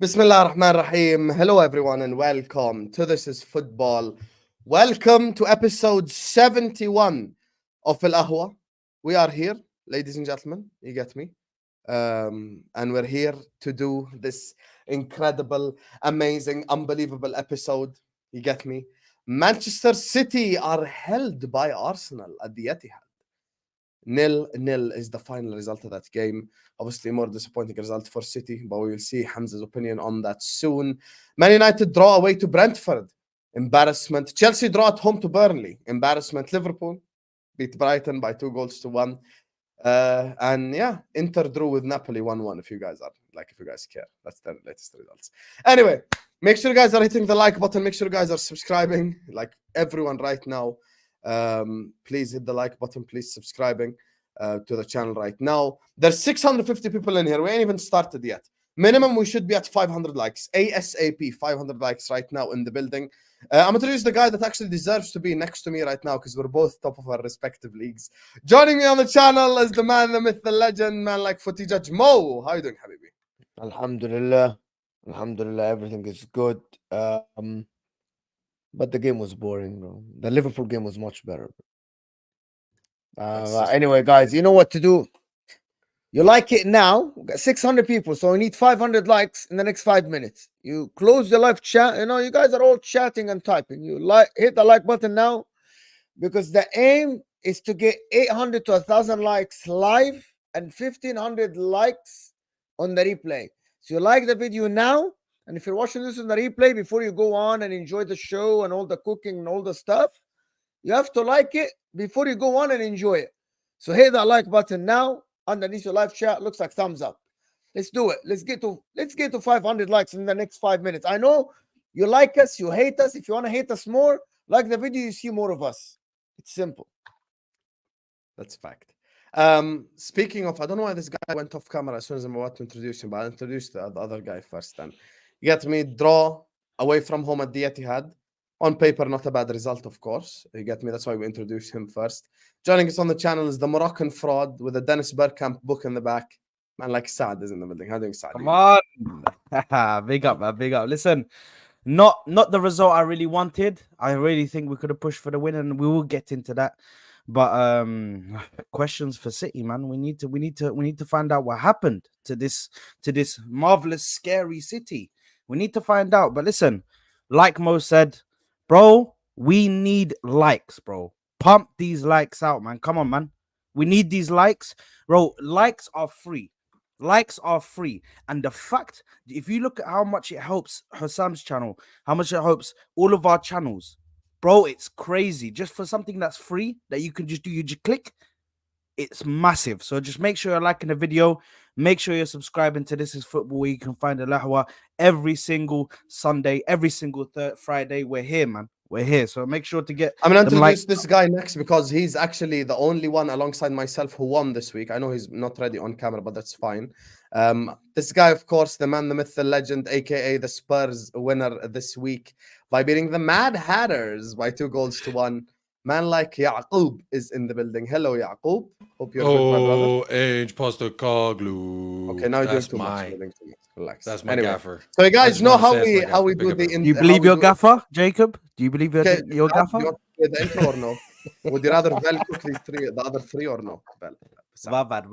Bismillah ar-Rahman ar-Rahim. Hello everyone and welcome to This is Football. Welcome to episode 71 of Ahwa. We are here, ladies and gentlemen, you get me? And we're here to do this incredible, amazing, unbelievable episode, you get me? Manchester City are held by Arsenal at the Etihad. 0-0 is the final result of that game. Obviously, more disappointing result for City, but we will see Hamza's opinion on that soon. Man United draw away to Brentford. Embarrassment. Chelsea draw at home to Burnley. Embarrassment. Liverpool beat Brighton by 2-1. And yeah, Inter drew with Napoli 1-1 if you guys care. That's the latest results. Anyway, make sure you guys are hitting the like button. Make sure you guys are subscribing, like everyone right now. Please hit the like button, please subscribing to the channel right now. There's 650 people in here. We ain't even started yet. Minimum we should be at 500 likes ASAP. 500 likes right now in the building. I'm introduce the guy that actually deserves to be next to me right now because we're both top of our respective leagues. Joining me on the channel is the man, the myth, the legend, man like footy judge Mo. How you doing, Habibi? Alhamdulillah, everything is good. But the game was boring, bro. The Liverpool game was much better. Anyway, guys, you know what to do. You like it now. We got 600 people, so we need 500 likes in the next 5 minutes. You close the live chat. You know, you guys are all chatting and typing. You hit the like button now because the aim is to get 800 to 1,000 likes live and 1,500 likes on the replay. So you like the video now. And if you're watching this on the replay before you go on and enjoy the show and all the cooking and all the stuff, you have to like it before you go on and enjoy it. So hit that like button now. Underneath your live chat, looks like thumbs up. Let's do it. Let's get to 500 likes in the next 5 minutes. I know you like us, you hate us. If you want to hate us more, like the video, you see more of us. It's simple. That's fact. Speaking of, I don't know why this guy went off camera as soon as I'm about to introduce him, but I'll introduce the other guy first then. You get me? Draw away from home at the Etihad. On paper, not a bad result, of course. You get me? That's why we introduced him first. Joining us on the channel is the Moroccan fraud with a Dennis Bergkamp book in the back. Man, like Saad is in the building. How doing, Saad? Come on. Big up, man. Big up. Listen, not the result I really wanted. I really think we could have pushed for the win, and we will get into that. But questions for City, man. We need to find out what happened to this marvelous, scary City. We need to find out. But listen, like Mo said, bro, we need likes, bro. Pump these likes out, man. Come on, man. We need these likes. Bro, likes are free. Likes are free. And the fact, if you look at how much it helps Hassam's channel, how much it helps all of our channels, bro, it's crazy. Just for something that's free, that you can just do, you just click, it's massive. So just make sure you're liking the video. Make sure you're subscribing to This is Football, where you can find Ahwa every single Sunday, every single Friday. We're here, man. We're here. So make sure to get... I'm going to introduce this guy next because he's actually the only one alongside myself who won this week. I know he's not ready on camera, but that's fine. This guy, of course, the man, the myth, the legend, a.k.a. the Spurs winner this week by beating the Mad Hatters by 2-1. Man like Yaqub is in the building. Hello, Yaqub. Hope you're good, my brother. Age Postacoglu. Okay, now you're doing too much. Relax. That's my gaffer. So you guys know how we do the... Do you believe your gaffer, Jacob? Do you believe your gaffer? Do you want to play the intro or no? Would you rather Vel quickly the other three or no? My bad.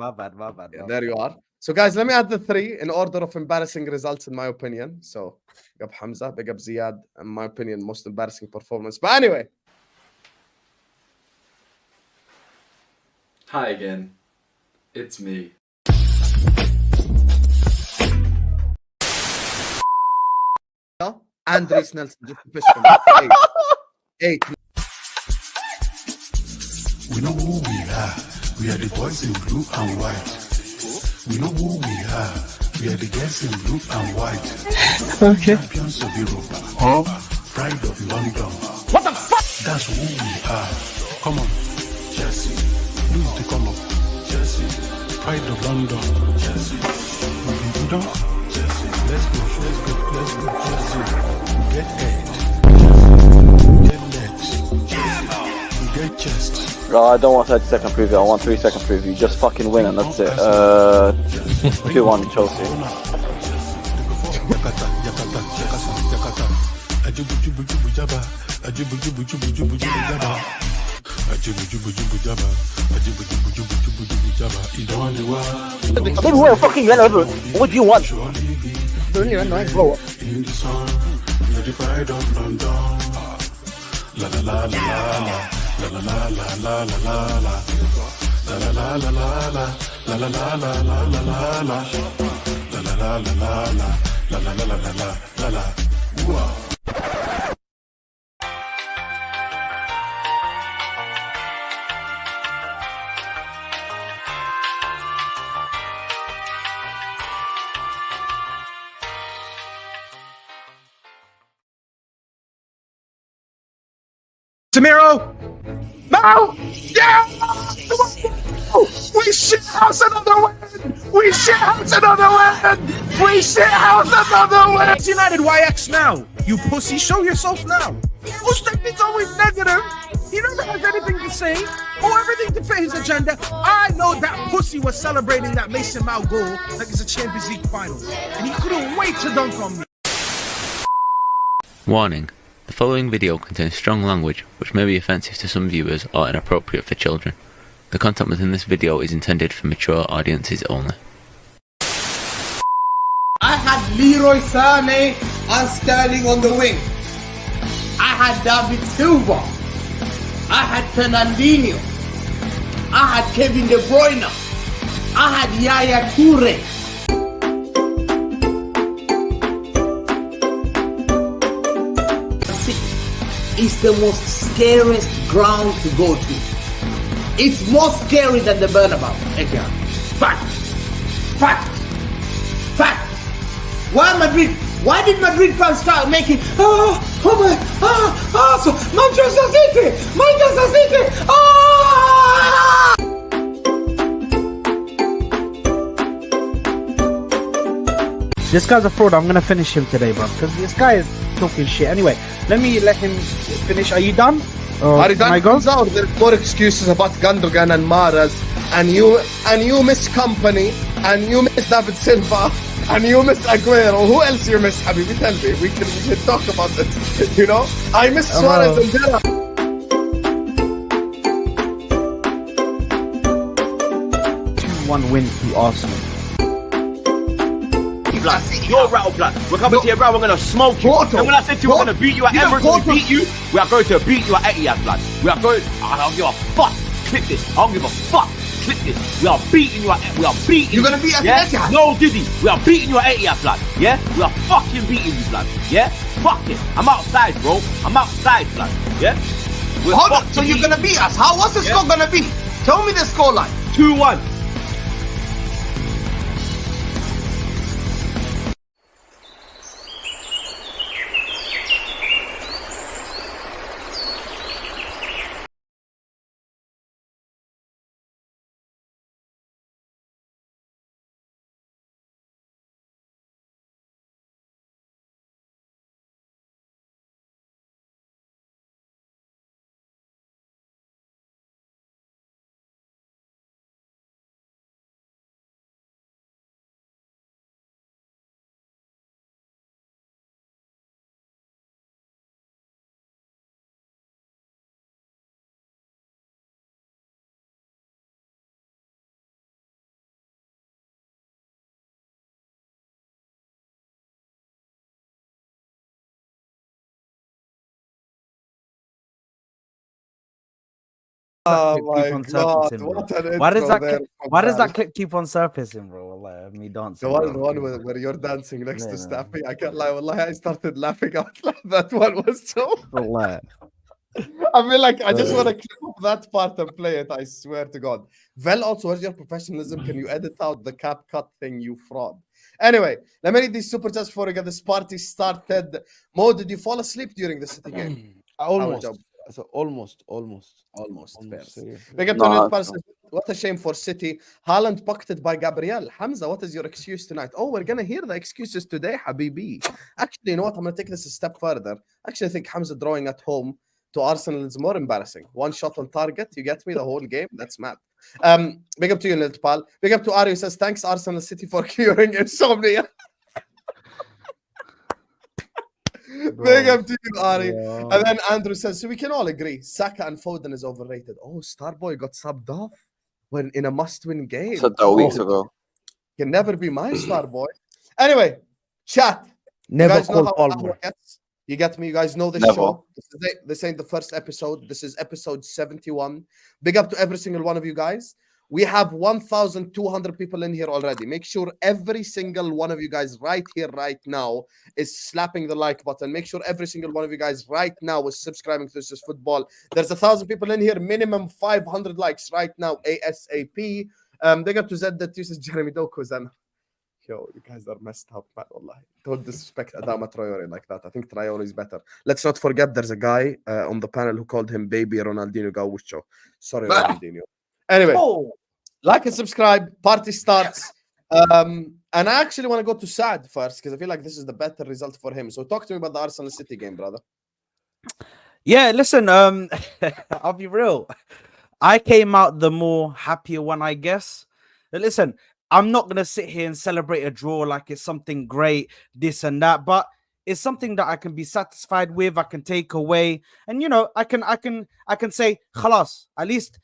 Yeah, there you are. So guys, let me add the three in order of embarrassing results in my opinion. So big up Hamza, big up Ziad, in my opinion, most embarrassing performance. But anyway. Hi again, it's me. Andres Nelson, just to fish him. Eight. We know who we are. We are the boys in blue and white. We know who we are. We are the girls in blue and white. Okay. Champions of Europe. Pride of London. What the fuck? That's who we are. Come on, Chelsea. Lose the come up. Chelsea. Pride of London. Chelsea. Chelsea. Let's go, Chelsea. Get head. Get legs. Chelsea. Get chest. Bro, I don't want 30-second preview. I want 3-second preview. Just fucking win and that's it. 2-1 Chelsea. Yakata, yakata, yakata, yakata. Ajubu jubu jubu jaba. Ajubu jubu jubu jubu jubu jaba. Ajubu jubu jubu jaba. Ajubu jubu jubu jubu jubu jaba. You don't want the world. Baby, we're fucking relevant. What do you want? Surely be Don't even know. Bro. in the sun. You're the pride of London. La la la la la la la la la la la la la. La la la la la la la la la la la la la la. La la la la la la la la la la la la la. Wow. Samiro! No! Yeah! We shit house another win! We shit house another win! We shit house another win! It's United YX now! You pussy, show yourself now! Ustak's always negative! He never has anything to say or everything to fit his agenda. I know that pussy was celebrating that Mason Mount goal like it's a Champions League final. And he couldn't wait to dunk on me. Warning. The following video contains strong language which may be offensive to some viewers or inappropriate for children. The content within this video is intended for mature audiences only. I had Leroy Sané and Sterling on the wing. I had David Silva. I had Fernandinho. I had Kevin De Bruyne. I had Yaya Toure. It's the most scariest ground to go to. It's more scary than the Bernabeu. Again. Fact. Fact. Fact. Why Madrid? Why did Madrid fans start making so Manchester City! Manchester City! This guy's a fraud. I'm gonna finish him today, bro. Because this guy is talking shit. Anyway, let him finish. Are you done? Are you done? My God? Out. There's more excuses about Gundogan and Mahrez, and you miss Company, and you miss David Silva, and you miss Aguero. Who else you miss, Habibi? Tell me. We can talk about it. You know, I miss Suarez and Villa. 2-1 win to Arsenal. You're rattle blood. We're coming to your bro, we're gonna smoke you. And when I said to you, we're gonna beat you at Emirates, we beat you, we are going to beat you at Etihad, blood. We are going, I don't give a fuck. Clip this. I don't give a fuck. Clip this. We are beating you at, we are beating you. You're gonna beat us at Etihad? No, Diddy. We are beating you at Etihad, blood. Yeah? We are fucking beating you, blood. Yeah? Fuck it. I'm outside, bro. I'm outside, blood. Yeah? Hold on. So you're gonna beat us? What's the score gonna be? Tell me the scoreline. 2-1. Oh Keep my on God! surfacing, bro. What an Why does intro that there clip, from why does Val. that clip keep on surfacing, bro? Like me dancing. The one bro. where you're dancing next to Yeah. Staffy. I can't lie. Wallahi, I started laughing out loud. That one was so. Wallahi. I feel like I just want to clip up that part and play it. I swear to God. Vel, also, where's your professionalism? Can you edit out the cap cut thing, you fraud? Anyway, let me read these super chats before we get this party started. Mo, did you fall asleep during the City game? Almost. job. So almost. Fair. Serious. Big up to Nil Parsons. What a shame for City. Haaland pocketed by Gabriel. Hamza, what is your excuse tonight? Oh, we're going to hear the excuses today, Habibi. Actually, you know what? I'm going to take this a step further. Actually, I think Hamza drawing at home to Arsenal is more embarrassing. One shot on target, you get me the whole game. That's mad. Big up to you, Niltpal. Big up to Ari who says, thanks Arsenal City for curing insomnia. Big up to you, Ari. Wow. And then Andrew says, so we can all agree, Saka and Foden is overrated. Oh, Starboy got subbed off when in a must-win game. Said that weeks ago. Can never be my Starboy. Anyway, chat. Never you guys know call how Palmer. Ahwa gets? You get me? You guys know this Never. show? This ain't the first episode. This is episode 71. Big up to every single one of you guys. We have 1,200 people in here already. Make sure every single one of you guys right here, right now, is slapping the like button. Make sure every single one of you guys right now is subscribing to This Is Football. There's 1,000 people in here. Minimum 500 likes right now, ASAP. Big up to Ziad that uses Jeremy Doku. And yo, you guys are messed up, man. Wallah. Don't disrespect Adama Traore like that. I think Traore is better. Let's not forget there's a guy on the panel who called him Baby Ronaldinho Gaucho. Sorry, Ronaldinho. Anyway, like and subscribe. Party starts. And I actually want to go to Saad first because I feel like this is the better result for him. So talk to me about the Arsenal City game, brother. Yeah, listen, I'll be real. I came out the more happier one, I guess. Listen, I'm not gonna sit here and celebrate a draw like it's something great, this and that, but it's something that I can be satisfied with. I can take away, and you know, I can say, "Khalas." At least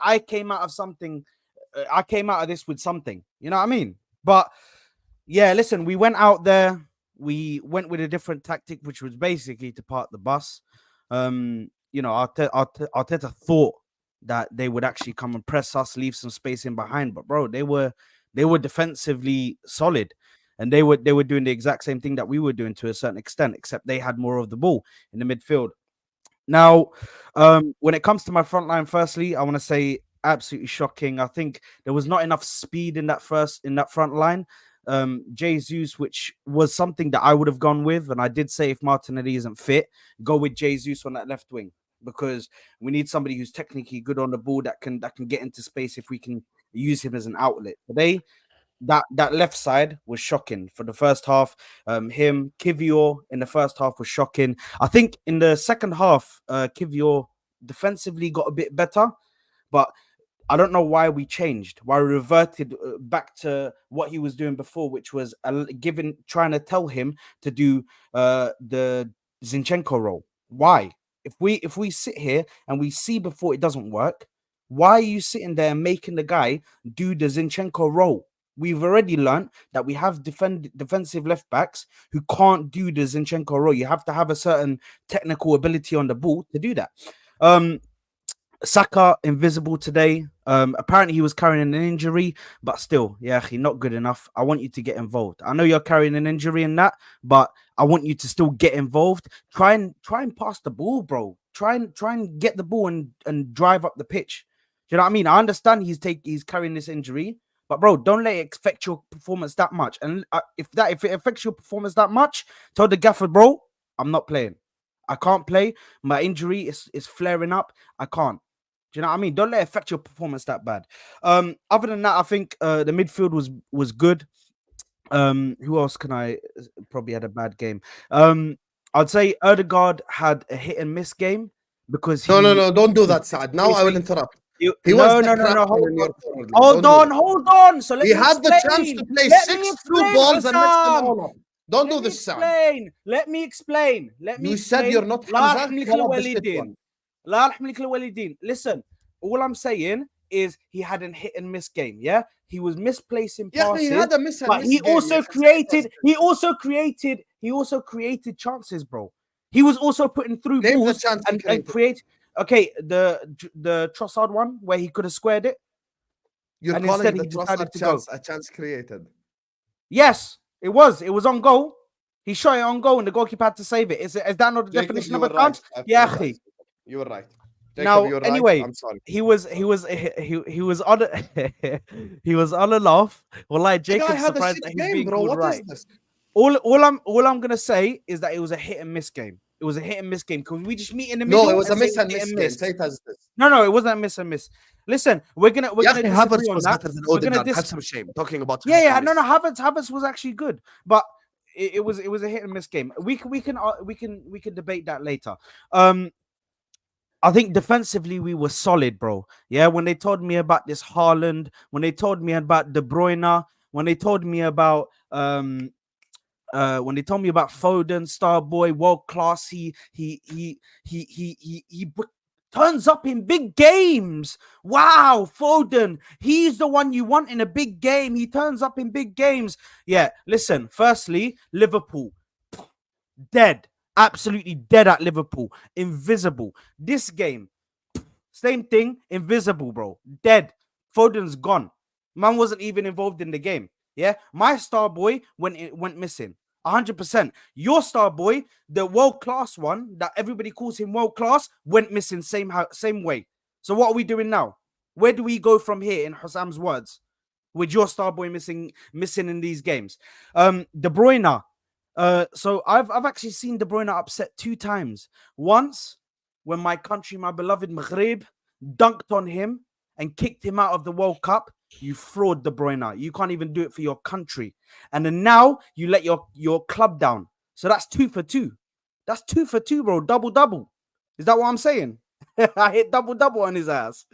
I came out of something. I came out of this with something. You know what I mean? But yeah, listen, we went out there. We went with a different tactic, which was basically to park the bus. You know, Arteta thought that they would actually come and press us, leave some space in behind, but bro, they were defensively solid. And they were doing the exact same thing that we were doing to a certain extent, except they had more of the ball in the midfield. Now, when it comes to my front line, firstly, I want to say absolutely shocking. I think there was not enough speed in that front line. Jesus, which was something that I would have gone with, and I did say if Martinelli isn't fit, go with Jesus on that left wing because we need somebody who's technically good on the ball that can get into space if we can use him as an outlet. Today, that left side was shocking for the first half. Kivior in the first half was shocking. I think in the second half, Kivior defensively got a bit better, but I don't know why we changed, why we reverted back to what he was doing before, which was trying to tell him to do the Zinchenko role. Why? If we sit here and we see before it doesn't work, why are you sitting there and making the guy do the Zinchenko role? We've already learned that we have defensive left backs who can't do the Zinchenko role. You have to have a certain technical ability on the ball to do that. Saka invisible today. Apparently he was carrying an injury, but still, yeah, he's not good enough. I want you to get involved. I know you're carrying an injury in that, but I want you to still get involved. Try and pass the ball, bro. Try and get the ball and drive up the pitch. Do you know what I mean? I understand he's carrying this injury, but bro, don't let it affect your performance that much. And if it affects your performance that much, tell the gaffer, bro, I'm not playing. I can't play. My injury is flaring up. I can't. Do you know what I mean? Don't let it affect your performance that bad. Other than that, I think the midfield was good. Who else can I probably had a bad game? I'd say Ødegaard had a hit and miss game because No, don't do that, Saad. Now I will interrupt. No. Hold on. So he had the chance to play 6 through balls and mix them all up. Don't do this, Saad. Let me explain. You said you're not Listen, all I'm saying is he had a hit and miss game. Yeah, he was misplacing passes. He had a miss and but miss he game. also created chances, bro. He was also putting through balls and create. Okay, the Trossard one where he could have squared it. You're and calling the Trossard chance a chance created. Yes, it was. It was on goal. He shot it on goal, and the goalkeeper had to save it. Is that not the definition of a chance? Yeah, you were right. Jacob, now, anyway, right. I'm sorry. he was on a laugh. Well, like Jacob surprised that he's being called right. All I'm gonna say is that it was a hit and miss game. It was a hit and miss game. Can we just meet in the middle? No, it was a miss and miss game. Say it as this. No, it wasn't a miss and miss. Listen, we're gonna Havertz was better than Odegaard. Have some shame talking about. Havertz was actually good, but it was a hit and miss game. We can debate that later. I think defensively we were solid, bro. Yeah, when they told me about this Haaland, when they told me about De Bruyne, when they told me about when they told me about Foden, star boy, world class, he turns up in big games. Wow, Foden, he's the one you want in a big game. He turns up in big games. Yeah, listen, firstly, Liverpool, dead, absolutely dead at Liverpool, invisible. This game, same thing, invisible, bro, dead. Foden's gone. Man wasn't even involved in the game. Yeah, my star boy went missing. 100%. Your star boy, the world class one that everybody calls him world class, went missing same way. So what are we doing now? Where do we go from here? In Hussam's words, with your star boy missing in these games, De Bruyne. So I've actually seen De Bruyne upset 2 times. Once when my country, my beloved Maghreb, dunked on him and kicked him out of the World Cup. You fraud, De Bruyne. You can't even do it for your country. And then now you let your club down. So that's 2 for 2. That's 2 for 2, bro. Double. Is that what I'm saying? I hit double on his ass.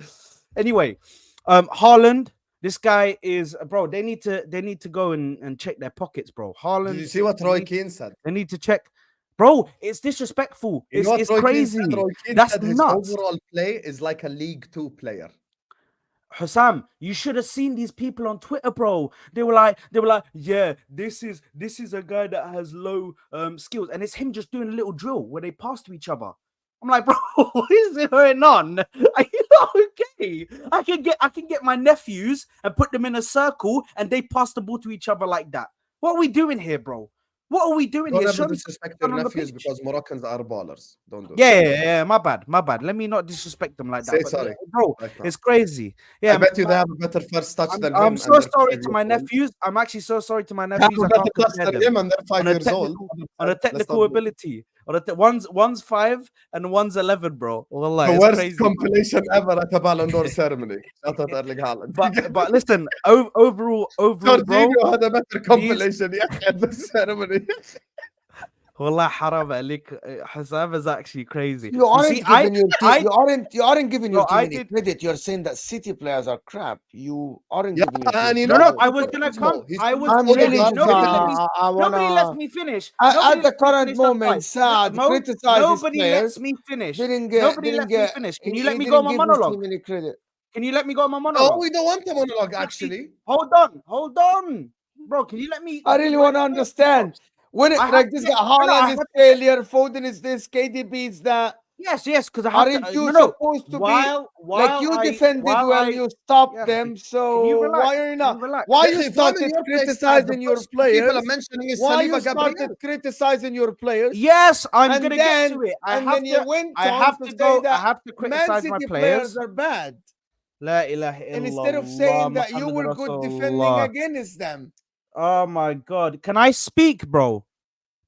Anyway, Haaland, this guy is, bro, they need to go and check their pockets, bro. Haaland. Did you see what Roy Keane said? They need to check. Bro, it's disrespectful. It's crazy. That's his nuts. Overall play is like a League 2 player. Hussam, you should have seen these people on Twitter, bro. They were like, yeah, this is a guy that has low skills, and it's him just doing a little drill where they pass to each other. I'm like, bro, what is going on? Are you okay? I can get my nephews and put them in a circle, and they pass the ball to each other like that. What are we doing here, bro? What are we doing Don't here? ever disrespect your nephews because Moroccans are ballers. Don't do it. Yeah. My bad. Let me not disrespect them like that. Say But, sorry. bro. It's crazy. Yeah, I bet you they have a better first touch than him. I'm so sorry to my nephews. I'm actually so sorry to my nephews. I can't compare them. Him and they're 5 years old. On a technical ability. One's 5 and one's 11, bro. Wallah, the worst crazy. compilation ever at a Ballon d'Or ceremony. Shout out Erling Haaland. But listen, overall, bro. Jorginho had a better compilation at the ceremony. Wallah, haram alik. Hussam is actually crazy. You aren't giving your team credit. You're saying that City players are crap. You aren't giving your team. No, I was gonna come. Nobody lets me finish. At the current moment, Saad criticizes Nobody players. lets me finish. Nobody lets me finish. Can you let me go on my monologue? Can you let me go on my monologue? No, we don't want the monologue, actually. Hold on. Bro, can you let me? I really want to understand. When it like this guy, Haaland is failure, Foden is this, KDB is that. Yes, because aren't you supposed to be you defended well, you stopped them. So why are you not? Why you started criticizing your players? People are mentioning is why you started criticizing your players? Yes, I'm gonna get to it. I have to criticize my players are bad. La ilaha illallah. And instead of saying that you were good defending against them. Oh my God. Can I speak, bro?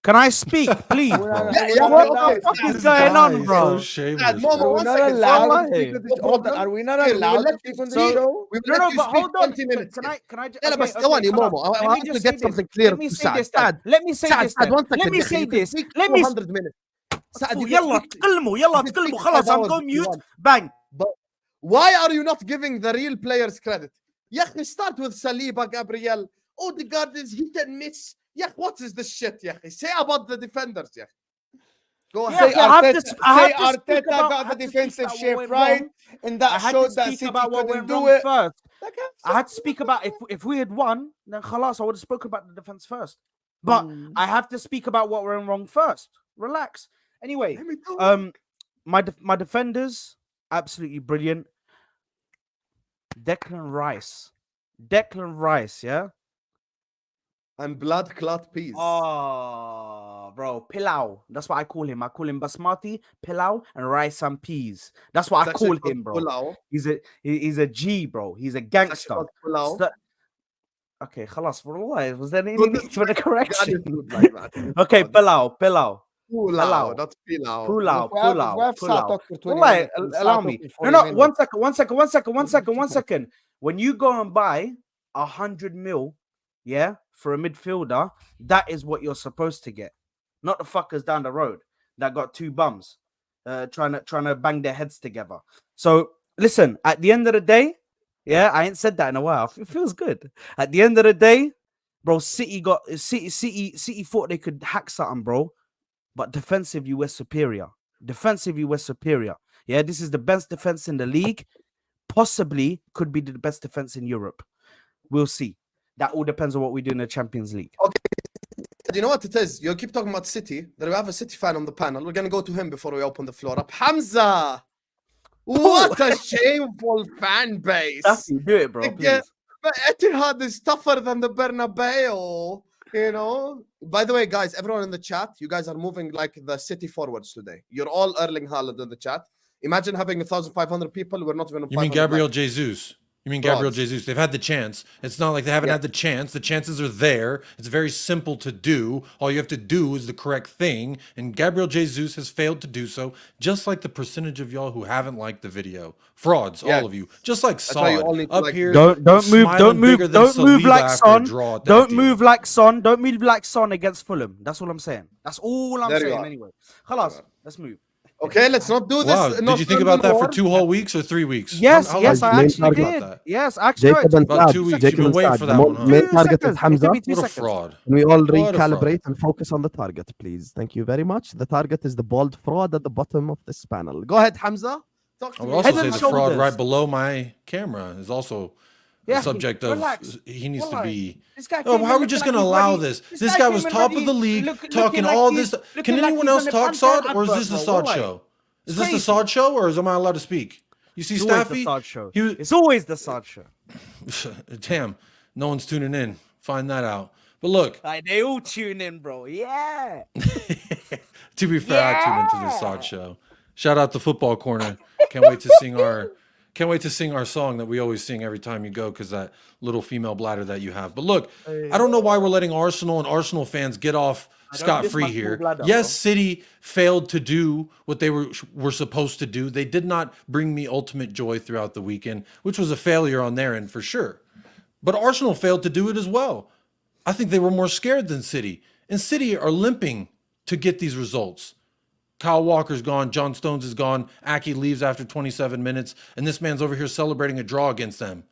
Can I speak, please? Bro? What the fuck is going on, bro? Are we not allowed to speak on the show? No, but hold on. Can I just... I want to get something clear to Saad. Let me say this. Let me say this. Let me... 200 minutes. يلا تكلموا خلاص I'm going mute. Bang. But why are you not giving the real players credit? يا أخي, start with Saliba, Gabriel. Odegaard is hit and miss. Yeah, what is this shit? Yeah, say about the defenders. Yeah, go ahead. Say Arteta got the defensive shape right, and that showed that City couldn't do it. First. I had to speak about if we had won, then khalas, I would have spoken about the defense first. But I have to speak about what went wrong first. Relax. Anyway, my defenders absolutely brilliant. Declan Rice, yeah. And blood clot peas. Oh, bro, pilau. That's what I call him. I call him basmati, pilau, and rice and peas. That's what I call him, bro. Pilau. He's a G, bro. He's a gangster. Okay, khalas. Was there any need for the correction? Okay, pilau. Pulao, not pilau. Pulao. Allow me. No. 1 second. When you go and buy 100 mil, yeah, for a midfielder, that is what you're supposed to get, not the fuckers down the road that got 2 bums trying to bang their heads together. So listen, at the end of the day, yeah, I ain't said that in a while. It feels good. At the end of the day, bro. City thought they could hack something, bro. But defensively, we're superior. Defensively, we're superior. Yeah, this is the best defense in the league. Possibly could be the best defense in Europe. We'll see. That all depends on what we do in the Champions League. You know what it is? You keep talking about City. There we have a City fan on the panel. We're gonna go to him before we open the floor up. Hamza! What a shameful fan base! Staffy, do it, bro, please. But Etihad is tougher than the Bernabeu. You know. By the way, guys, everyone in the chat, you guys are moving like the City forwards today. You're all Erling Haaland in the chat. Imagine having 1,500 people. We're not even. You mean Gabriel Jesus? You mean Gabriel Jesus? They've had the chance. It's not like they haven't had the chance. The chances are there. It's very simple to do. All you have to do is the correct thing. And Gabriel Jesus has failed to do so, just like the percentage of y'all who haven't liked the video. Frauds, all of you. Just like Saad up here. Don't move like Son. Don't move like Son. Don't move like Son against Fulham. That's all I'm saying. That's all I'm saying anyway. Khalas, let's move. Okay, let's not do this. Wow. Did you think about that for 2 whole weeks or 3 weeks? Yes, yes, I actually did. Yes, actually. About 2 weeks. You've been waiting for that one, huh? Main target is Hamza. What a fraud. Can we all recalibrate and focus on the target, please? Thank you very much. The target is the bald fraud at the bottom of this panel. Go ahead, Hamza. Talk to I me. would also say the fraud right below my camera is also the subject of he needs to be. Oh, how are we just going to allow this? This guy was top of the league, talking all this. Can anyone else talk, Saad, or is this the Saad show? Is this the Saad show, or am I allowed to speak? You see, Staffy? It's always the Saad show. Damn, no one's tuning in. Find that out. But look, they all tune in, bro. Yeah. To be fair, I tune into the Saad show. Shout out to Football Corner. Can't wait to sing our song that we always sing every time you go, because that little female bladder that you have. But look, I don't know why we're letting Arsenal and Arsenal fans get off scot-free here. Yes, City failed to do what they were supposed to do. They did not bring me ultimate joy throughout the weekend, which was a failure on their end for sure. But Arsenal failed to do it as well. I think they were more scared than City. And City are limping to get these results. Kyle Walker's gone. John Stones is gone. Aki leaves after 27 minutes. And this man's over here celebrating a draw against them.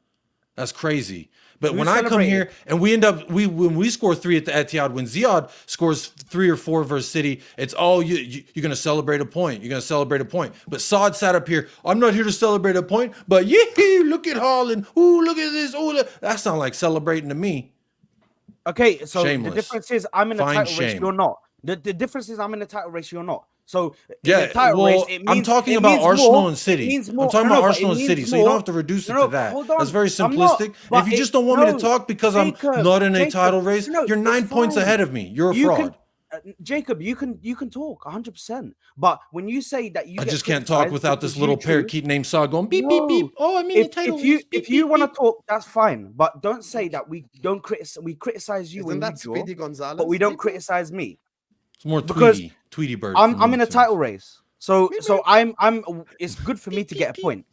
That's crazy. But when I come here and we end up, when we score 3 at the Etihad, when Ziad scores 3 or 4 versus City, it's all you're going to celebrate a point. You're going to celebrate a point. But Saad sat up here. I'm not here to celebrate a point, but yeah, look at Haaland. Ooh, look at this. Ooh, that sounds like celebrating to me. Okay, so Shameless. The difference is I'm in the title race. You're not. The difference is I'm in the title race. You're not. So yeah, well, I'm talking about Arsenal and City. I'm talking about Arsenal and City, so you don't have to reduce it to that. That's very simplistic. And if you just don't want me to talk because I'm not in a title race, you're 9 points ahead of me. You're a fraud. Jacob, you can talk 100%. But when you say that I just can't talk without this little parakeet named Saad going beep beep beep. Oh, I'm in the title race. If you want to talk, that's fine. But don't say that we don't criticize. We criticize you when you draw, but we don't criticize me. It's more Tweety Bird. I'm in a title race, so I'm. It's good for me to get a point.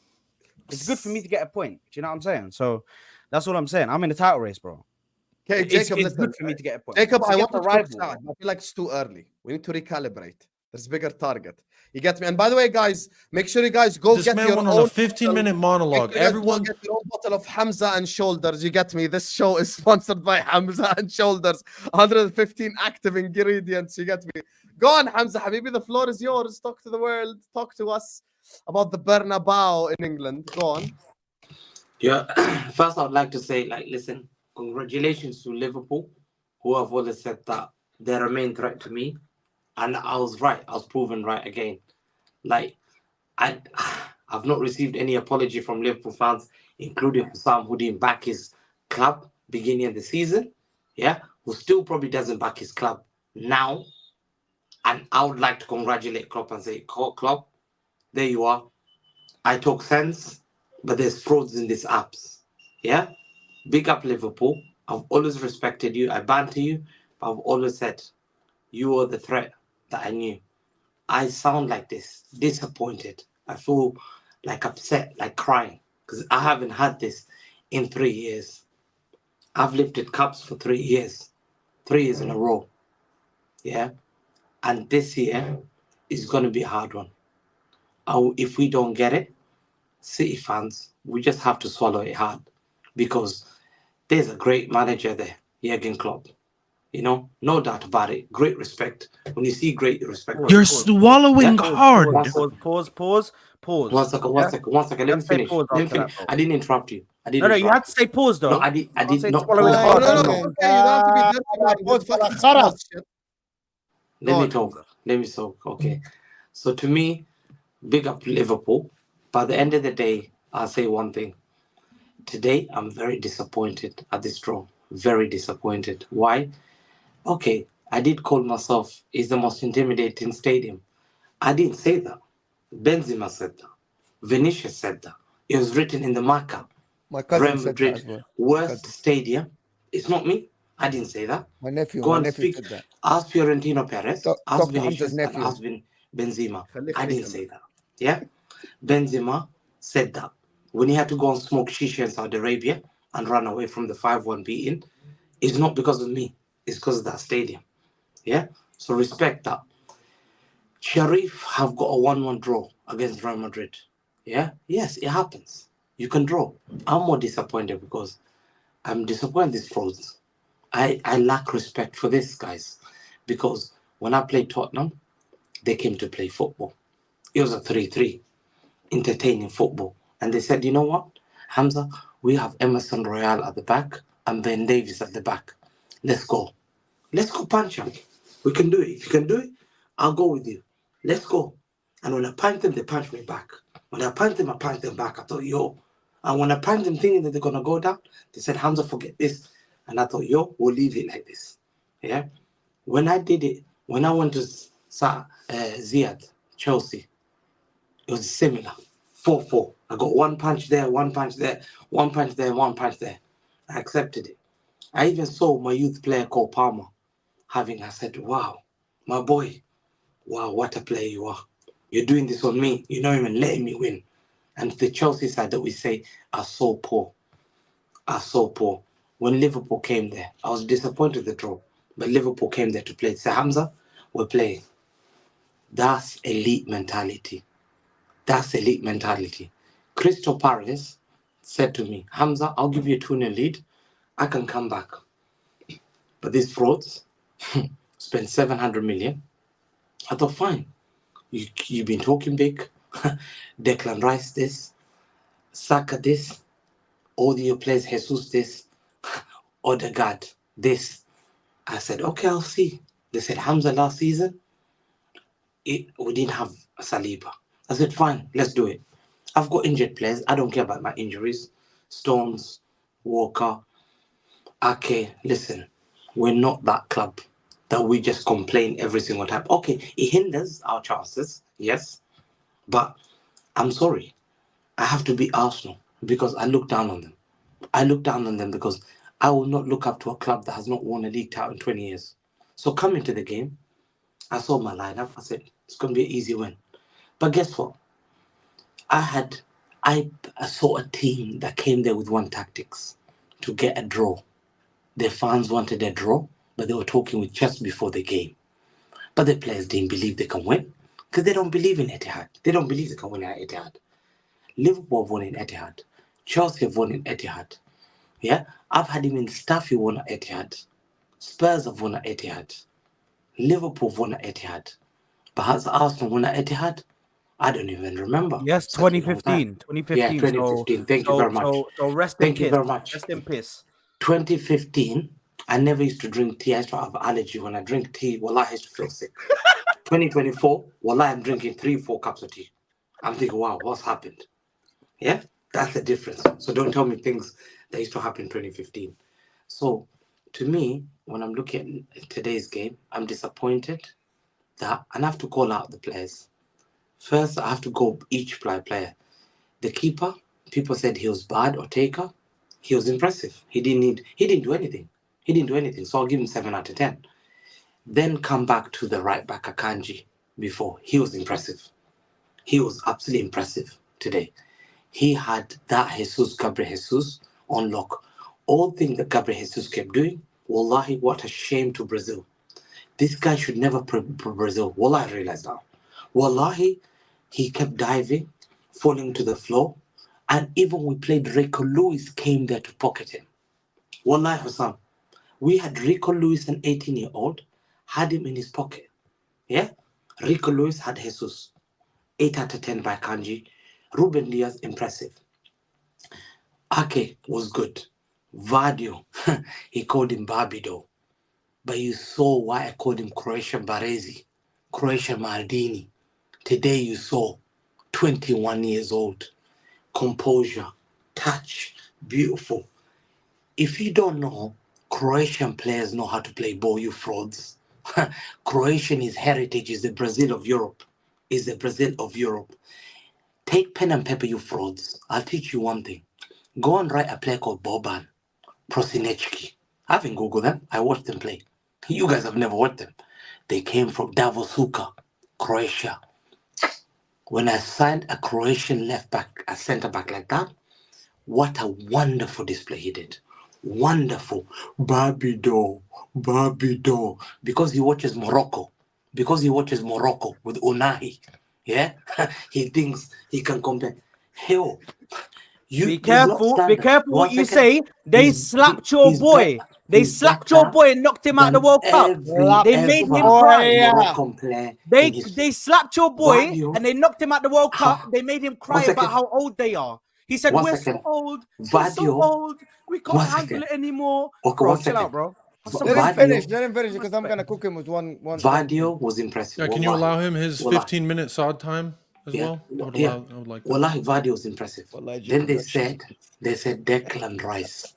It's good for me to get a point. Do you know what I'm saying? So that's what I'm saying. I'm in a title race, bro. Okay, Jacob, it's good for me to get a point. Jacob, I want to rival. I feel like it's too early. We need to recalibrate. There's a bigger target. You get me? And by the way, guys, make sure you guys go get your own. This man went on a 15-minute monologue. Everyone get your own bottle of Hamza and Shoulders. You get me? This show is sponsored by Hamza and Shoulders. 115 active ingredients. You get me? Go on, Hamza. Habibi, the floor is yours. Talk to the world. Talk to us about the Bernabeu in England. Go on. Yeah. First, I'd like to say, listen, congratulations to Liverpool, who have always said that they're a main threat to me. And I was right. I was proven right again. I've not received any apology from Liverpool fans, including Sam, who didn't back his club beginning of the season. Yeah, who still probably doesn't back his club now. And I would like to congratulate Klopp and say, Klopp, there you are. I talk sense, but there's frauds in these apps. Yeah, big up Liverpool. I've always respected you. I banter you, but I've always said you are the threat that I knew. I sound like this, disappointed. I feel like upset, like crying, because I haven't had this in 3 years. I've lifted cups for 3 years, 3 years in a row. Yeah. And this year is going to be a hard one. If we don't get it, City fans, we just have to swallow it hard, because there's a great manager there. Jurgen Klopp. You know, no doubt about it. Great respect. When you see great respect, You're swallowing hard. Pause. One second. Let me Let's say finish. pause Let me after that, finish. bro. I didn't interrupt you. I didn't No, you interrupt had to say pause though. No, I did say not. swallowing No, hard. no, no, No. it's okay. You don't have to be dirty about it. Just fucking discuss shit. Let Go me on, talk. Hamza. Let me talk. Okay. So to me, big up Liverpool. By the end of the day, I'll say one thing. Today, I'm very disappointed at this draw. Very disappointed. Why? Okay, I did call myself is the most intimidating stadium. I didn't say that. Benzema said that. Vinicius said that. It was written in the marker. My cousin Real said that Madrid as well. worst stadium. It's not me. I didn't say that. My nephew Go and nephew speak. said that. Ask Fiorentino Perez. Ask Dr. Hamza's Vinicius and nephew. ask Benzema. خليك I عليك didn't أنا. say that. Yeah? Benzema said that. When he had to go and smoke shisha in Saudi Arabia and run away from the 5-1 beating, it's not because of me. It's because of that stadium. Yeah? So respect that. Sharif have got a 1-1 draw against Real Madrid. Yeah? Yes, it happens. You can draw. I'm more disappointed because I'm disappointed this frauds. I lack respect for this, guys. Because when I played Tottenham, they came to play football. It was a 3-3. Entertaining football. And they said, you know what, Hamza, we have Emerson Royale at the back and Ben Davies at the back. Let's go. Let's go punch him. We can do it. If you can do it, I'll go with you. Let's go. And when I punched them, they punched me back. When I punched them, I punched them back. I thought, yo. And when I punched them thinking that they're going to go down, they said, Hamza, forget this. And I thought, yo, we'll leave it like this. Yeah. When I did it, when I went to Ziad, Chelsea, it was similar. 4-4. I got one punch there, one punch there, one punch there, one punch there. I accepted it. I even saw my youth player called Palmer I said, wow, my boy, wow, what a player you are. You're doing this on me. You're not even letting me win. And the Chelsea side that we say are so poor. When Liverpool came there, I was disappointed with the draw. But Liverpool came there to play. Say, Hamza, we're playing. That's elite mentality. Crystal Palace said to me, Hamza, I'll give you a 2-0 lead. I can come back. But these frauds spent 700 million. I thought, fine. You've been talking big. Declan Rice this. Saka this. All your players, Jesus this. Odegaard this. I said, okay, I'll see. They said, Hamza last season, we didn't have Saliba. I said, fine, let's do it. I've got injured players. I don't care about my injuries. Stones, Walker, Ake. Listen, we're not that club that we just complain every single time. Okay, it hinders our chances, yes. But I'm sorry. I have to beat Arsenal because I look down on them. I look down on them because I will not look up to a club that has not won a league title in 20 years. So coming to the game, I saw my lineup. I said, it's going to be an easy win. But guess what? I saw a team that came there with one tactics, to get a draw. Their fans wanted a draw, but they were talking with just before the game. But the players didn't believe they can win because they don't believe in Etihad. They don't believe they can win at Etihad. Liverpool have won in Etihad. Chelsea have won in Etihad. Yeah, I've had him in Staffy won at Etihad. Spurs have won at Etihad. Liverpool have won at Etihad. But has Arsenal won at Etihad? I don't even remember. Yes, Such a long time. 2015. Yeah, 2015. Thank you very much. So rest Thank in you piss. very much. Rest in piss. 2015, I never used to drink tea. I used to have allergy. When I drink tea, I used to feel sick. 2024, I'm drinking 3-4 cups of tea. I'm thinking, wow, what's happened? Yeah, that's the difference. So don't tell me things that used to happen in 2015. So to me, when I'm looking at today's game, I'm disappointed that, and I have to call out the players. First, I have to go each player. The keeper, people said he was bad, or Taker. He was impressive. He didn't do anything. So I'll give him 7 out of 10. Then come back to the right back, Akanji, before. He was impressive. He was absolutely impressive today. He had that Gabriel Jesus on lock. All thing that Gabriel Jesus kept doing, wallahi, what a shame to Brazil. This guy should never play Brazil. Wallahi, I realize now. Wallahi, he kept diving, falling to the floor. And even we played Rico Lewis came there to pocket him. Wallahi, Hussam, We had Rico Lewis, an 18-year-old, had him in his pocket. Yeah? Rico Lewis had Jesus. 8 out of 10 by Kanji. Ruben Diaz, impressive. Ake was good. Vadio, he called him Barbido. But you saw why I called him Croatian Baresi, Croatian Maldini. Today you saw 21 years old. Composure, touch, beautiful. If you don't know, Croatian players know how to play ball, you frauds. Croatian is heritage, is the Brazil of Europe. Is the Brazil of Europe. Take pen and paper, you frauds. I'll teach you one thing. Go and write a player called Boban Prosinecki. I haven't Googled them. I watched them play. You guys have never watched them. They came from Davosuka, Croatia. When I signed a Croatian left back, a centre back like that, what a wonderful display he did. Wonderful. Barbido. Because he watches Morocco. With Unai. Yeah? He thinks he can compare. Hell. Be careful what you say. They slapped your boy. They slapped your boy and knocked him out of the World Cup. They made him cry. They slapped your boy and they knocked him out the World Cup. They made him cry about how old they are. He said, we're so old. We're so old. We can't handle it anymore. Bro, chill out, bro. Let him finish because I'm going to cook him with one. Vadio was impressive. Yeah, can you allow him his 15-minute Saad time as well? I would like that. Wallahi, Vadio was impressive. Then they said Declan Rice.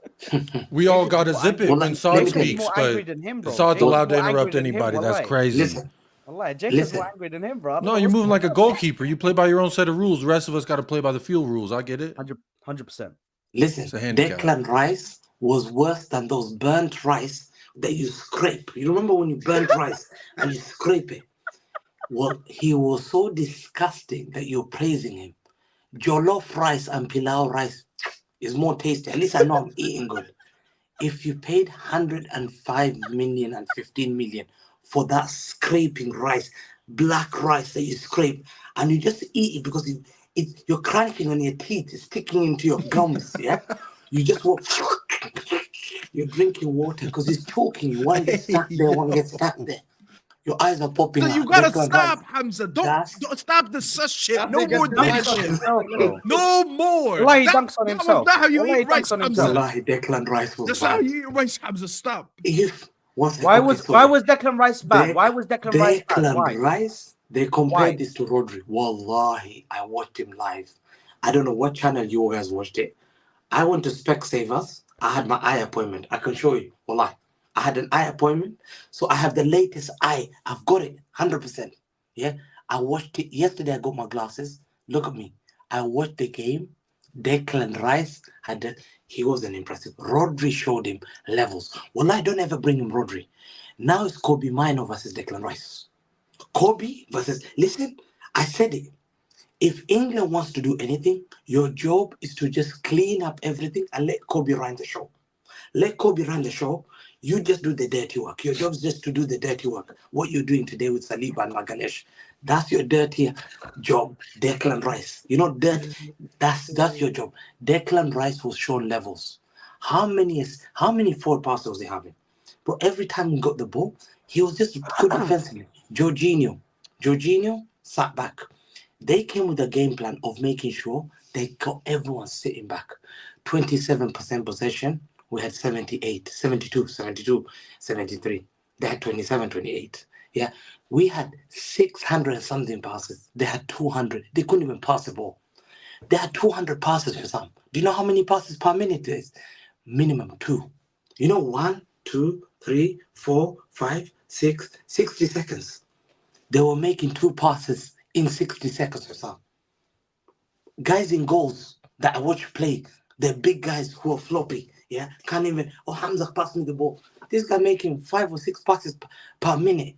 We all got to zip it when Saad speaks, but Saad's allowed to interrupt anybody. That's crazy. Listen. Jacob's more angry than him, bro. No, you're moving like a goalkeeper. You play by your own set of rules. The rest of us got to play by the field rules. I get it. 100%. Listen, Declan Rice was worse than those burnt rice that you scrape. You remember when you burnt rice and you scrape it? Well, he was so disgusting that you're praising him. Jollof rice and pilau rice is more tasty. At least I know I'm eating good. If you paid 105 million and 15 million for that scraping rice, black rice that you scrape, and you just eat it because you're crunching on your teeth, it's sticking into your gums, yeah? You just walk, you're drinking water because it's choking you. One gets stuck there, one gets stuck there. Your eyes are popping out. You gotta stop, Hamza. Don't stop the sus shit. No more dick shit. No more. Wallahi, he dunks on himself. That's not how you eat rice, Hamza. Wallahi, Declan Rice was That's bad. how you eat rice, Hamza. Stop. Why was Declan Rice bad? Why was Declan Rice bad? Declan Rice, they compared this to Rodri. Wallahi, I watched him live. I don't know what channel you guys watched it. I went to Specsavers. I had my eye appointment. I can show you. Wallahi. I had an eye appointment. So I have the latest eye. I've got it. 100%. Yeah. I watched it. Yesterday I got my glasses. Look at me. I watched the game. Declan Rice he wasn't impressive. Rodri showed him levels. Wallahi, don't ever bring him Rodri. Now it's Kobe Mino versus Declan Rice. Kobe versus... Listen, I said it. If England wants to do anything, your job is to just clean up everything and let Kobe run the show. Let Kobe run the show. You just do the dirty work. Your job is just to do the dirty work. What you're doing today with Saliba and Maganesh, that's your dirty job. Declan Rice. You know, that's your job. Declan Rice was shown levels. How many forward passes was he having? But every time he got the ball, he was just good defensively. Jorginho sat back. They came with a game plan of making sure they got everyone sitting back. 27% possession. We had 78, 72, 73. They had 27, 28. Yeah. We had 600 and something passes. They had 200. They couldn't even pass the ball. They had 200 passes for some. Do you know how many passes per minute it is? Minimum 2. You know, 1, 2, 3, 4, 5, 6, 60 seconds. They were making 2 passes in 60 seconds or some. Guys in goals that I watch play, they're big guys who are floppy. Yeah, can't even. Oh, Hamza passed me the ball. This guy making 5 or 6 passes per minute.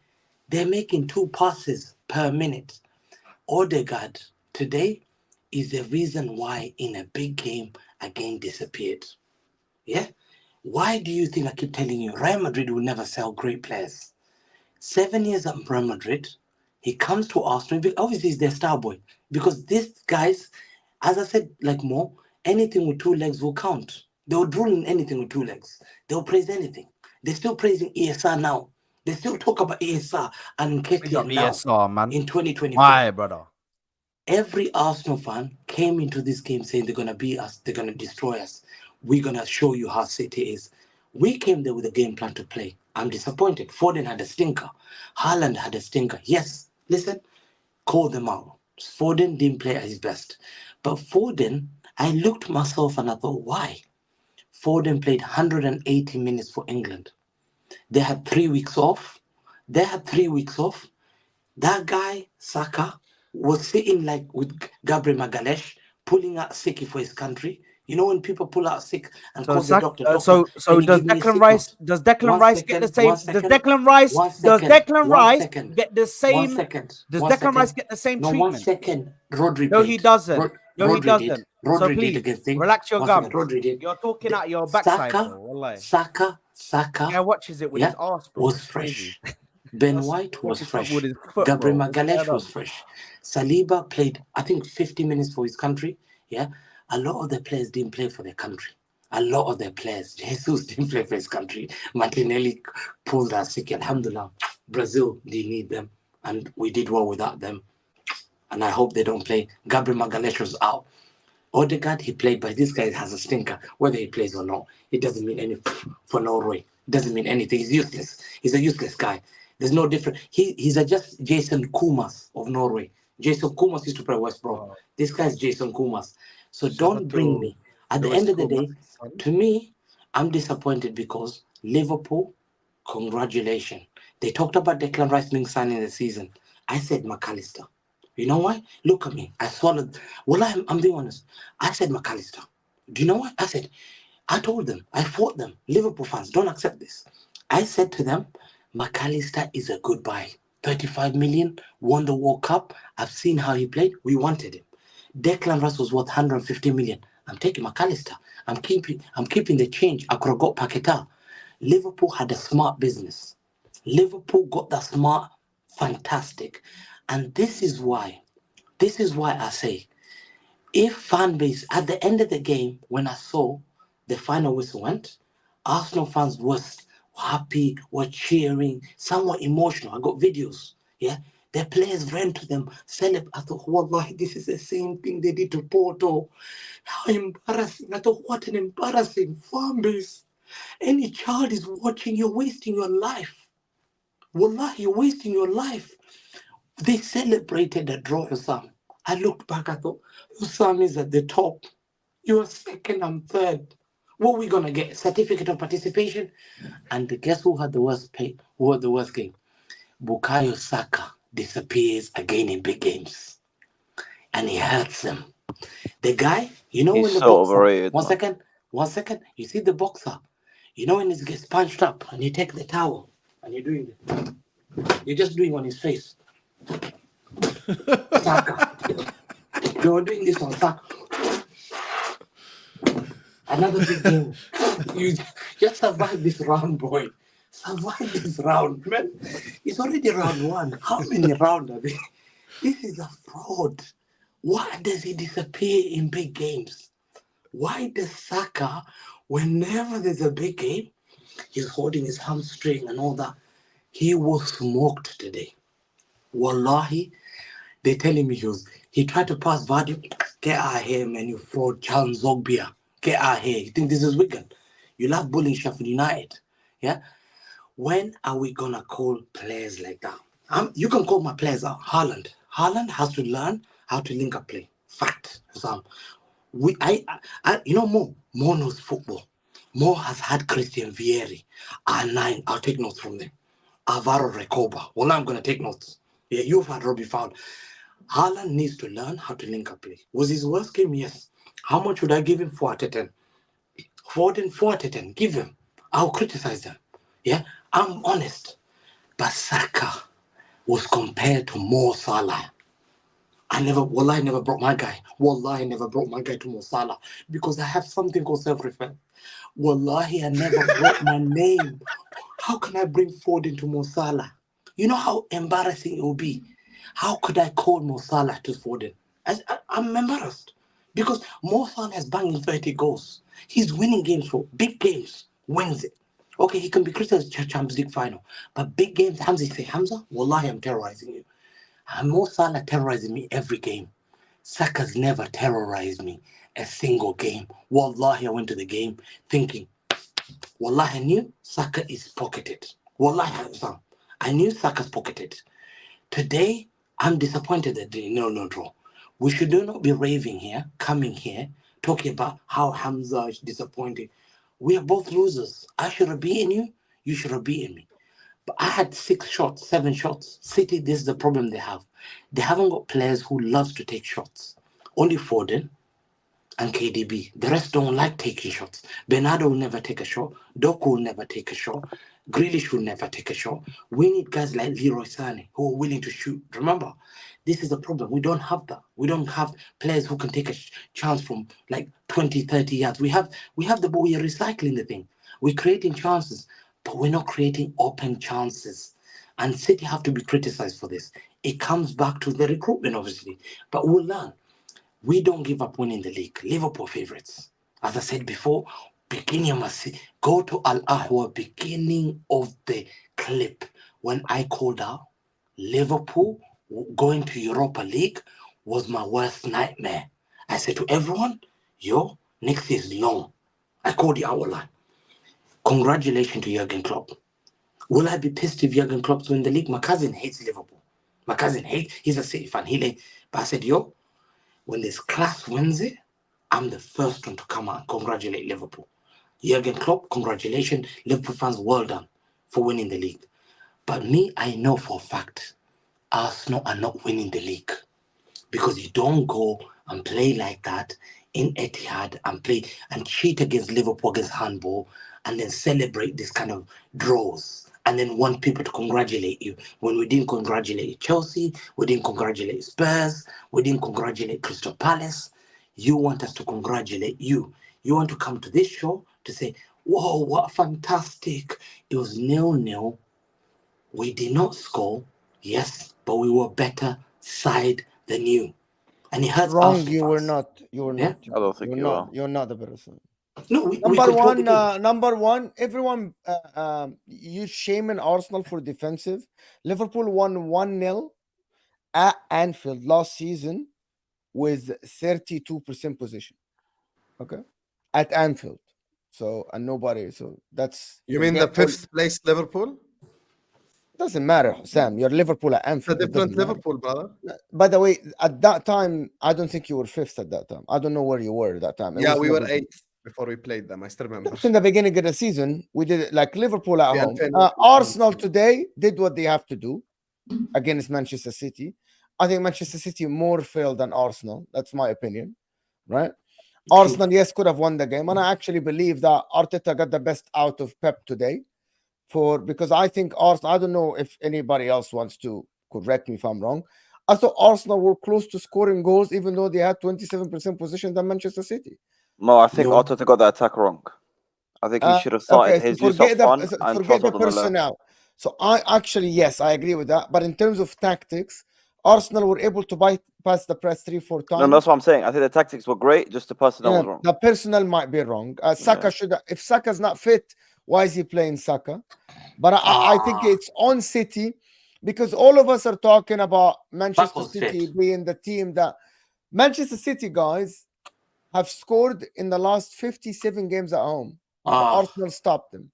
They're making 2 passes per minute. Odegaard today is the reason why in a big game a game disappeared. Yeah, why do you think I keep telling you Real Madrid will never sell great players? 7 years at Real Madrid, he comes to Arsenal. Obviously, he's their star boy because these guys, as I said, like Mo, anything with 2 legs will count. They will drool in anything with 2 legs. They will praise anything. They're still praising ESR now. They still talk about ESR and Big up KTN now ESR, man. in 2024. Why, brother? Every Arsenal fan came into this game saying they're going to beat us, they're going to destroy us. We're going to show you how City is. We came there with a game plan to play. I'm disappointed. Foden had a stinker. Haaland had a stinker. Yes, listen, call them out. Foden didn't play at his best. But Foden, I looked myself and I thought, why? Foden played 180 minutes for England. They had 3 weeks off. That guy, Saka, was sitting like with Gabriel Magalhaes, pulling out sick for his country. You know when people pull out sick and call the doctor. So does Declan Rice? Does Declan Rice get the same? Does Declan Rice? Does Declan Rice get the same? Does Declan Rice get the same treatment? 1 second. Rodri. No, he doesn't. No, he Rodri doesn't. Rodri So did please, against thing. relax your 1 gums. second. Rodri did. You're talking out your backside, bro. Wallahi. Saka. Yeah, watches it with his arse, bro. Was It's fresh. crazy. Ben White was fresh. With his foot, Gabriel bro. Magalhaes was fresh. Saliba played, I think, 50 minutes for his country. Yeah. A lot of the players didn't play for their country. A lot of their players. Jesus didn't play for his country. Martinelli pulled us sick. Alhamdulillah. Brazil didn't need them. And we did well without them. And I hope they don't play. Gabriel Magalhaes was out. Odegaard, he played, but this guy has a stinker. Whether he plays or not, it doesn't mean anything for Norway. It doesn't mean anything. He's useless. He's a useless guy. There's no different. He's just Jason Kumas of Norway. Jason Kumas used to play West Brom. This guy's Jason Kumas. So don't bring me. At the end of the day, to me, I'm disappointed because Liverpool, congratulations. They talked about Declan Rice being signed in the season. I said McAllister. You know why? Look at me. I swallowed. Well, I'm being honest. I said McAllister. Do you know what? I told them. I fought them. Liverpool fans, don't accept this. I said to them, McAllister is a good buy. 35 million, won the World Cup. I've seen how he played. We wanted him. Declan Rice was worth 150 million. I'm taking McAllister. I'm keeping the change. I could have got Paquetá. Liverpool had a smart business. Liverpool got that smart, fantastic. And this is why I say, if fan base, at the end of the game, when I saw the final whistle went, Arsenal fans were happy, were cheering, somewhat emotional. I got videos, yeah? Their players ran to them, celebrate. I thought, wallahi, this is the same thing they did to Porto. How embarrassing. I thought, what an embarrassing fan base. Any child is watching, you're wasting your life. Wallahi, you're wasting your life. They celebrated the draw, Hussam. I looked back, I thought, Hussam is at the top. You're second and third. What are we going to get? Certificate of participation? And guess who had the worst pay? Who had the worst game? Bukayo Saka disappears again in big games. And he hurts them. The guy, you know, He's when the so boxer... overrated. One second. You see the boxer. You know when he gets punched up and you take the towel and you're doing it. You're just doing on his face. Saka. You're doing this on Saka. Another big game. You just survive this round, boy. Survive this round, man. It's already round one. How many rounds are there? This is a fraud. Why does he disappear in big games? Why does Saka, whenever there's a big game, he's holding his hamstring and all that? He was smoked today. Wallahi, they're telling me he tried to pass Vardy. Get out of here, man, you fraud. Charles Zogbia. Get out of here. You think this is Wigan? You love bullying Sheffield United. Yeah? When are we going to call players like that? You can call my players out. Haaland has to learn how to link up play. Fact. You know, Mo knows football. Mo has had Christian Vieri. R9, I'll take notes from them. Alvaro Recoba. Well, I'm going to take notes. Yeah, you've had Robbie Fowler. Haaland needs to learn how to link up play. Was his worst game? Yes. How much would I give him? 4 out of 10. 4 out of 10. Give him. I'll criticize them. Yeah, I'm honest. But Saka was compared to Mo Salah. I never brought my guy. Wallahi, I never brought my guy to Mo Salah because I have something called self-respect. Wallahi, I never brought my name. How can I bring Foden to Mo Salah? You know how embarrassing it will be. How could I call Mo Salah to Foden? I'm embarrassed because Mo Salah is banging 30 goals. He's winning games for big games. Wins it. Okay, he can be criticized Champions League final. But big games, Hamza, you say, Hamza, wallahi, I'm terrorizing you. Mo Salah terrorizing me every game. Saka's never terrorized me a single game. Wallahi, I went to the game thinking, wallahi, I knew Saka is pocketed. Wallahi, I knew Saka's pocketed. Today, I'm disappointed that they no draw. We should not be raving here, coming here, talking about how Hamza is disappointing. We are both losers. I should have beaten you. You should have beaten me. But I had 6 shots, 7 shots. City, this is the problem they have. They haven't got players who love to take shots. Only Foden and KDB. The rest don't like taking shots. Bernardo will never take a shot. Doku will never take a shot. Grealish will never take a shot. We need guys like Leroy Sané who are willing to shoot. Remember, this is the problem. We don't have that. We don't have players who can take a chance from like 20, 30 yards. We have the ball. We are recycling the thing. We're creating chances, but we're not creating open chances. And City have to be criticized for this. It comes back to the recruitment, obviously. But we'll learn. We don't give up winning the league. Liverpool favourites. As I said before, go to Ahwa, beginning of the clip when I called out Liverpool going to Europa League was my worst nightmare. I said to everyone, next year is long. I called the hour line. Congratulations to Jurgen Klopp. Will I be pissed if Jurgen Klopp's win the league? My cousin hates Liverpool. My cousin he's a City fan. But I said, when this class wins it, I'm the first one to come out and congratulate Liverpool. Jurgen Klopp, congratulations. Liverpool fans, well done for winning the league. But me, I know for a fact, Arsenal are not winning the league. Because you don't go and play like that in Etihad and play and cheat against Liverpool against handball and then celebrate this kind of draws. And then want people to congratulate you. When we didn't congratulate Chelsea, we didn't congratulate Spurs, we didn't congratulate Crystal Palace. You want us to congratulate you. You want to come to this show to say, whoa, what fantastic. It was 0-0. We did not score, yes, but we were better side than you. And it hurts Wrong, us. you were not. You were not. I don't think you are. You're not the better side. No, we number one, everyone you shaming Arsenal for defensive. Liverpool won 1-0 at Anfield last season with 32% position. Okay. At Anfield. So that's you mean the 5th place Liverpool? Doesn't matter, Sam. You're Liverpool at Anfield. It's a different Liverpool, brother. By the way, at that time, I don't think you were 5th at that time. I don't know where you were at that time. Yeah, we were 8th before we played them. I still remember. In the beginning of the season, we did it like Liverpool at home. Arsenal today did what they have to do against Manchester City. I think Manchester City more failed than Arsenal. That's my opinion, right? Arsenal, yes, could have won the game. And I actually believe that Arteta got the best out of Pep today. Because I think Arsenal, I don't know if anybody else wants to correct me if I'm wrong. I thought Arsenal were close to scoring goals, even though they had 27% possession than Manchester City. No, I think Arteta got the attack wrong. I think he should have started his use up front and forget the personnel. So I actually, yes, I agree with that. But in terms of tactics, Arsenal were able to bypass the press 3-4 times. No, that's what I'm saying. I think the tactics were great, just the personnel was wrong. The personnel might be wrong. Saka should have, if Saka's not fit, why is he playing Saka? But I think it's on City because all of us are talking about Manchester City being the team that Manchester City guys have scored in the last 57 games at home. Arsenal stopped them.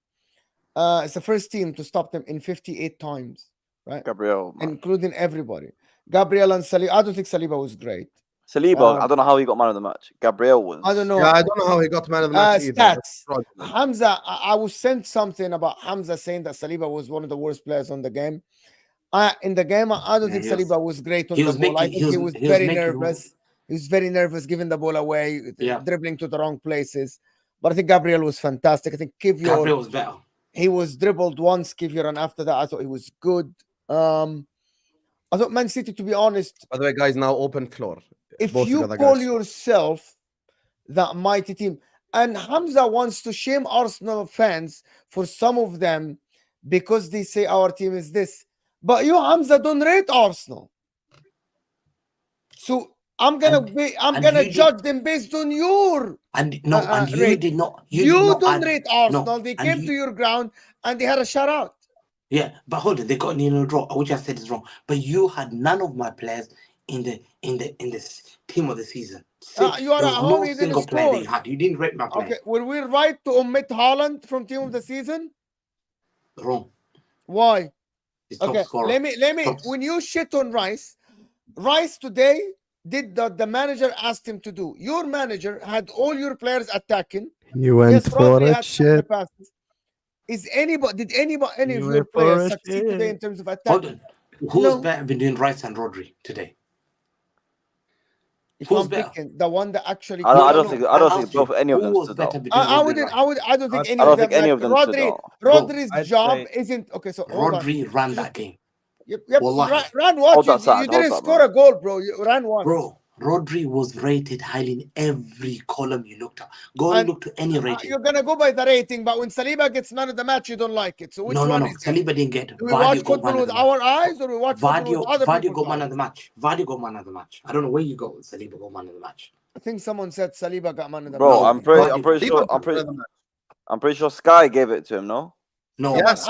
It's the first team to stop them in 58 times, right? Gabriel, including everybody. Gabriel and Saliba. I don't think Saliba was great. Saliba, I don't know how he got man of the match. Gabriel was. I don't know. Yeah, I don't know how he got man of the match either. Stats. Hamza, I was sent something about Hamza saying that Saliba was one of the worst players on the game. In the game, I don't think Saliba was great on the ball. I think he was very nervous. He was very nervous giving the ball away, dribbling to the wrong places. But I think Gabriel was fantastic. I think Gabriel was better. He was dribbled once, Kivior, and after that, I thought he was good. I thought Man City, to be honest. By the way, guys, now open floor. If you call yourself that mighty team, and Hamza wants to shame Arsenal fans for some of them because they say our team is this, but you, Hamza, don't rate Arsenal. So I'm gonna judge them based on your and no, and you rate. did not. You did not don't add, rate Arsenal. No, They came to your ground and they had a shutout. Yeah, but hold on, they got a draw, which I said is wrong. But you had none of my players in the team of the season. You are there at was home. no You didn't single player that you score. had. You didn't rate my player. Okay, were we right to omit Haaland from team of the season? Wrong. Why? He's top Okay, scorer. let me. When you shit on Rice today did the manager asked him to do. Your manager had all your players attacking. You went for Rodri it, had shit. passes. Did any of You your went for players it, succeed today in shit. terms of attack? Hold on. Who's better between Rice and Rodri today? If Who's I'm better? picking the one that actually, I don't think both any of them stood out. I don't think any I of don't them. think any of them stood out. Rodri's job isn't okay. So hold on. Rodri ran that game. Yep. Wallahi. Ran what? Hold You that, Saad, hold didn't that, score man. a goal, bro. You ran one. Bro, Rodri was rated highly in every column you looked at. Go and look to any rating. You're gonna go by the rating, but when Saliba gets man of the match, you don't like it. So which one is it? Saliba didn't get. Do we watch Vardy got football man of with the match. our eyes, or we watch football with other Vardy people's got man eyes? of the match. Vardy got man of the match. I don't know where you go with Saliba got man of the match. I think someone said Saliba got man of the Bro, match. I'm pretty sure Sky gave it to him, no? No, yes,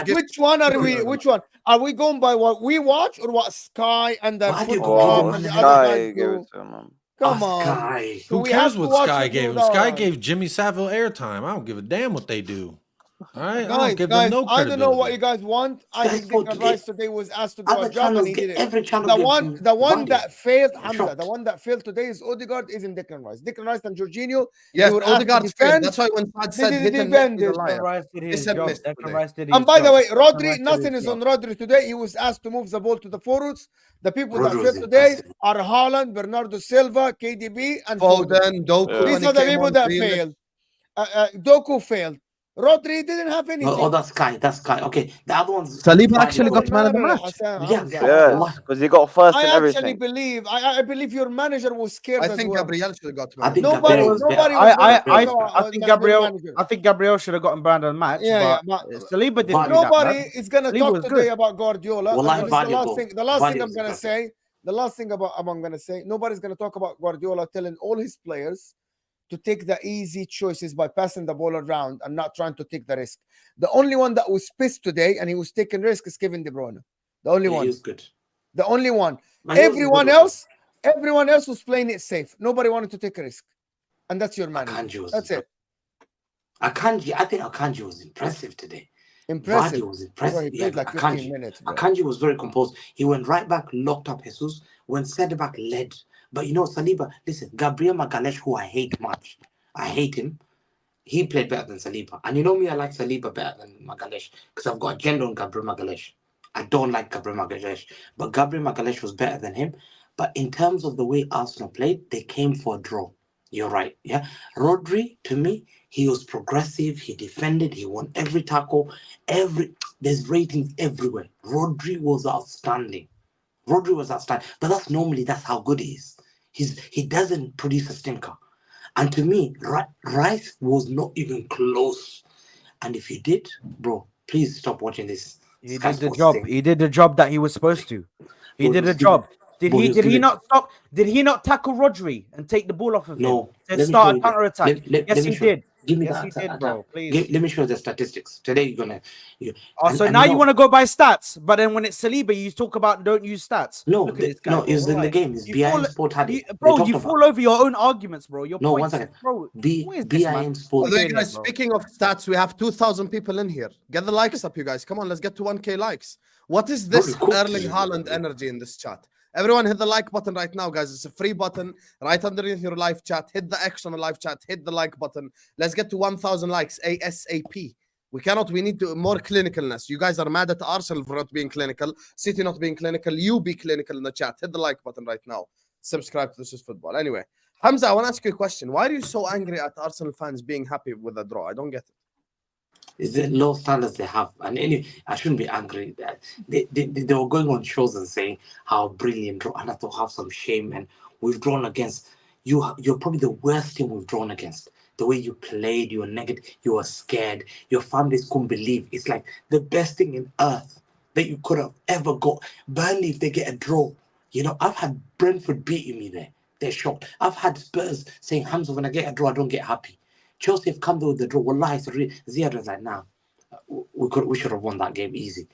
which one are we? Which one are we going by? What we watch or what Sky and the football and the other Sky guys gave do? it to him, man. Come on. Sky. So Who we have cares to what watch Sky it gave him? with our Sky eyes. gave Jimmy Savile airtime. I don't give a damn what they do. All right, I don't Guys, give them no I don't know credibility. what you guys want. I think Declan Rice today was asked to do Other a job and channels he get- did it. every channel The gives one, him the one Vardy. that failed, I'm Hamza. shocked. The one that failed today is Odegaard. Isn't Declan Rice? Declan Rice and Jorginho. Yes, they were asked to Odegaard failed. defend. That's why when Saad They said did hit and defend miss, he's a it. liar. Rice did He his said job. miss Declan today. Rice did his And by the job. way, Declan Rice Rodri, did nothing his is on job. Rodri today. He was asked to move the ball to the forwards. The people Rodri that was failed today impressive. are Haaland, Bernardo Silva, KDB, and Foden, Doku, These when he are the came people on, that really. failed. Doku failed. Rodri didn't have anything. Oh, that's Sky. That's Sky. Okay, the other ones. Saliba Vardy actually got- got man of the match. Yes, because he got first in I actually everything. believe. I believe your manager was scared I as think well. Gabriel should have got I man. think Nobody Gabriel was was better. gonna talk I about think the Gabriel. manager. I think Gabriel should have gotten banned on the match. Yeah, but but Saliba didn't do that. nobody Man. is gonna Saliba talk was today good. about Guardiola. Wallahi, And this is the Vardy last go. thing. The last Vardy thing I'm was gonna impressive. say. The last thing I'm gonna say. Nobody's gonna talk about Guardiola telling all his players to take the easy choices by passing the ball around and not trying to take the risk. The only one that was pissed today and he was taking risk is Kevin De Bruyne. The only Yeah, one. he was good. The only one. Man, he was Everyone good. else was playing it safe. Nobody wanted to take a risk. And that's your manager. Akanji was That's it. I think Akanji was impressive today. Impressive. Vardy was impressive. Bro, he played like 15 minutes. Bro. Akanji was very composed. He went right back, locked up Jesus, went centre back, led. But you know, Saliba, listen, Gabriel Magalhaes, who I hate much, I hate him. He played better than Saliba. And you know me, I like Saliba better than Magalhaes because I've got a agenda on Gabriel Magalhaes. I don't like Gabriel Magalhaes. But Gabriel Magalhaes was better than him. But in terms of the way Arsenal played, they came for a draw. You're right. Yeah. Rodri, to me, he was progressive. He defended. He won every tackle. There's ratings everywhere. Rodri was outstanding. Rodri was outstanding. But that's how good he is. He doesn't produce a stinker. And to me, Rice was not even close. And if you did, bro, please stop watching this. He did the job. He did the job that he was supposed to. He did the job. Did he not stop? Did he not tackle Rodri and take the ball off of him? No. To start a counter attack. Yes, he did. Give me yes, that. he did, bro. Please. Let me show the statistics. Today you're gonna. So now you want to go by stats, but then when it's Saliba, you talk about don't use stats. No, Look at this guy, no, bro. it's in the game. It's BIN Sport had it. Bro, you fall over your own arguments, bro. Your No, points, 1 second. bro. BIN Sport. Guys, speaking of stats, we have 2,000 people in here. Get the likes up, you guys. Come on, let's get to 1K likes. What is this Erling Haaland energy in this chat? Everyone hit the like button right now, guys. It's a free button right underneath your live chat. Hit the X on the live chat. Hit the like button. Let's get to 1,000 likes ASAP. We need more clinicalness. You guys are mad at Arsenal for not being clinical. City not being clinical. You be clinical in the chat. Hit the like button right now. Subscribe to This Is Football. Anyway, Hamza, I want to ask you a question. Why are you so angry at Arsenal fans being happy with the draw? I don't get it. Is the low standards they have? And anyway, I shouldn't be angry. They were going on shows and saying how brilliant, and I thought have some shame. And we've drawn against you. You're probably the worst team we've drawn against. The way you played, you were negative, you were scared. Your families couldn't believe. It's like the best thing in earth that you could have ever got. Burnley, if they get a draw, You know, I've had Brentford beating me there. They're shocked. I've had Spurs saying, Hamza, when I get a draw, I don't get happy. Chelsea have come there with the draw. Wallahi, Ziad was like, nah, we should have won that game easy.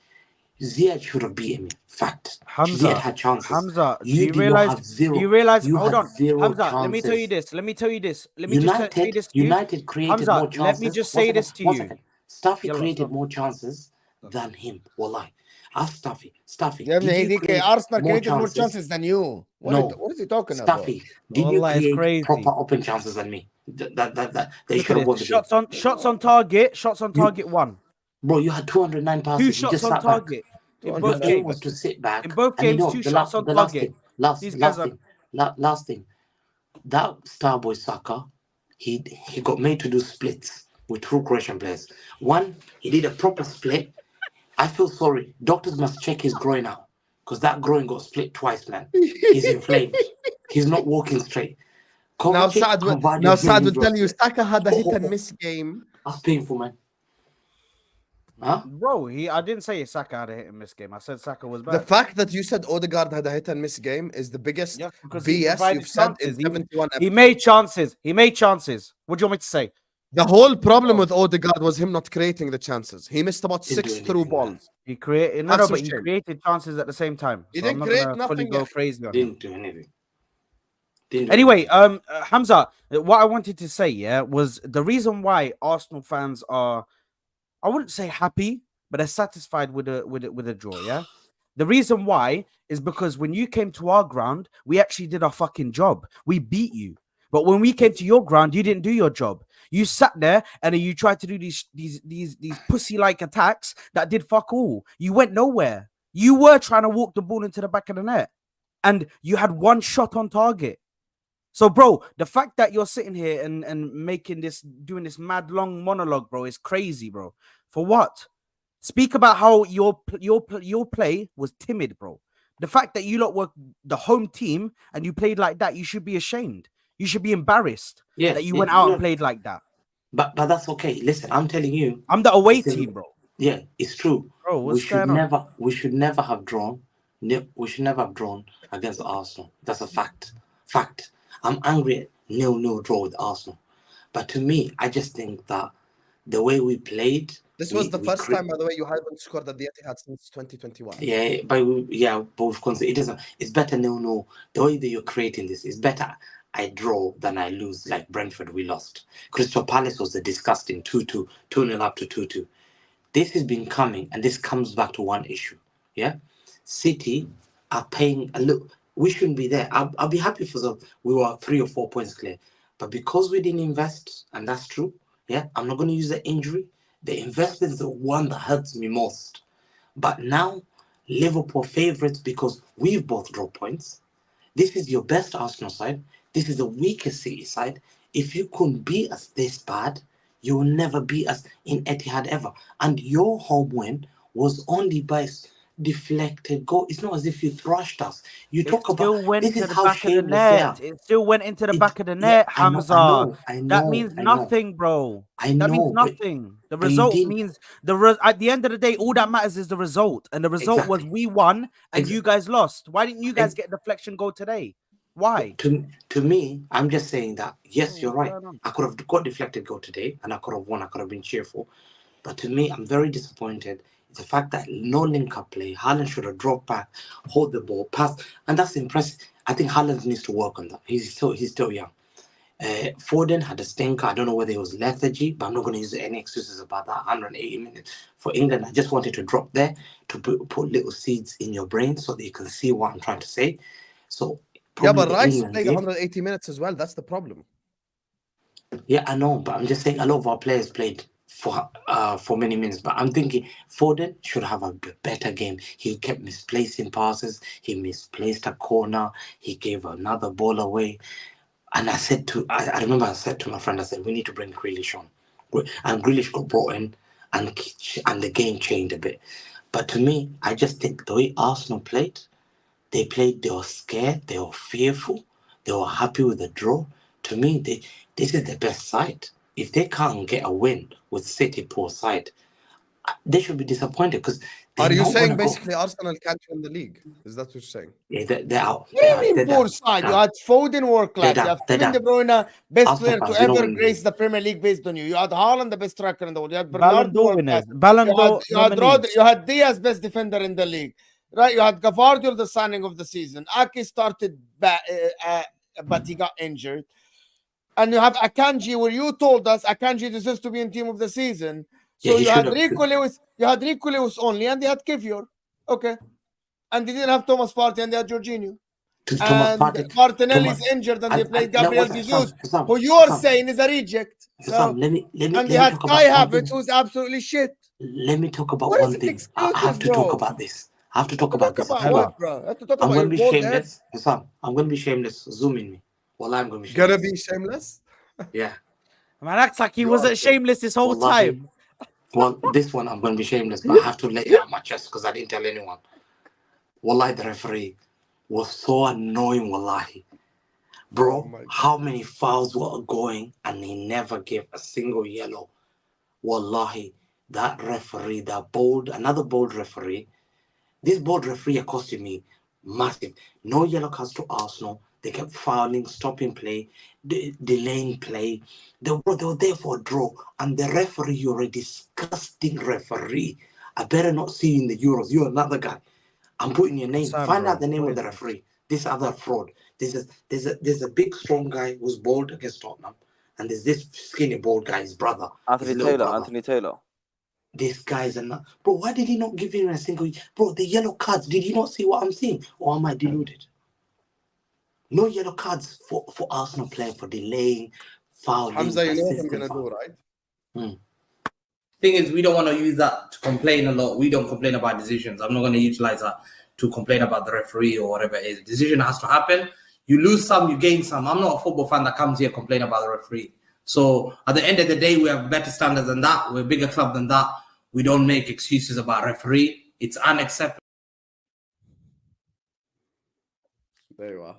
Ziad should have beaten me. Fact. Hamza, Ziad had chances. Hamza, You do you realize? have zero. Do you realize? You Hold had on, zero Hamza. chances. Let me tell you this. Let me tell you this. Let me just say this to you. United created Hamza, more chances. let me just say this to you. Staffy created more chances than him. Wallahi. Ask Staffy. Staffy. Yeah, did you create Arsenal more created more chances? chances than you. No. What is he talking Staffy, about? did you Wallah, it's create crazy. proper open chances than me? That they Look should at have won this. the game. Shots on target. Shots on target. One. Bro, you had 209 passes. 2 You shots just on sat back. target in Your both aim was games. to sit back. In both And you games, know, 2 the shots on last target. thing, last These guys are. thing, last thing. That Starboy Saka, he got made to do splits with 2 Croatian players. One, he did a proper split. I feel sorry. Doctors must check his groin out because that groin got split twice, man. He's inflamed. He's not walking straight. Now Kovacic Saad will tell you Saka had a hit and miss game. That's painful, man. Huh? Bro, I didn't say Saka had a hit and miss game. I said Saka was bad. The fact that you said Odegaard had a hit and miss game is the biggest because he BS provided you've said in chances. 71 He made chances. He made chances. What do you want me to say? The whole problem with Odegaard was him not creating the chances. He missed about 6 through balls. He created but he created chances at the same time. He So didn't I'm create not gonna fully nothing go yet. crazy on Didn't do anything. Anyway, Hamza, what I wanted to say, was the reason why Arsenal fans are, I wouldn't say happy, but they're satisfied with a draw, yeah? The reason why is because when you came to our ground, we actually did our fucking job. We beat you. But when we came to your ground, you didn't do your job. You sat there and you tried to do these pussy-like attacks that did fuck all. You went nowhere. You were trying to walk the ball into the back of the net. And you had 1 shot on target. So, bro, the fact that you're sitting here and doing this mad long monologue, bro, is crazy, bro. For what? Speak about how your play was timid, bro. The fact that you lot were the home team and you played like that, you should be ashamed. You should be embarrassed that you went out and played like that. But that's okay. Listen, I'm telling you. I'm the away team, bro. Yeah, it's true. Bro, what's going on? We should never have drawn. We should never have drawn against Arsenal. That's a fact. Fact. I'm angry at 0-0 draw with Arsenal. But to me, I just think that the way we played. This was the first time, by the way, you haven't scored at the Etihad since 2021. Yeah, but it doesn't. It's better 0-0. The way that you're creating this is better. I draw than I lose, like Brentford, we lost. Crystal Palace was a disgusting 2-2, 2-0 up to 2-2. This has been coming, and this comes back to one issue. Yeah, City are paying a look. We shouldn't be there. I'll be happy for we were 3 or 4 points clear, but because we didn't invest, and that's true. Yeah, I'm not going to use the injury. The investment is the one that hurts me most. But now, Liverpool favourites because we've both dropped points. This is your best Arsenal side. This is the weakest City side. If you couldn't beat us this bad, you will never beat us in Etihad ever. And your home win was only by deflected goal. It's not as if you thrashed us. You talk about this is how shameless they are. It still went into the back of the net, Hamza. That means nothing, bro. That means nothing. The result means at the end of the day, all that matters is the result. And the result was we won and you guys lost. Why didn't you guys get a deflection goal today? Why? To me, I'm just saying that, yes, you're right. I could have got deflected goal today and I could have won. I could have been cheerful. But to me, I'm very disappointed. The fact that no link-up play, Haaland should have dropped back, hold the ball, pass. And that's impressive. I think Haaland needs to work on that. He's still young. Foden had a stinker. I don't know whether it was lethargy, but I'm not going to use any excuses about that. 180 minutes for England. I just wanted to drop there to put little seeds in your brain so that you can see what I'm trying to say. So yeah, but Rice played 180 minutes as well. That's the problem. Yeah, I know, but I'm just saying a lot of our players played for many minutes. But I'm thinking Foden should have a better game. He kept misplacing passes. He misplaced a corner. He gave another ball away. And I remember I said to my friend, I said, we need to bring Grealish on. And Grealish got brought in and the game changed a bit. But to me, I just think the way Arsenal played, they were scared, they were fearful, they were happy with the draw. To me, this is the best side. If they can't get a win with City poor side, they should be disappointed because Are you not saying gonna go- basically Arsenal can't win the league? Is that what you're saying? Yeah, they're out. What do you mean poor side? You had Foden world class. You have They're Kevin De done. Bruyne, best Arsenal player to fans, you know ever when- grace the Premier League based on you. You had Haaland, the best striker in the world. You had Ballon Bernardo d'Or world class. winners. Ballon d'Or You had nominees. Rodri. You had Diaz, best defender in the league. Right? You had Gavardio, the signing of the season. Ake started, but he got injured. And you have Akanji, where you told us Akanji deserves to be in team of the season. So Yeah, he you had should have. Rico Lewis. You had Rico Lewis only, and they had Kivior. Okay. And they didn't have Thomas Partey, and they had Jorginho. Thomas And Partey- Martinelli's Thomas- injured, and and- they played and- no, Gabriel what's that, Jesus, Sam, who you're Sam. saying is a reject. So, Sam, let me and let they me had talk Kai about Havertz, who's absolutely shit. Let me talk about What is one it thing. I have to excuses, talk bro? about this. I have to talk about this. Talk about Hold on. what, bro? I have to talk I'm about going your to be bald head. shameless. Sam, I'm going to be shameless. Zoom in me. Well, I'm going to be Gonna shameless. be shameless? Yeah. Man acts like he wasn't shameless this whole Wallahi. time. Well, this one I'm going to be shameless, but I have to lay it out my chest because I didn't tell anyone. Wallahi, the referee was so annoying, wallahi. Bro, how many fouls were going and he never gave a single yellow. Wallahi, that referee, another bold referee, this bold referee accosted me massive. No yellow cards to Arsenal. They kept fouling, stopping play, delaying play. They were there for a draw. And the referee, you're a disgusting referee. I better not see you in the Euros. You're another guy. I'm putting your name. Sam, Find bro, out the name what of the is referee. This other fraud. There's a big strong guy who's bald against Tottenham. And there's this skinny bald guy, his brother. Anthony his little Taylor. brother. Anthony Taylor. These guys are not. Bro, why did he not give him a single? Bro, the yellow cards. Did he not see what I'm seeing? Or am I deluded? No yellow cards for Arsenal playing for delaying, fouling. Hamza, you know what I'm persistent gonna foul. do, right? Thing is, we don't want to use that to complain a lot. We don't complain about decisions. I'm not going to utilize that to complain about the referee or whatever it is. Decision has to happen. You lose some, you gain some. I'm not a football fan that comes here complain about the referee. So at the end of the day, we have better standards than that. We're a bigger club than that. We don't make excuses about referee. It's unacceptable. There you are.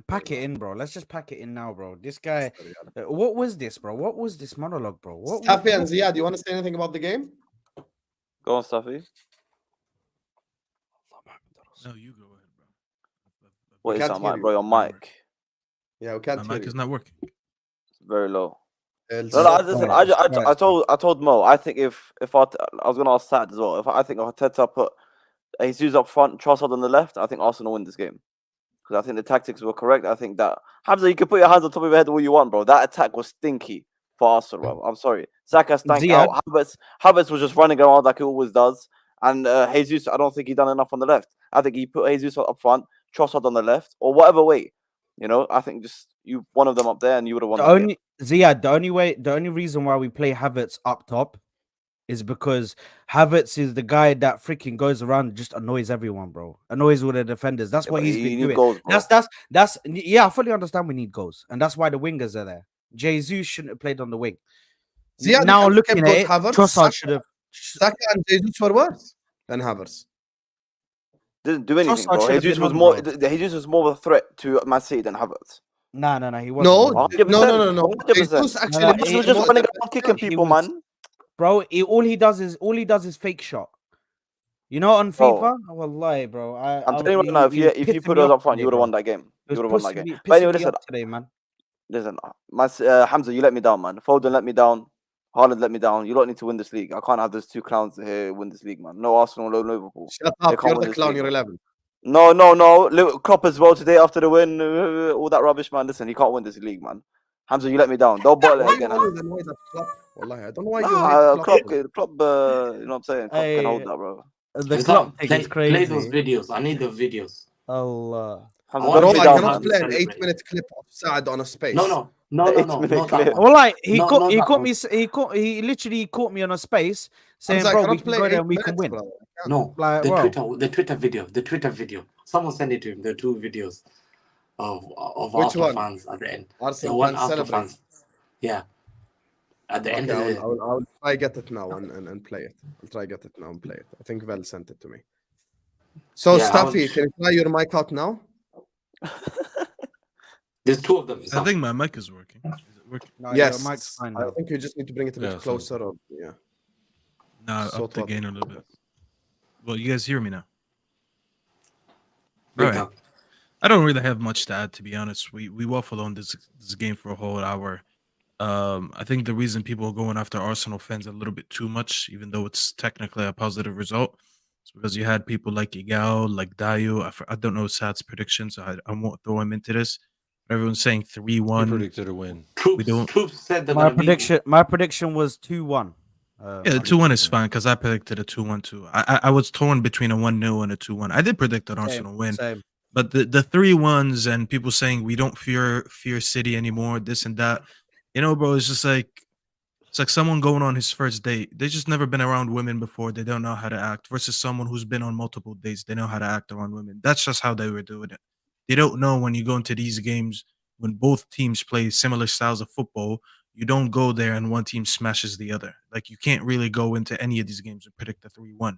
Pack it in, bro. Let's just pack it in now, bro. This guy, what was this, bro? What was this monologue, bro? Staffy and Ziad, you want to say anything about the game? Go on, Staffy. No, you go ahead, bro. What is can't that, hear mic, you. bro? Your mic. Yeah, we can't My hear mic you. is not working. It's very low. It's No, so listen, quiet. I told Mo, I think if I was gonna ask Saad as well, I think if Arteta put Jesus up front, Trossard on the left, I think Arsenal win this game. Because I think the tactics were correct. I think that Hamza, you can put your hands on top of your head all you want, bro. That attack was stinky for Arsenal, bro. I'm sorry. Saka stank Ziad. out. Havertz was just running around like he always does. And Jesus, I don't think he done enough on the left. I think he put Jesus up front, Trossard on the left, or whatever way. You know, I think just you one of them up there, and you would have won. Ziad, the only reason why we play Havertz up top is because Havertz is the guy that freaking goes around and just annoys everyone, bro. Annoys all the defenders. That's what he's been doing. Goals, that's yeah, I fully understand we need goals, and that's why the wingers are there. Jesus shouldn't have played on the wing. Ziad, Now you looking kept at both it, Havertz, Trossard should have. Saka and Jesus were worse than Havertz. Didn't do anything, Trossard bro. should have Jesus been was on, more. bro. Jesus was more of a threat to Man City than Havertz. No, he wasn't. No, bro. 100%. no. 100%. Jesus actually No, was He was just more running than- around kicking He people, was- man. Bro, all he does is fake shot. You know, on Bro. FIFA, wallahi, bro. I'm telling you right now, if you put those up front, you would have won that game. You would have won that game. But anyway, listen, today, man. Hamza, you let me down, man. Foden let me down. Haaland let me down. You don't need to win this league. I can't have those two clowns here win this league, man. No Arsenal, no Liverpool. Shut They up, can't you're win the this clown, league, you're man. 11. No. Klopp as well today after the win. All that rubbish, man. Listen, he can't win this league, man. Hamza, you let me down. Don't bottle Why it you again. always annoy that Klopp? Wallahi, I don't know why you Nah, hate Klopp, Klopp. you know what I'm saying? Klopp Hey, can hold that, bro. The clock thing is crazy. Play those videos. I need the videos. Allah. Hamza, want don't Bro, let I me down, cannot man. play an 8-minute clip of Saad on a space. No, The 8 not minute that clip. one. Well, like he No, caught not he that caught one. me he literally caught me on a space saying, Hamza, I bro, we cannot can play go there 8 and we can minutes, win. brother. No, Like, the bro. Twitter video. Someone send it to him. The two videos of Which Arsenal one? fans at the end. Arsenal The one fans Arsenal celebrate. fans. Yeah. At the end Okay, of the I'll try get it now and play it. I'll try get it now and play it. I think Vel sent it to me. So, Yeah, Staffy, can you try your mic out now? There's two of them. I think my mic is working. Is it working? No, Yes. your mic's fine I now. think you just need to bring it a bit Yeah, so- closer. Or, yeah. Nah, So up the gain a little bit. Well, you guys hear me now. Big All right. up. I don't really have much to add, to be honest. We waffled on this game for a whole hour. I think the reason people are going after Arsenal fans a little bit too much, even though it's technically a positive result, is because you had people like Igao, like Dayo. I don't know Saad's prediction, so I won't throw him into this. Everyone's saying 3-1. He predicted a win. Troops said they're My gonna beat you. prediction was 2-1. Yeah, 2-1 is fine because I predicted a 2-1 too. I was torn between a 1-0 and a 2-1. I did predict an Arsenal win. Same. But the 3-1s and people saying we don't fear City anymore, this and that. You know, bro, it's like someone going on his first date. They just never been around women before. They don't know how to act versus someone who's been on multiple dates. They know how to act around women. That's just how they were doing it. They don't know when you go into these games when both teams play similar styles of football, you don't go there and one team smashes the other. Like you can't really go into any of these games and predict a 3-1,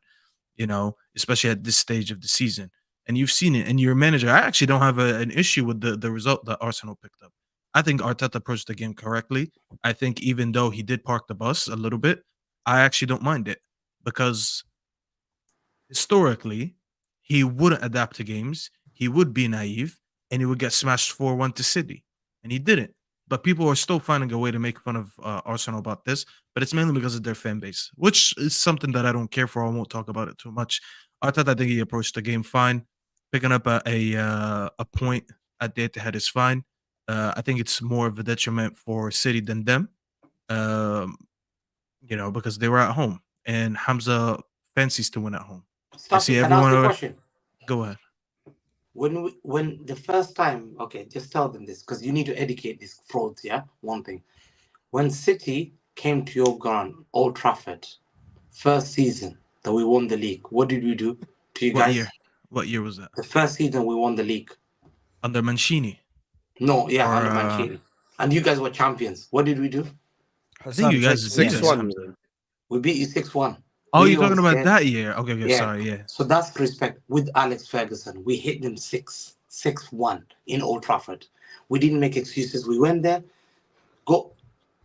you know, especially at this stage of the season. And you've seen it. And your manager, I actually don't have an issue with the result that Arsenal picked up. I think Arteta approached the game correctly. I think even though he did park the bus a little bit, I actually don't mind it because historically, he wouldn't adapt to games. He would be naive and he would get smashed 4-1 to City. And he didn't. But people are still finding a way to make fun of Arsenal about this. But it's mainly because of their fan base, which is something that I don't care for. I won't talk about it too much. Arteta, I think he approached the game fine. Picking up a point at the Etihad is fine. I think it's more of a detriment for City than them, you know, because they were at home. And Hamza fancies to win at home. Staffy, can I ask you a question? Go ahead. When the first time, okay, just tell them this because you need to educate these frauds. Yeah, one thing. When City came to your ground, Old Trafford, first season that we won the league, what did we do to you guys? Year? What year was that? The first season we won the league. Under Mancini. No, yeah, under Mancini. And you guys were champions. What did we do? I think you guys 6-1. We beat you 6-1. Oh, you're talking about that year? Okay, Yeah. Sorry, yeah. So that's respect. With Alex Ferguson, we hit them 6-1 in Old Trafford. We didn't make excuses. We went there, go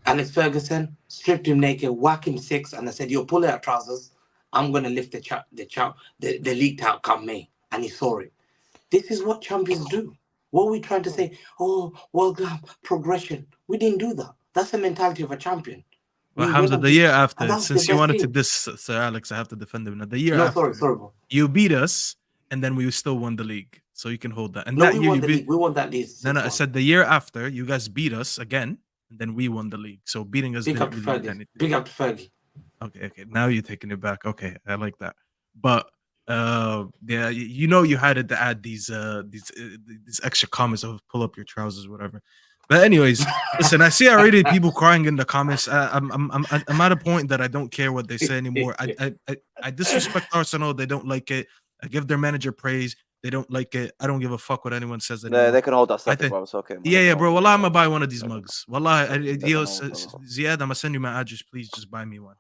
Alex Ferguson, stripped him naked, whack him 6, and I said, "You're pulling out trousers. I'm gonna lift the league title come May." And he saw it. This is what champions do. What are we trying to say? Oh, World Cup progression. We didn't do that. That's the mentality of a champion. Well, Hamza, the year after, since you wanted to diss Sir Alex, I have to defend him. Now, the year after, sorry, bro. You beat us, and then we still won the league. So you can hold that. And No, that we year won you the beat. league. We won that league. No, I said the year after, you guys beat us again, and then we won the league. So beating us Big up didn't to really mean Fergie. anything. Big up to Fergie. Okay. Now you're taking it back. Okay, I like that. But yeah, you know you had it to add these extra comments of pull up your trousers, whatever. But anyways, listen, I see already people crying in the comments. I'm at a point that I don't care what they say anymore. I disrespect Arsenal. They don't like it. I give their manager praise. They don't like it. I don't give a fuck what anyone says anymore. They can hold that stuff, bro. It's okay. Man. Yeah, bro. Wallah, I'm gonna buy one of these mugs. Wallah, Ziad, I'm gonna send you my address. Please just buy me one.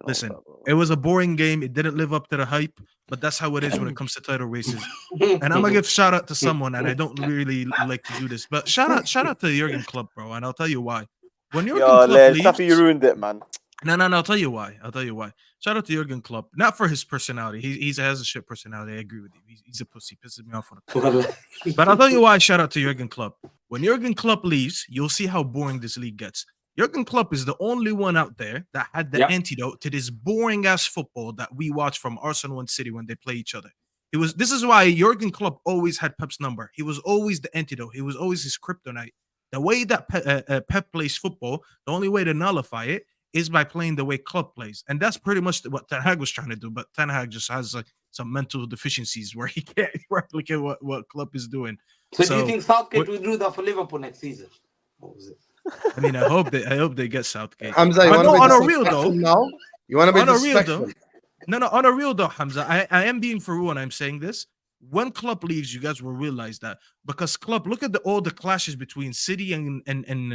Listen, it was a boring game. It didn't live up to the hype, but that's how it is when it comes to title races. And I'm gonna give shout out to someone, and I don't really like to do this, but shout out to Jurgen Klopp, bro. And I'll tell you why. When Jurgen Klopp leaves, Staffy, you ruined it, man. No, I'll tell you why. Shout out to Jurgen Klopp, not for his personality. He has a shit personality. I agree with you. He's a pussy. Pisses me off on a But I'll tell you why. Shout out to Jurgen Klopp. When Jurgen Klopp leaves, you'll see how boring this league gets. Jurgen Klopp is the only one out there that had the antidote to this boring ass football that we watch from Arsenal and City when they play each other. This is why Jurgen Klopp always had Pep's number. He was always the antidote. He was always his kryptonite. The way that Pep plays football, the only way to nullify it is by playing the way Klopp plays. And that's pretty much what Ten Hag was trying to do. But Ten Hag just has some mental deficiencies where he can't replicate what Klopp is doing. So do you think Southgate will do that for Liverpool next season? What was it? I mean, I hope they get Southgate. Hamza, you on a real though? Now? You want to be disrespectful? No, on a real though, Hamza. I am being for real when I'm saying this. When Klopp leaves, you guys will realize that because Klopp, look at all the clashes between City and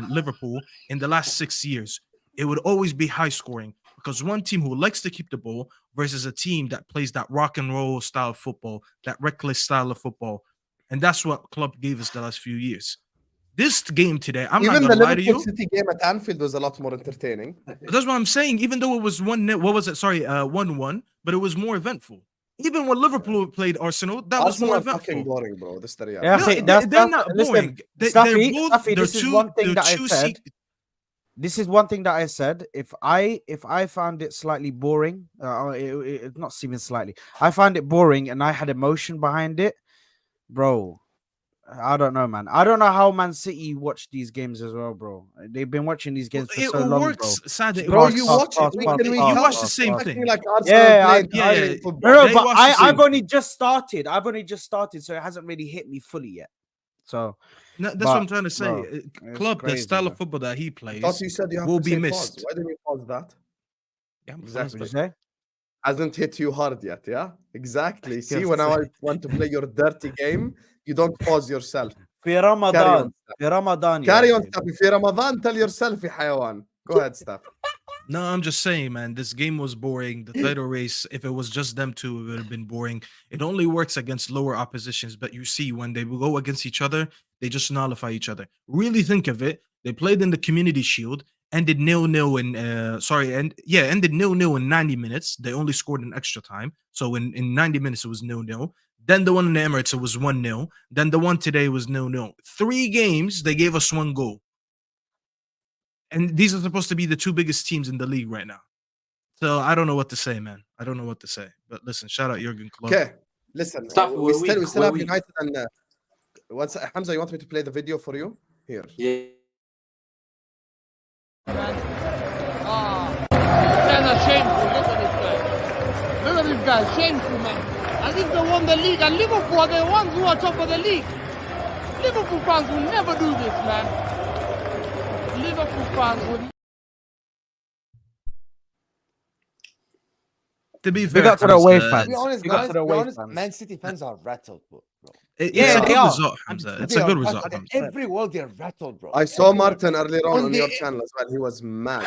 Liverpool in the last 6 years. It would always be high scoring because one team who likes to keep the ball versus a team that plays that rock and roll style of football, that reckless style of football, and that's what Klopp gave us the last few years. This game today, I'm not gonna lie to you. Even the Liverpool City game at Anfield was a lot more entertaining. That's what I'm saying. Even though it was 1-0, 1-1, but it was more eventful. Even when Liverpool played Arsenal, that was Arsenal more are fucking eventful. boring, bro. This is the reality. Yeah, No, okay, they're not boring. They're both. Staffy, They're this is one thing they're that I two said. This is one thing that I said. If I found it slightly boring, it's not even slightly. I found it boring, and I had emotion behind it, bro. I don't know, man. I don't know how Man City watch these games as well, bro. They've been watching these games for It so long, works, bro. Sad. It Bro, works. you watch it week in, week You out. watch the same Acting thing. like Arsenal Yeah, playing yeah, Italian yeah. football. No, They but watch the same I've only thing. just started. So it hasn't really hit me fully yet. So No, that's but, what I'm trying to say. bro, it's Klopp, the crazy, style bro. of football that he I plays thought you said you have will to be say missed. pause. Why didn't you pause that? Yeah, I'm Exactly. What did you say? Hasn't hit you hard yet, yeah? Exactly. See, Yes. when I want to play your dirty game, you don't pause yourself. في Carry on, رمضان Steph. في رمضان يا Carry on, ابني. Steph. في رمضان, tell yourself يا حيوان. Go ahead, Steph. No, I'm just saying, man, this game was boring. The title race, if it was just them two, it would have been boring. It only works against lower oppositions, but you see, when they go against each other, they just nullify each other. Really think of it. They played in the Community Shield, ended 0-0 in ended 0-0 in 90 minutes. They only scored in extra time. So in 90 minutes, it was 0-0. Then the one in the Emirates, it was 1-0. Then the one today was 0-0. 3 games, they gave us 1 goal. And these are supposed to be the 2 biggest teams in the league right now. So I don't know what to say, man. I don't know what to say. But listen, shout out Jurgen Klopp. Okay, listen. Staffy, we we're still weak. have United and what's Hamza? You want me to play the video for you? Here. Yeah. That's shameful. Look at this guy. Look at this guy. Shameful, man. As if they won the league, and Liverpool are the ones who are top of the league. Liverpool fans will never do this, man. Liverpool fans would. To be Big fair, up to the away To fans. be honest, Big up guys, to the to be away honest, fans. Man City fans are rattled, bro. It's Yeah, a they good are. result, Hamza. It's They a are good result. rattled. Hamza. Every world they're rattled, bro. I saw Everywhere. Martin earlier on the- your channel as well. He was mad.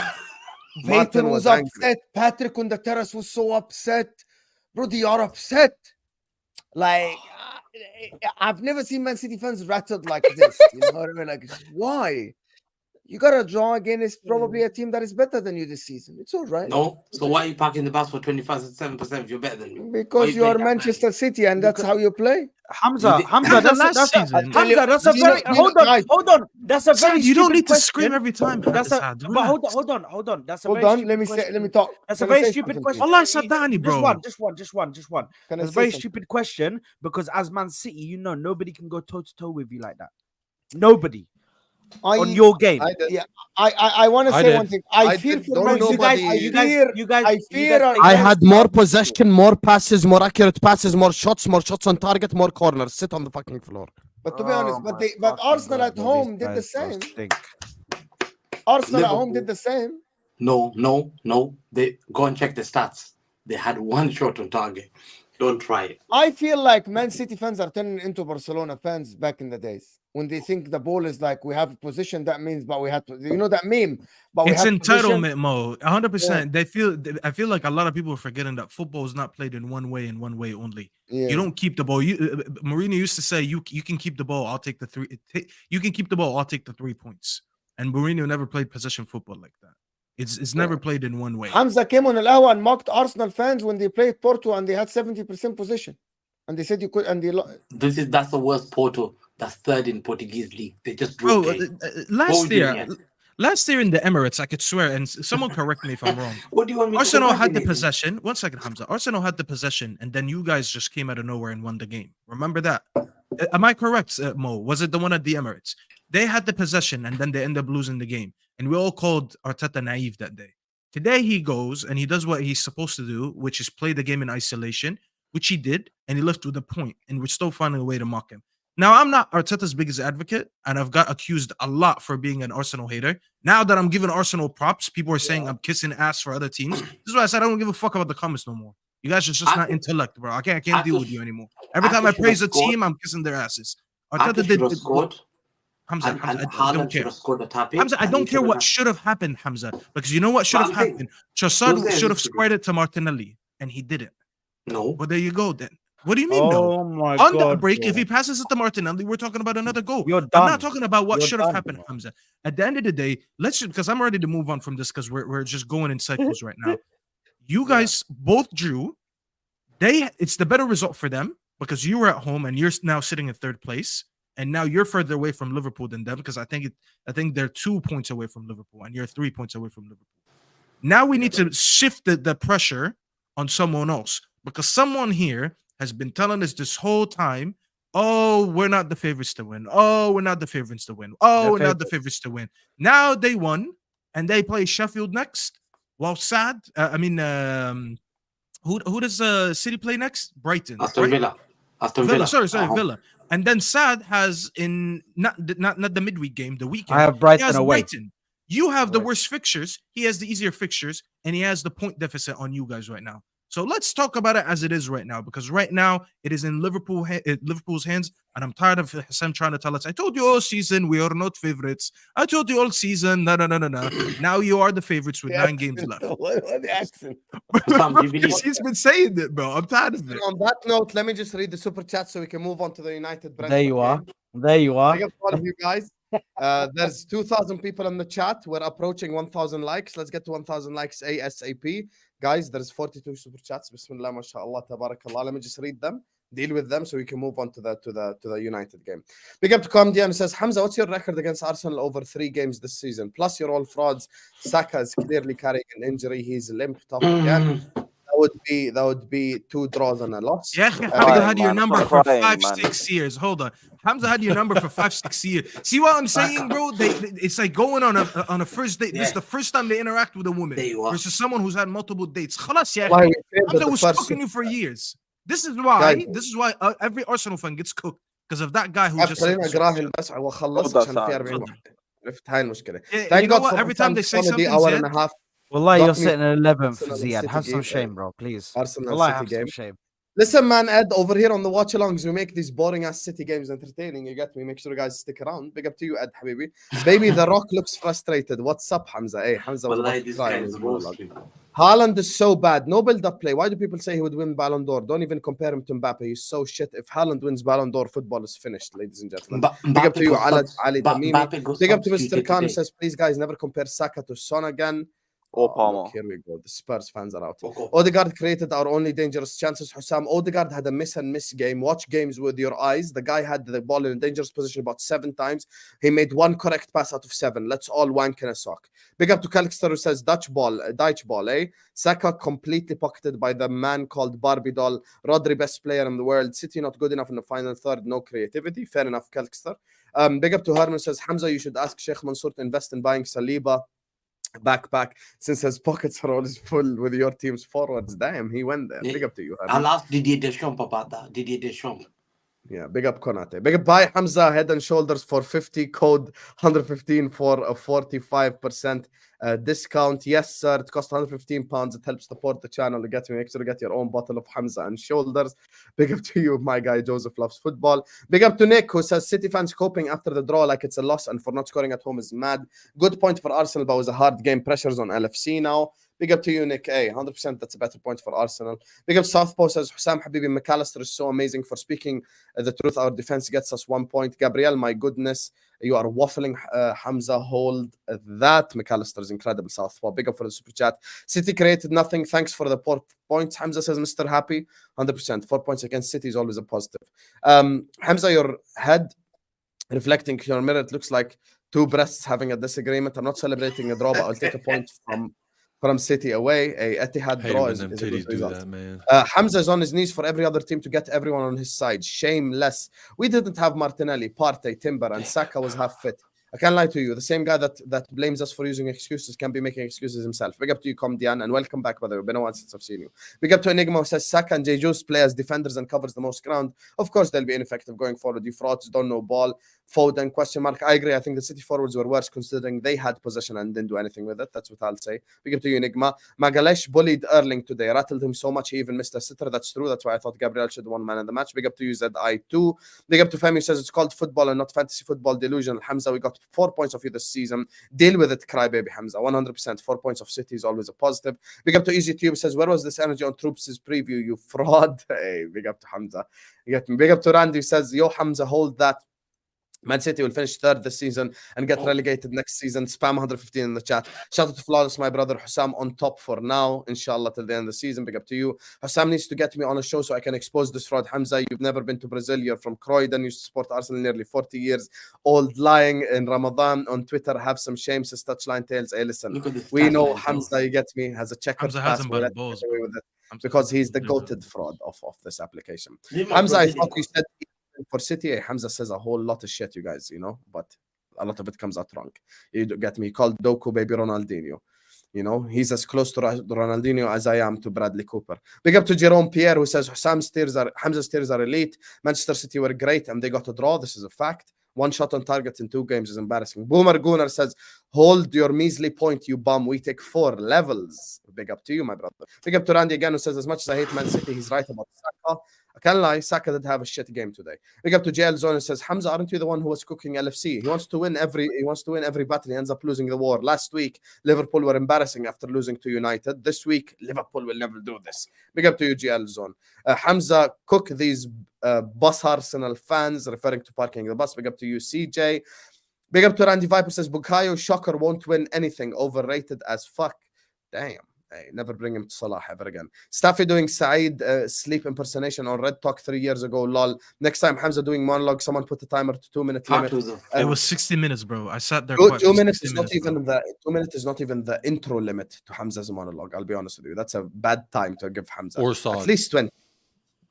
Vayton Martin was was angry. upset. Patrick on the terrace was so upset. Bro, they are upset. Like, I've never seen Man City fans rattled like this. You know what I mean? Like, why? You got to draw against probably a team that is better than you this season. It's all right. No. So why are you parking the bus for 25.7% if you're better than me? Why Because you playing are that Manchester City and that's how you play. Hamza, Hamza, that's last a, season- Hamza, that's a you very know, hold guys, on. That's a very Saad, you don't stupid need to question. scream every time. That's a, Saad, but relax. hold on. That's a Hold very on. stupid Let me question. say. Let me talk. That's Can a I very say stupid something, question. please? Allah Sadani, bro. Just one. Can I That's a say very something? stupid question because as Man City, you know, nobody can go toe to toe with you like that. Nobody on your game. I want to I say did. one thing. I I fear did. for Don't Man nobody- City. you guys I fear. I had more possession, more passes, more accurate passes, more shots on target, more corners. Sit on the fucking floor. But to be honest, but Arsenal at home did the same. Arsenal at home did the same. No. They go and check the stats. They had 1 shot on target. Don't try it. I feel like Man City fans are turning into Barcelona fans back in the days when they think the ball is like we have a position. That means, but we have to. You know that meme. But we It's have position. entitlement mode. 100%. I feel like a lot of people are forgetting that football is not played in one way and one way only. Yeah. You don't keep the ball. Mourinho used to say, "You can keep the ball. I'll take the 3. You can keep the ball. I'll take the 3 points." And Mourinho never played possession football like that. It's never played in one way. Hamza came on Ahwa and mocked Arsenal fans when they played Porto and they had 70% possession, and they said you could. And That's the worst Porto. That's 3rd in Portuguese league. They just Oh, drew games. last year in the Emirates, I could swear, and someone correct me if I'm wrong. What do you want me Arsenal to had the imagine? possession. 1 second, Hamza. Arsenal had the possession, and then you guys just came out of nowhere and won the game. Remember that? Am I correct, Mo? Was it the one at the Emirates? They had the possession, and then they end up losing the game. And we all called Arteta naive that day. Today he goes and he does what he's supposed to do, which is play the game in isolation, which he did, and he left with a point, and we're still finding a way to mock him. Now, I'm not Arteta's biggest advocate, and I've got accused a lot for being an Arsenal hater. Now that I'm giving Arsenal props, people are saying I'm kissing ass for other teams. This is why I said I don't give a fuck about the comments no more. You guys are just not intellect, bro. I can't deal with you anymore. Every time I praise a team, I'm kissing their asses. Arteta did scored. Hamza, And I Haaland don't should care. have scored the tap in, Hamza, I and don't he care should what have- should have happened, Hamza, because you know what should But have I'm saying, happened. don't Trossard say should have this to squared it to Martinelli, and he didn't. No. Well, there you go then. What do you mean, Oh no? my On God, that break, bro. if he passes it to Martinelli, we're talking about another goal. You're I'm done. not talking about what You're should have done, happened, bro. Hamza. At the end of the day, let's just, because I'm ready to move on from this because we're just going in cycles right now. You guys both drew. It's the better result for them because you were at home and you're now sitting in third place, and now you're further away from Liverpool than them because I think they're 2 points away from Liverpool and you're 3 points away from Liverpool. Now we need to shift the pressure on someone else because someone here has been telling us this whole time, oh, we're not the favorites to win. Oh, we're not the favorites to win. Oh, we're not the favorites to win. Now they won and they play Sheffield next. While Saad, who does City play next? Brighton. Aston Villa. Aston Villa. Sorry, Villa. And then Saad has in not the midweek game, the weekend. I have Brighton he has away. Brighton. You have the worst fixtures. He has the easier fixtures, and he has the point deficit on you guys right now. So let's talk about it as it is right now, because right now it is in Liverpool's hands, and I'm tired of Hassan trying to tell us, I told you all season we are not favorites. I told you all season, no. Now you are the favorites with 9 games left. What the accent? He's been saying it, bro. I'm tired of it. On that note, let me just read the super chat so we can move on to the United Brentford There you are. game. There you are. Big up to all of you guys. There's 2,000 people in the chat. We're approaching 1,000 likes. Let's get to 1,000 likes ASAP. Guys, there's 42 super chats. Bismillah, mashallah, tabarakallah. Let me just read them, deal with them, so we can move on to the United game. Big up to Comdian, says, Hamza, what's your record against Arsenal over 3 games this season? Plus, you're all frauds. Saka is clearly carrying an injury. He's limped up again. That would be 2 draws and a loss. Yeah, Hamza had your number for 5-6 years. Hold on, Hamza had your number for 5-6 years. See what I'm saying, bro? It's like going on a first date. This is the first time they interact with a woman versus someone who's had multiple dates. Khalas, yeah. Hamza was cooking you for years. This is why. This is why every Arsenal fan gets cooked because of that guy who just. Thank God what? for Every time they say something, hour and a half. Wallahi, you're Got me sitting in 11th, Arsenal Ziad. City Have some game, shame, bro, please. Arsenal Wallahi, City have game. some shame. Listen, man, Ed, over here on the watch alongs, we make these boring ass City games entertaining. You get me? Make sure you guys stick around. Big up to you, Ed, Habibi. Baby, The Rock looks frustrated. What's up, Hamza? Hey, Hamza was about to cry in his monologue. Haaland is so bad. No build-up play. Why do people say he would win Ballon d'Or? Don't even compare him to Mbappe. He's so shit. If Haaland wins Ballon d'Or, football is finished, ladies and gentlemen. Big up to you, Ali Tamimi. Big up to Mr. Khan, who says, please, guys, never compare Saka to Son again. Or Palmer. Look, here we go. The Spurs fans are out. Odegaard created our only dangerous chances. Hussam, Odegaard had a miss game. Watch games with your eyes. The guy had the ball in a dangerous position about 7 times. He made 1 correct pass out of 7. Let's all wank in a sock. Big up to Calixter, who says Dutch ball, eh? Saka completely pocketed by the man called Barbie doll. Rodri, best player in the world. City not good enough in the final third. No creativity. Fair enough, Calixter. Big up to Herman, says Hamza, you should ask Sheikh Mansour to invest in buying Saliba backpack since his pockets are always full with your team's forwards. Damn, he went there. Big up to you. I'll ask Didier Deschamps about that. Didier Deschamps. Yeah, big up Konate. Big up buy Hamza Head and Shoulders for 50, code 115 for a 45% discount. Yes, sir. It costs £115. It helps support the channel. Make sure to get your own bottle of Hamza and Shoulders. Big up to you, my guy Joseph loves football. Big up to Nick, who says City fans coping after the draw like it's a loss and for not scoring at home is mad. Good point for Arsenal, but it was a hard game. Pressures on LFC now. Big up to you, Nick. Hey, 100% that's a better point for Arsenal. Big up Southpaw, says Hussam Habibi, McAllister is so amazing for speaking the truth. Our defense gets us 1 point. Gabriel, my goodness, you are waffling. Hamza, hold that. McAllister is incredible, Southpaw. Big up for the super chat. City created nothing. Thanks for the points. Hamza says, Mr. Happy, 100%. 4 points against City is always a positive. Hamza, your head reflecting your mirror, it looks like 2 breasts having a disagreement. I'm not celebrating a draw, but I'll take a point from City away. A Etihad draw is a good result. Hamza is on his knees for every other team to get everyone on his side. Shameless. We didn't have Martinelli, Partey, Timber, and Saka was half fit. I can't lie to you. The same guy that blames us for using excuses can be making excuses himself. Big up to you, Comdian, and welcome back, by the way. Been a while since I've seen you. Big up to Enigma, who says Saka and Jesus play as defenders and covers the most ground. Of course, they'll be ineffective going forward. You frauds don't know ball. Foden, question mark. I agree. I think the City forwards were worse considering they had possession and didn't do anything with it. That's what I'll say. Big up to you, Enigma. Magalesh bullied Erling today. Rattled him so much he even missed a sitter. That's true. That's why I thought Gabriel should have won man of the match. Big up to you, ZI2. Big up to Femi, who says it's called football and not fantasy football delusion. Hamza, we got 4 points of you this season. Deal with it, crybaby Hamza. 100%. 4 points of City is always a positive. Big up to EasyTube, says, where was this energy on Troops' preview, you fraud? Hey, big up to Hamza. You get me. Big up to Randy, who says, yo, Hamza, hold that. Man City will finish third this season and get relegated next season. Spam 115 in the chat. Shout out to Flawless, my brother Hussam, on top for now. Inshallah, till the end of the season. Big up to you. Hussam needs to get me on a show so I can expose this fraud. Hamza, you've never been to Brazil. You're from Croydon. You support Arsenal nearly 40 years old. Lying in Ramadan on Twitter. Have some shame, says Touchline Tales. Hey, listen, we know Hamza, you get me, has a checkered Hamza past. hasn't We'll been let him balls, get away bro. with it Hamza because he's the hasn't goated fraud of this application. Leave my Hamza, I Brazilian thought you said for City. Hamza says a whole lot of shit, you guys, you know, but a lot of it comes out wrong. You get me? He called Doku baby Ronaldinho. You know, he's as close to Ronaldinho as I am to Bradley Cooper. Big up to Jerome Pierre, who says Hamza's steers are elite. Manchester City were great and they got a draw. This is a fact. One shot on target in 2 games is embarrassing. Boomer Gooner says, hold your measly point, you bum. We take 4 levels. Big up to you, my brother. Big up to Randy again, who says, as much as I hate Man City, he's right about Saka. I can't lie, Saka did have a shit game today. Big up to JL Zone, who says, Hamza, aren't you the one who was cooking LFC? He wants to win every battle. He ends up losing the war. Last week, Liverpool were embarrassing after losing to United. This week, Liverpool will never do this. Big up to you, JL Zone. Hamza, cook these bus Arsenal fans, referring to parking the bus. Big up to you, CJ. Big up to Randy Viper, says, Bukayo Shocker won't win anything. Overrated as fuck. Damn. Hey, never bring him to Salah ever again. Staffy doing Saad sleep impersonation on Red Talk 3 years ago. Lol. Next time Hamza doing monologue, someone put a timer to 2-minute limit. It was 60 minutes, bro. I sat there. 2 minutes is not even the 2 minutes is not even the intro limit to Hamza's monologue. I'll be honest with you. That's a bad time to give Hamza. Or Saad. At least 20.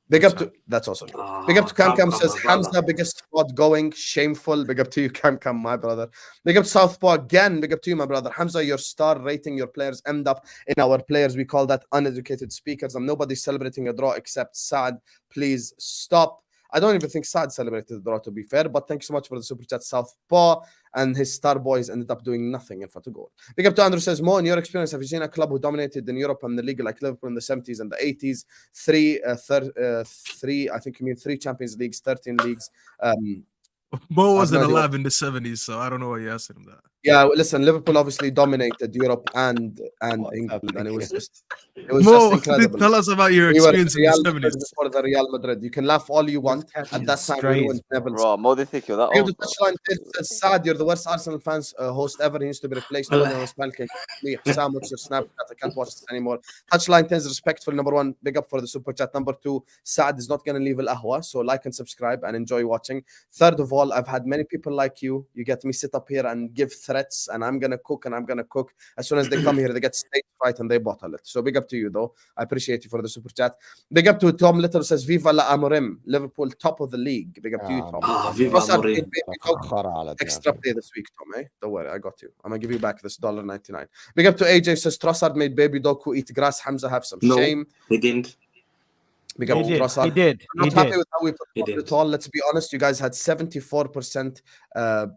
Big up to that's also true. Big up to Cam says Hamza, biggest squad going, shameful. Big up to you, Cam, my brother. Big up to Southpaw again. Big up to you, my brother. Hamza, your star rating, your players end up in our players. We call that uneducated speakers. And nobody's celebrating a draw except Saad. Please stop. I don't even think Saad celebrated the draw, to be fair, but thank you so much for the super chat, Southpaw, and his star boys ended up doing nothing in front of goal. Big up to Andrew says, Mo, in your experience, have you seen a club who dominated in Europe and the league like Liverpool in the 70s and the 80s? I think you mean 3 Champions Leagues, 13 leagues. Mo wasn't alive in the 70s, so I don't know why you asked him that. Yeah, listen, Liverpool obviously dominated Europe and England, and it was just Mo, incredible. tell us about your experience in the 70s. Before the Real Madrid. You can laugh all you want. At that time, we went Neville's. Bro, Mo, they think you're that The old. touchline says, Saad, you're the worst Arsenal fans host ever. He needs to be replaced. Nobody was spanking me. Sam, what's your Snapchat? I can't watch this anymore. Touchline 10 is respectful. Number 1, big up for the super chat. Number 2, Saad is not going to leave Ahwa, so like and subscribe and enjoy watching. Third of all, I've had many people like you. You get me sit up here and give threats, and I'm gonna cook and I'm gonna cook. As soon as they come here, they get stage fright and they bottle it. So big up to you, though. I appreciate you for the super chat. Big up to Tom Little, says Viva la Amorim, Liverpool top of the league. Big up to you, Tom. Viva Amorim. Extra play this week, Tom. Don't worry, I got you. I'm gonna give you back this $1.99. Big up to AJ, says Trossard made baby Doku eat grass. Hamza, have some shame. He didn't. Big up to Trossard. He did. I'm not happy with how we put it all. Let's be honest. You guys had 74%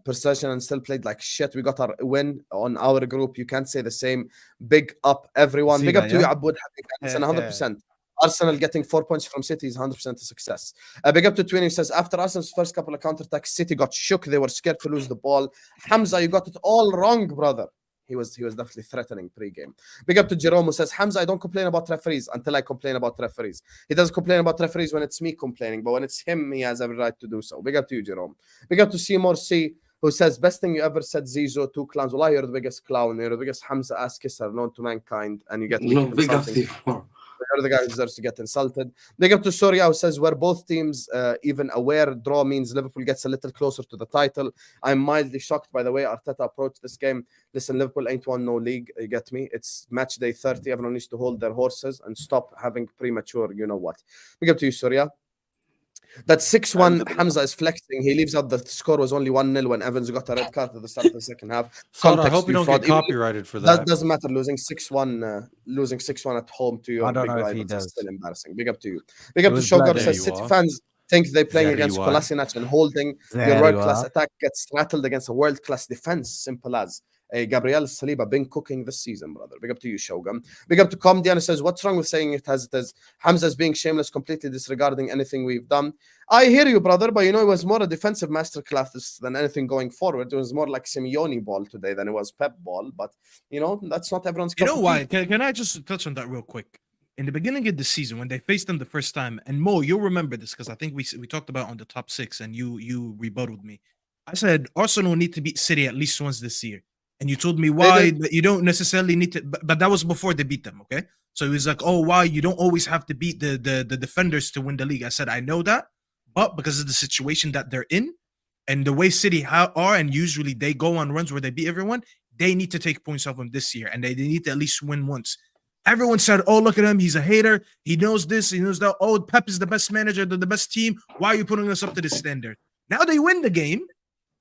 precision and still played like shit. We got our win on our group. You can't say the same. Big up, everyone. Big up to you, Abud. It's 100%. Arsenal getting 4 points from City is 100% a success. Big up to Twinny, says, after Arsenal's first couple of counterattacks, City got shook. They were scared to lose the ball. Hamza, you got it all wrong, brother. He was definitely threatening pre-game. Big up to Jerome, who says, Hamza, I don't complain about referees until I complain about referees. He doesn't complain about referees when it's me complaining, but when it's him, he has every right to do so. Big up to you, Jerome. Big up to Seymour C, who says, best thing you ever said, Zizo, 2 clowns. Well, you're the biggest clown. You're the biggest Hamza ass kisser known to mankind, and you get me big up to you. You're the guy who deserves to get insulted. Big up to Soria, who says, were both teams even aware draw means Liverpool gets a little closer to the title? I'm mildly shocked by the way Arteta approached this game. Listen, Liverpool ain't won no league. You get me? It's match day 30. Everyone needs to hold their horses and stop having premature, you know what. Big up to you, Soria. That 6-1 Hamza is flexing. He leaves out the score was only 1-0 when Evans got a red card at the start of the second half. Saad, I hope you don't get copyrighted for that. That doesn't matter. Losing 6-1 at home to your I don't big know if he rivals is does. still embarrassing. Big up to you. Big up to Shogun, says City fans think they're playing against Kolasinac and holding. Your world-class attack gets rattled against a world-class defense. Simple as. Gabriel Saliba been cooking this season, brother. Big up to you, Shogun. Big up to Comdiana, says, what's wrong with saying it as it is? Hamza's being shameless, completely disregarding anything we've done. I hear you, brother, but you know, it was more a defensive masterclass than anything going forward. It was more like Simeone ball today than it was Pep ball. But, you know, that's not everyone's cup You know of why? tea. Can I just touch on that real quick? In the beginning of the season, when they faced them the first time, and Mo, you'll remember this because I think we talked about on the top 6 and you rebutted me. I said Arsenal need to beat City at least once this year. And you told me why that you don't necessarily need to, but that was before they beat them, okay? So it was like, oh, why you don't always have to beat the defenders to win the league. I said, I know that, but because of the situation that they're in and the way City are, and usually they go on runs where they beat everyone, they need to take points off them this year, and they need to at least win once. Everyone said, oh, look at him, he's a hater. He knows this, he knows that. Oh, Pep is the best manager, the best team. Why are you putting us up to this standard? Now they win the game.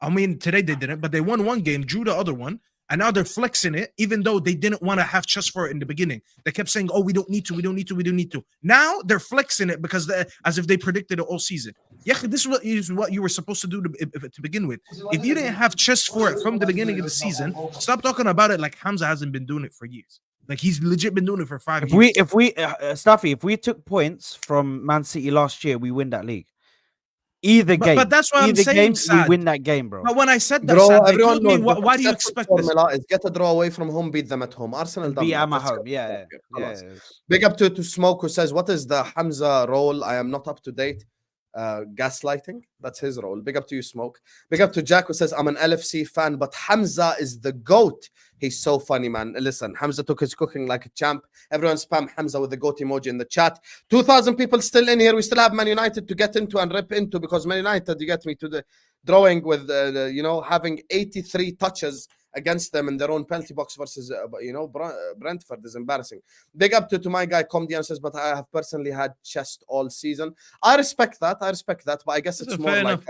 I mean, today they didn't, but they won one game, drew the other one, and now they're flexing it, even though they didn't want to have chest for it in the beginning. They kept saying, oh, we don't need to, we don't need to, we don't need to. Now they're flexing it because as if they predicted it all season. Yeah, this is what you were supposed to do to begin with. If you didn't have chest for it from the beginning of the season, stop talking about it like Hamza hasn't been doing it for years. Like he's legit been doing it for 5 years. Staffy, if we took points from Man City last year, we win that league. Either game, but that's what I'm saying. Game, Saad. we win that game, bro. But when I said that, Bro, Saad, they everyone told me, knows why do you expect this? Formula is get a draw away from home, beat them at home. Arsenal done beat that. them at Let's home. go. Yeah. Big up to Smoke, who says, what is the Hamza role? I am not up to date. Gaslighting, that's his role. Big up to you, Smoke. Big up to Jack, who says, I'm an LFC fan, but Hamza is the GOAT. He's so funny, man. Listen, Hamza took his cooking like a champ. Everyone spam Hamza with the GOAT emoji in the chat. 2,000 people still in here. We still have Man United to get into and rip into, because Man United, you get me, to the drawing with, having 83 touches against them in their own penalty box versus, Brentford is embarrassing. Big up to my guy, Comdian says, but I have personally had chest all season. I respect that, but I guess it's more like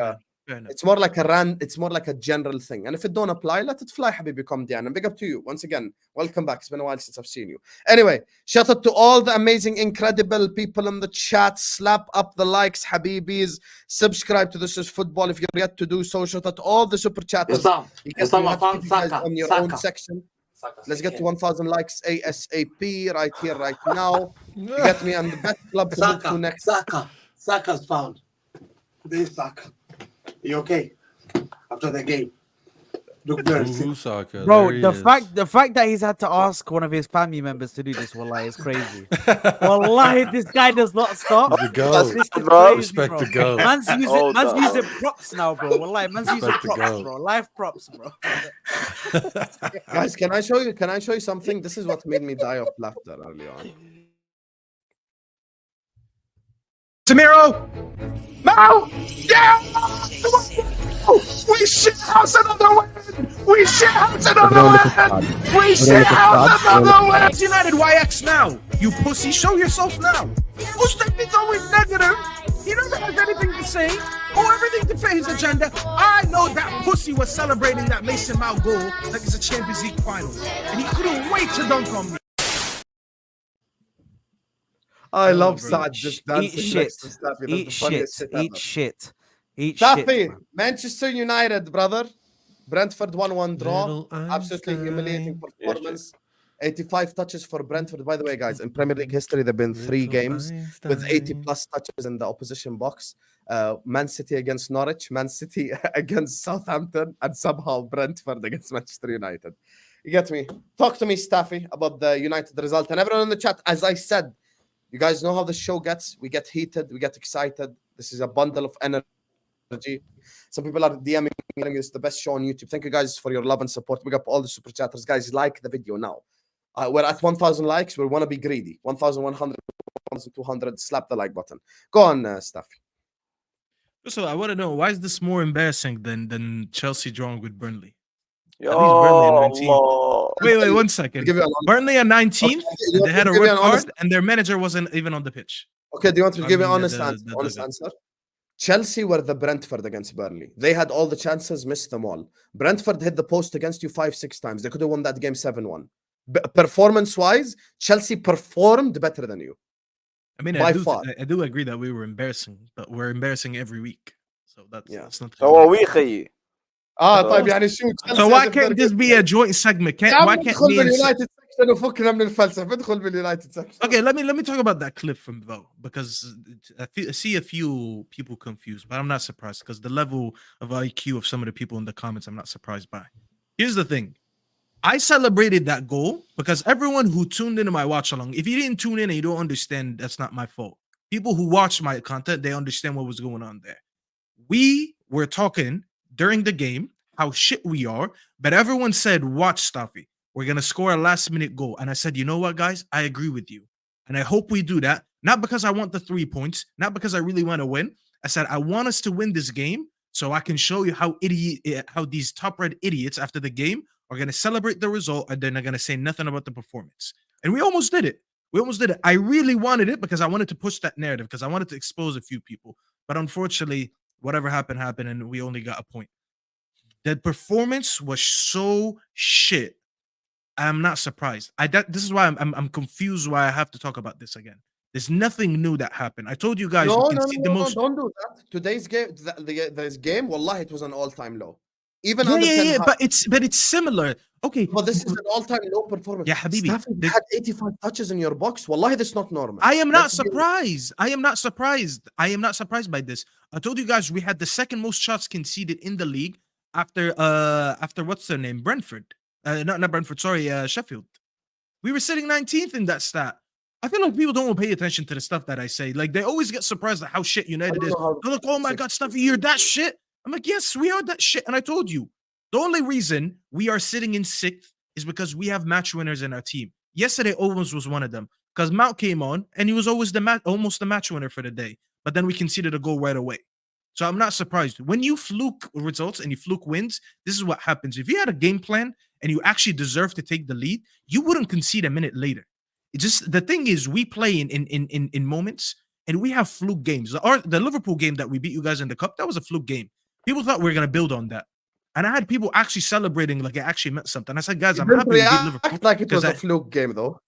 it's more like a general thing. And if it don't apply, let it fly, Habibi Comdian. And big up to you. Once again, welcome back. It's been a while since I've seen you. Anyway, shout out to all the amazing, incredible people in the chat. Slap up the likes, Habibis. Subscribe to This Is Football if you're yet to do so. Shout out to all the super chatters. On your own section. Let's get to 1,000 likes ASAP right here, right now. You get me? And the best club to move to next. Saka's found. There's Saka. You okay? After the game. Look very sick. Bro, the fact that he's had to ask one of his family members to do this, wallahi, is crazy. Wallahi, this guy does not stop. Respect the go. Man's using props now, bro. Wallahi, man's using props, bro. Live props, bro. Guys, can I show you something? This is what made me die of laughter early on. Tamiro! Mo! Yeah! We shit house another win! We shit house another win! We shit house another win! United YX now! You pussy, show yourself now! Mustafi's always negative! He never has anything to say or everything to fit his agenda. I know that pussy was celebrating that Mason Mount goal like it's a Champions League final. And he couldn't wait to dunk on me. I love Saad just dancing. Eat shit. Staffy, Manchester United, brother. Brentford 1-1 draw. Absolutely humiliating performance. 85 touches for Brentford. By the way, guys, in Premier League history, there have been 3 games with 80 plus touches in the opposition box. Man City against Norwich, Man City against Southampton, and somehow Brentford against Manchester United. You get me? Talk to me, Staffy, about the United result. And everyone in the chat, as I said, you guys know how the show gets. We get heated. We get excited. This is a bundle of energy. Some people are DMing me. It's the best show on YouTube. Thank you guys for your love and support. Big up all the super chatters. Guys, like the video now. We're at 1,000 likes. We want to be greedy. 1,100, 1,200. Slap the like button. Go on, Staffy. So I want to know, why is this more embarrassing than Chelsea drawing with Burnley? Yo, Burnley 19th. Wait, 1 second. Burnley are 19th. Okay, they had a red card, and their manager wasn't even on the pitch. Okay, do you want to give me an honest answer? Chelsea were the Brentford against Burnley. They had all the chances, missed them all. Brentford hit the post against you 5-6 times. They could have won that game 7-1. Performance-wise, Chelsea performed better than you. I mean, I do agree that we were embarrassing, but we're embarrassing every week. So that's not. So are we, Khayi? طيب يعني شو So why can't this be a joint segment? Why can't me باليونايتد سكشن وفكنا من الفلسفه ادخل باليونايتد section. Okay, let me talk about that clip from Vo, because I see a few people confused, but I'm not surprised because the level of IQ of some of the people in the comments I'm not surprised by. Here's the thing. I celebrated that goal because everyone who tuned into my watch along, if you didn't tune in and you don't understand, that's not my fault. People who watch my content, they understand what was going on there. We were talking during the game how shit we are, but everyone said, watch, Staffy, we're going to score a last-minute goal. And I said, you know what, guys? I agree with you. And I hope we do that, not because I want the 3 points, not because I really want to win. I said, I want us to win this game so I can show you how these top red idiots after the game are going to celebrate the result and then they're going to say nothing about the performance. And we almost did it. We almost did it. I really wanted it because I wanted to push that narrative, because I wanted to expose a few people. But unfortunately, whatever happened, and we only got a point. The performance was so shit. I'm not surprised. This is why I'm confused why I have to talk about this again. There's nothing new that happened. I told you guys. No, don't do that. Today's game, this game, wallahi, it was an all-time low. Even under 10 but it's similar. Okay, but this is an all-time low performance. Yeah, Habibi, Staffy had 85 touches in your box. Wallahi, this is not normal. I am not surprised. I am not surprised. I am not surprised by this. I told you guys we had the second most shots conceded in the league after what's their name? Brentford. Not Brentford, sorry, Sheffield. We were sitting 19th in that stat. I feel like people don't pay attention to the stuff that I say. Like, they always get surprised at how shit United is. They're like, oh my God, Staffy, you're that shit. I'm like, yes, we are that shit. And I told you, the only reason we are sitting in 6th is because we have match winners in our team. Yesterday, Owens was one of them because Mount came on and he was always almost the match winner for the day. But then we conceded a goal right away. So I'm not surprised. When you fluke results and you fluke wins, this is what happens. If you had a game plan and you actually deserve to take the lead, you wouldn't concede a minute later. It just, the thing is, we play in moments and we have fluke games. The Liverpool game that we beat you guys in the cup, that was a fluke game. People thought we were going to build on that. And I had people actually celebrating like it actually meant something. I said, guys, I'm happy we beat Liverpool. Like it was a fluke game, though.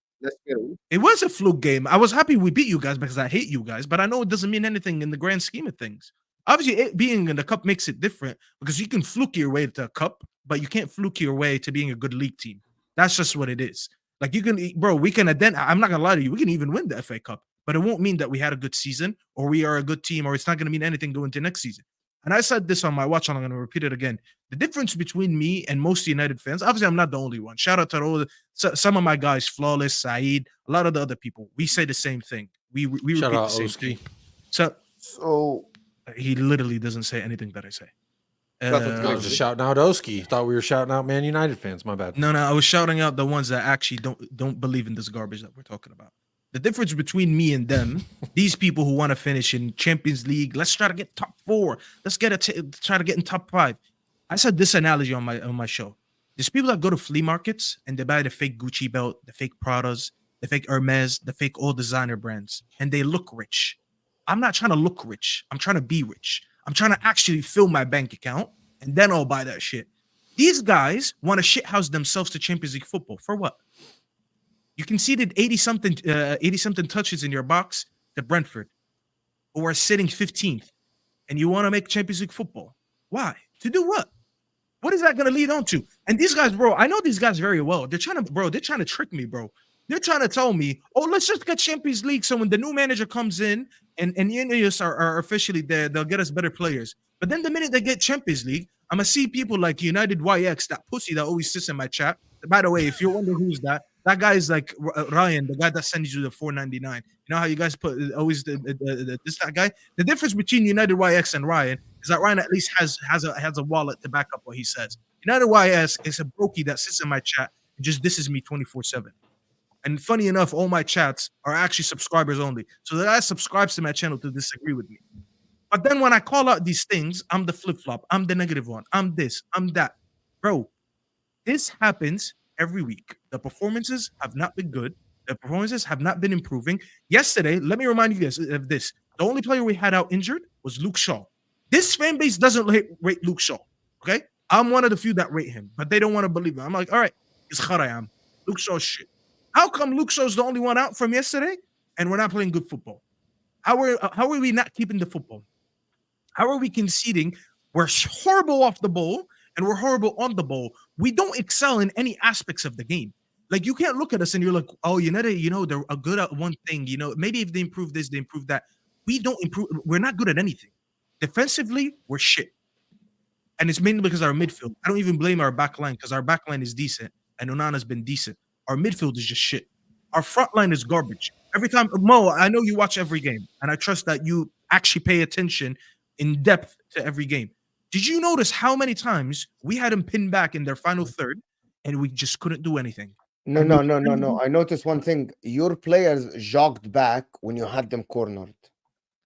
It was a fluke game. I was happy we beat you guys because I hate you guys, but I know it doesn't mean anything in the grand scheme of things. Obviously, it being in the cup makes it different because you can fluke your way to a cup, but you can't fluke your way to being a good league team. That's just what it is. Like, you can, bro, we can, I'm not going to lie to you, we can even win the FA Cup, but it won't mean that we had a good season or we are a good team, or it's not going to mean anything going to next season. And I said this on my watch, and I'm going to repeat it again. The difference between me and most United fans, obviously I'm not the only one. Shout out to all some of my guys, Flawless, Saad, a lot of the other people. We say the same thing. We Shout repeat out the same Oski. thing. So he literally doesn't say anything that I say. I was just shouting out Oski. Thought we were shouting out Man United fans. My bad. No, I was shouting out the ones that actually don't believe in this garbage that we're talking about. The difference between me and them, these people who want to finish in Champions League, let's try to get top 4. Let's try to get in top 5. I said this analogy on my show. There's people that go to flea markets and they buy the fake Gucci belt, the fake Pradas, the fake Hermes, the fake all designer brands, and they look rich. I'm not trying to look rich. I'm trying to be rich. I'm trying to actually fill my bank account, and then I'll buy that shit. These guys want to shithouse themselves to Champions League football. For what? You conceded 80-something touches in your box to Brentford, who are sitting 15th, and you want to make Champions League football. Why? To do what? What is that going to lead on to? And these guys, bro, I know these guys very well. They're trying to trick me, bro. They're trying to tell me, oh, let's just get Champions League. So when the new manager comes in and Ineos are officially there, they'll get us better players. But then the minute they get Champions League, I'm going to see people like United YX, that pussy that always sits in my chat. By the way, if you're wondering who's that guy is like Ryan, the guy that sends you the $4.99. You know how you guys put always that guy? The difference between United YX and Ryan is that Ryan at least has a wallet to back up what he says. United YX is a brokey that sits in my chat and just disses me 24/7. And funny enough, all my chats are actually subscribers only. So the guy subscribes to my channel to disagree with me. But then when I call out these things, I'm the flip-flop. I'm the negative one. I'm this. I'm that. Bro, this happens every week. The performances have not been good. The performances have not been improving. Yesterday, let me remind you of this. The only player we had out injured was Luke Shaw. This fan base doesn't rate Luke Shaw, okay? I'm one of the few that rate him, but they don't want to believe him. I'm like, all right, it's Kharayam. Luke Shaw's shit. How come Luke Shaw's the only one out from yesterday and we're not playing good football? How are we not keeping the football? How are we conceding? We're horrible off the ball and we're horrible on the ball. We don't excel in any aspects of the game. Like, you can't look at us and you're like, oh, United, they're good at one thing. Maybe if they improve this, they improve that. We don't improve. We're not good at anything. Defensively, we're shit. And it's mainly because our midfield. I don't even blame our back line because our back line is decent and Onana's been decent. Our midfield is just shit. Our front line is garbage. Every time, Mo, I know you watch every game, and I trust that you actually pay attention in depth to every game. Did you notice how many times we had them pinned back in their final third and we just couldn't do anything? No. I noticed one thing. Your players jogged back when you had them cornered.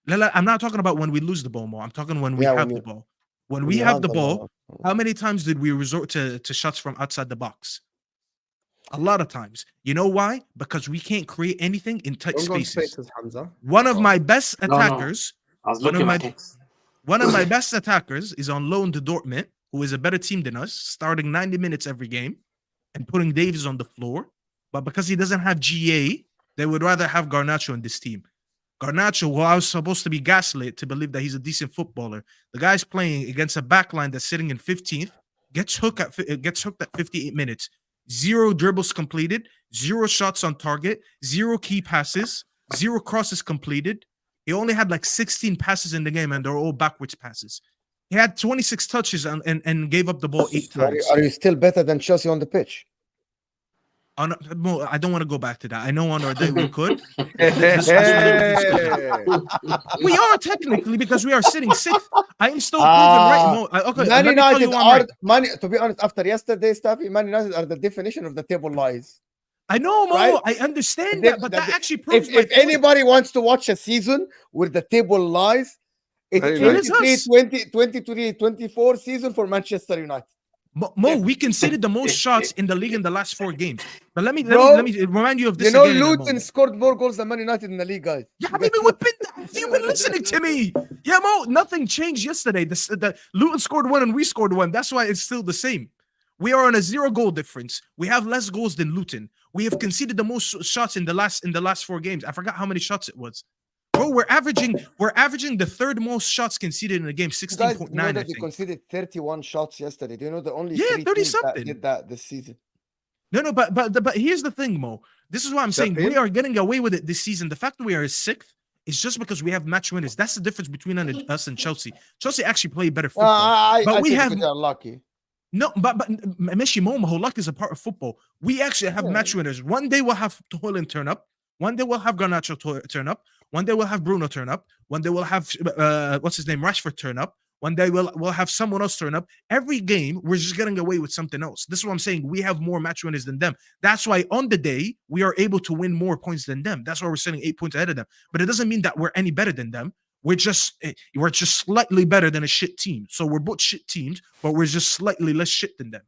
I'm not talking about when we lose the ball more. I'm talking when we have the ball. When we you have the ball, how many times did we resort to shots from outside the box? A lot of times. You know why? Because we can't create anything in tight spaces. Hamza. One of my best attackers, I was looking at my text. one of my best attackers is on loan to Dortmund, who is a better team than us, starting 90 minutes every game and putting Davies on the floor. But because he doesn't have GA, they would rather have Garnacho in this team. Garnacho, who I was supposed to be gaslit to believe that he's a decent footballer, the guy's playing against a backline that's sitting in 15th, gets hooked at 58 minutes. 0 dribbles completed, 0 shots on target, 0 key passes, 0 crosses completed. He only had like 16 passes in the game, and they're all backwards passes. He had 26 touches and gave up the ball 8 times. Are you still better than Chelsea on the pitch? I don't want to go back to that. I know on our day we could. We are technically, because we are sitting 6th. I am still proven right. No, okay, Man let me tell United you are right. to be honest, after yesterday, Staffy, Man United are the definition of the table lies. I know, Mo. Right? I understand that, but that actually proves if anybody wants to watch a season where the table lies, it's 23-24 season for Manchester United. Mo, we conceded the most shots in the league in the last 4 games. But let me remind you of this. You know, Luton scored more goals than Man United in the league, guys. Yeah, I mean, you've been listening to me. Yeah, Mo, nothing changed yesterday. The Luton scored 1 and we scored 1. That's why it's still the same. We are on a 0 goal difference. We have less goals than Luton. We have conceded the most shots in the last 4 games. I forgot how many shots it was. Bro, we're averaging the 3rd most shots conceded in a game, 16.9. You know that they conceded 31 shots yesterday. Do you know the only 30 teams something that did that this season? No, but here's the thing, Mo. This is why I'm saying we are getting away with it this season. The fact that we are 6th is just because we have match winners. That's the difference between us and Chelsea. Chelsea actually play better football. But we have lucky. No, but Meshi Momo, luck is a part of football. We actually have match winners. One day we'll have Holland turn up. One day we'll have Garnacho turn up. One day we'll have Bruno turn up. One day we'll have what's his name, Rashford turn up. One day we'll have someone else turn up. Every game we're just getting away with something else. This is what I'm saying. We have more match winners than them. That's why on the day we are able to win more points than them. That's why we're sitting 8 points ahead of them. But it doesn't mean that we're any better than them. We're just slightly better than a shit team. So we're both shit teams, but we're just slightly less shit than them.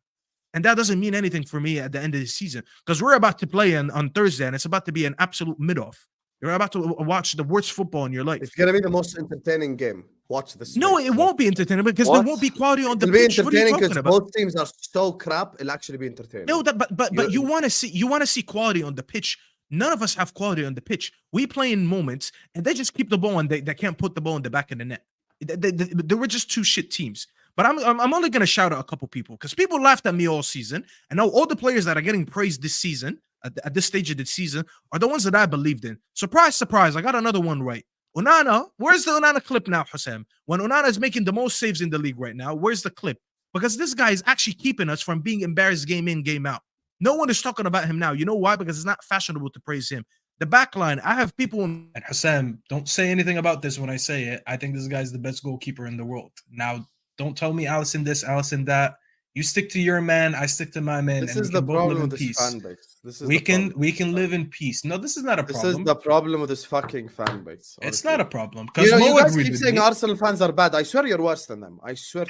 And that doesn't mean anything for me at the end of the season, because we're about to play on Thursday, and it's about to be an absolute mid-off. You're about to watch the worst football in your life. It's going to be the most entertaining game. Watch this. No, it won't be entertaining because there won't be quality on the pitch. What are you talking about? Both teams are so crap. It'll actually be entertaining. No, but you want to see quality on the pitch. None of us have quality on the pitch. We play in moments, and they just keep the ball, and they can't put the ball in the back of the net. They were just 2 shit teams. But I'm only going to shout out a couple people, because people laughed at me all season. And now all the players that are getting praised this season, at this stage of the season, are the ones that I believed in. Surprise, surprise, I got another one right. Onana, where's the Onana clip now, Hussein? When Onana is making the most saves in the league right now, where's the clip? Because this guy is actually keeping us from being embarrassed game in, game out. No one is talking about him now. You know why? Because it's not fashionable to praise him. The back line, I have people... And Hassan, don't say anything about this when I say it. I think this guy's the best goalkeeper in the world. Now, don't tell me Allison this, Allison that. You stick to your man, I stick to my man. This is the problem with this fan base. We can live in peace. No, this is not a problem. This is the problem with this fucking fan base. It's not a problem. You guys keep saying Arsenal fans are bad. I swear you're worse than them. I swear.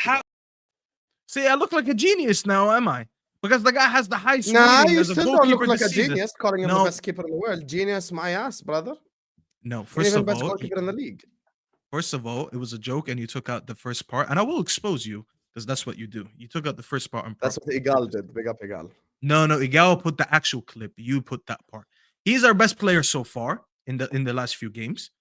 See, I look like a genius now, am I? Because the guy has the highest rating as a still goalkeeper don't look like a season. genius, calling him the best keeper in the world. Genius, my ass, brother. No, first of best all, goalkeeper in the league. First of all, it was a joke, and you took out the first part, and I will expose you because that's what you do. You took out the first part. That's what Igal did. Big up Igal. No, Igal put the actual clip. You put that part. He's our best player so far in the last few games.